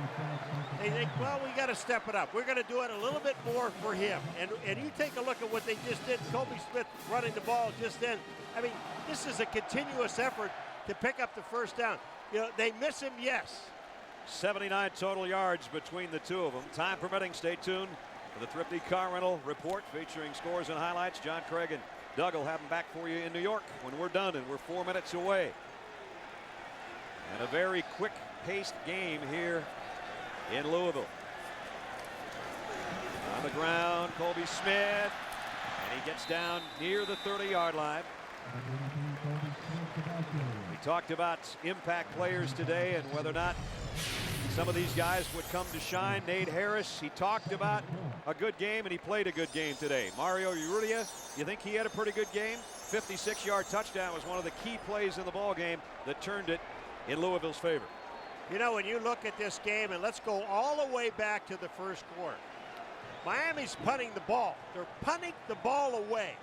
they think, well, we got to step it up. We're going to do it a little bit more for him. And you take a look at what they just did. Colby Smith running the ball just then. I mean, this is a continuous effort to pick up the first down. You know, they miss him, yes. 79 total yards between the two of them. Time permitting, stay tuned for the Thrifty Car Rental Report featuring scores and highlights. John Craig and Doug will have them back for you in New York when we're done, and we're 4 minutes away. And a very quick-paced game here in Louisville. On the ground, Colby Smith, and he gets down near the 30-yard line. We talked about impact players today and whether or not some of these guys would come to shine. Nate Harris, he talked about a good game, and he played a good game today. Mario Urrutia, you think he had a pretty good game? 56-yard touchdown was one of the key plays in the ball game that turned it in Louisville's favor. You know, when you look at this game, and let's go all the way back to the first quarter. Miami's punting the ball. They're punting the ball away.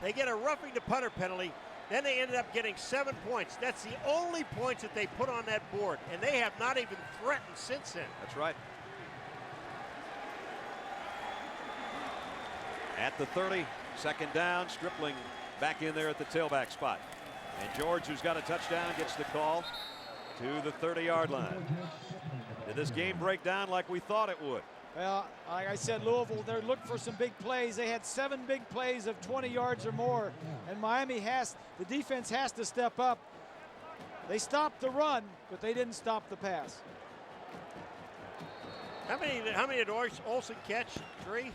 They get a roughing the punter penalty. Then they ended up getting 7 points. That's the only points that they put on that board, and they have not even threatened since then. That's right. At the 30, second down, Stripling back in there at the tailback spot. And George, who's got a touchdown, gets the call to the 30-yard line. Did this game break down like we thought it would? Well, like I said, Louisville, they're looking for some big plays. They had 7 big plays of 20 yards or more, and Miami the defense has to step up. They stopped the run, but they didn't stop the pass. How many did Olsen catch? 3?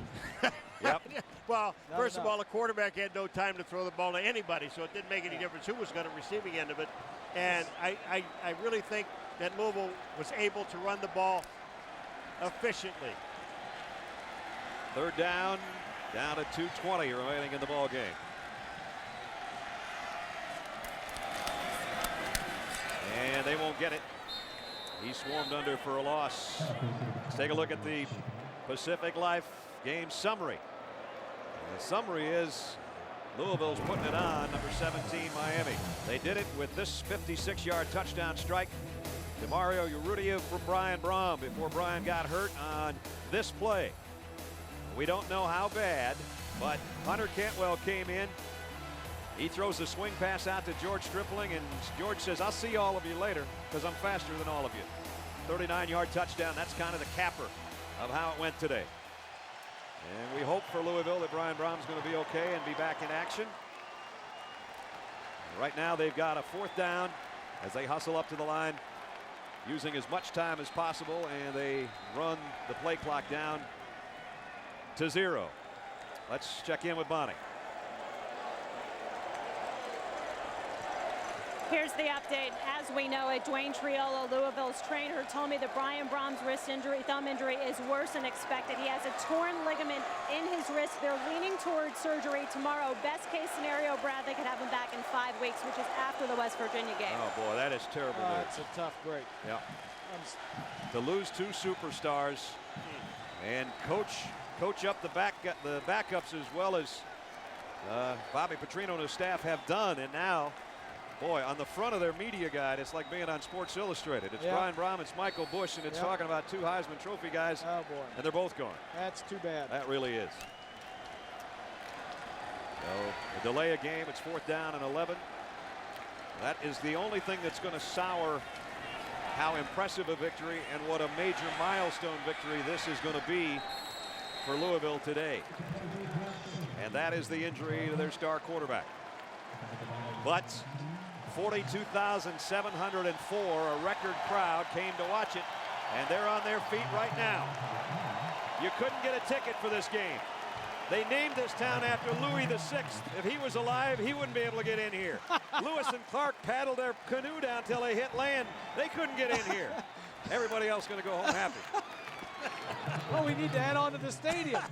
Yep. Well, first of all, the quarterback had no time to throw the ball to anybody, so it didn't make any difference who was going to receiving end of it. And I really think that Louisville was able to run the ball efficiently. Third down to 2:20 remaining in the ball game. And they won't get it. He swarmed under for a loss. Let's take a look at the Pacific Life game summary. And the summary is Louisville's putting it on, number 17, Miami. They did it with this 56-yard touchdown strike to Mario Urrutia for Brian Brom before Brian got hurt on this play. We don't know how bad, but Hunter Cantwell came in. He throws a swing pass out to George Stripling, and George says, I'll see all of you later because I'm faster than all of you. 39-yard touchdown. That's kind of the capper of how it went today. And we hope for Louisville that Brian Brom's going to be okay and be back in action. Right now they've got a 4th down as they hustle up to the line, using as much time as possible, and they run the play clock down to 0. Let's check in with Bonnie. Here's the update. As we know it, Dwayne Triolo, Louisville's trainer, told me that Brian Brom's thumb injury is worse than expected. He has a torn ligament in his wrist. They're leaning towards surgery tomorrow. Best case scenario, Brad, they could have him back in 5 weeks, which is after the West Virginia game. Oh boy, that is terrible news. It's a tough break. Yeah. To lose 2 superstars and coach up the backups as well as Bobby Petrino and his staff have done, and now, boy, on the front of their media guide, it's like being on Sports Illustrated. It's Brian Brom, it's Michael Bush, and it's talking about 2 Heisman Trophy guys. Oh, boy. And they're both gone. That's too bad. That really is. So, the delay a game, it's 4th down and 11. That is the only thing that's going to sour how impressive a victory and what a major milestone victory this is going to be for Louisville today. And that is the injury to their star quarterback. But 42,704, a record crowd, came to watch it, and they're on their feet right now. You couldn't get a ticket for this game. They named this town after Louis VI. If he was alive, he wouldn't be able to get in here. Lewis and Clark paddled their canoe down till they hit land. They couldn't get in here. Everybody else going to go home happy. Well, we need to add on to the stadium.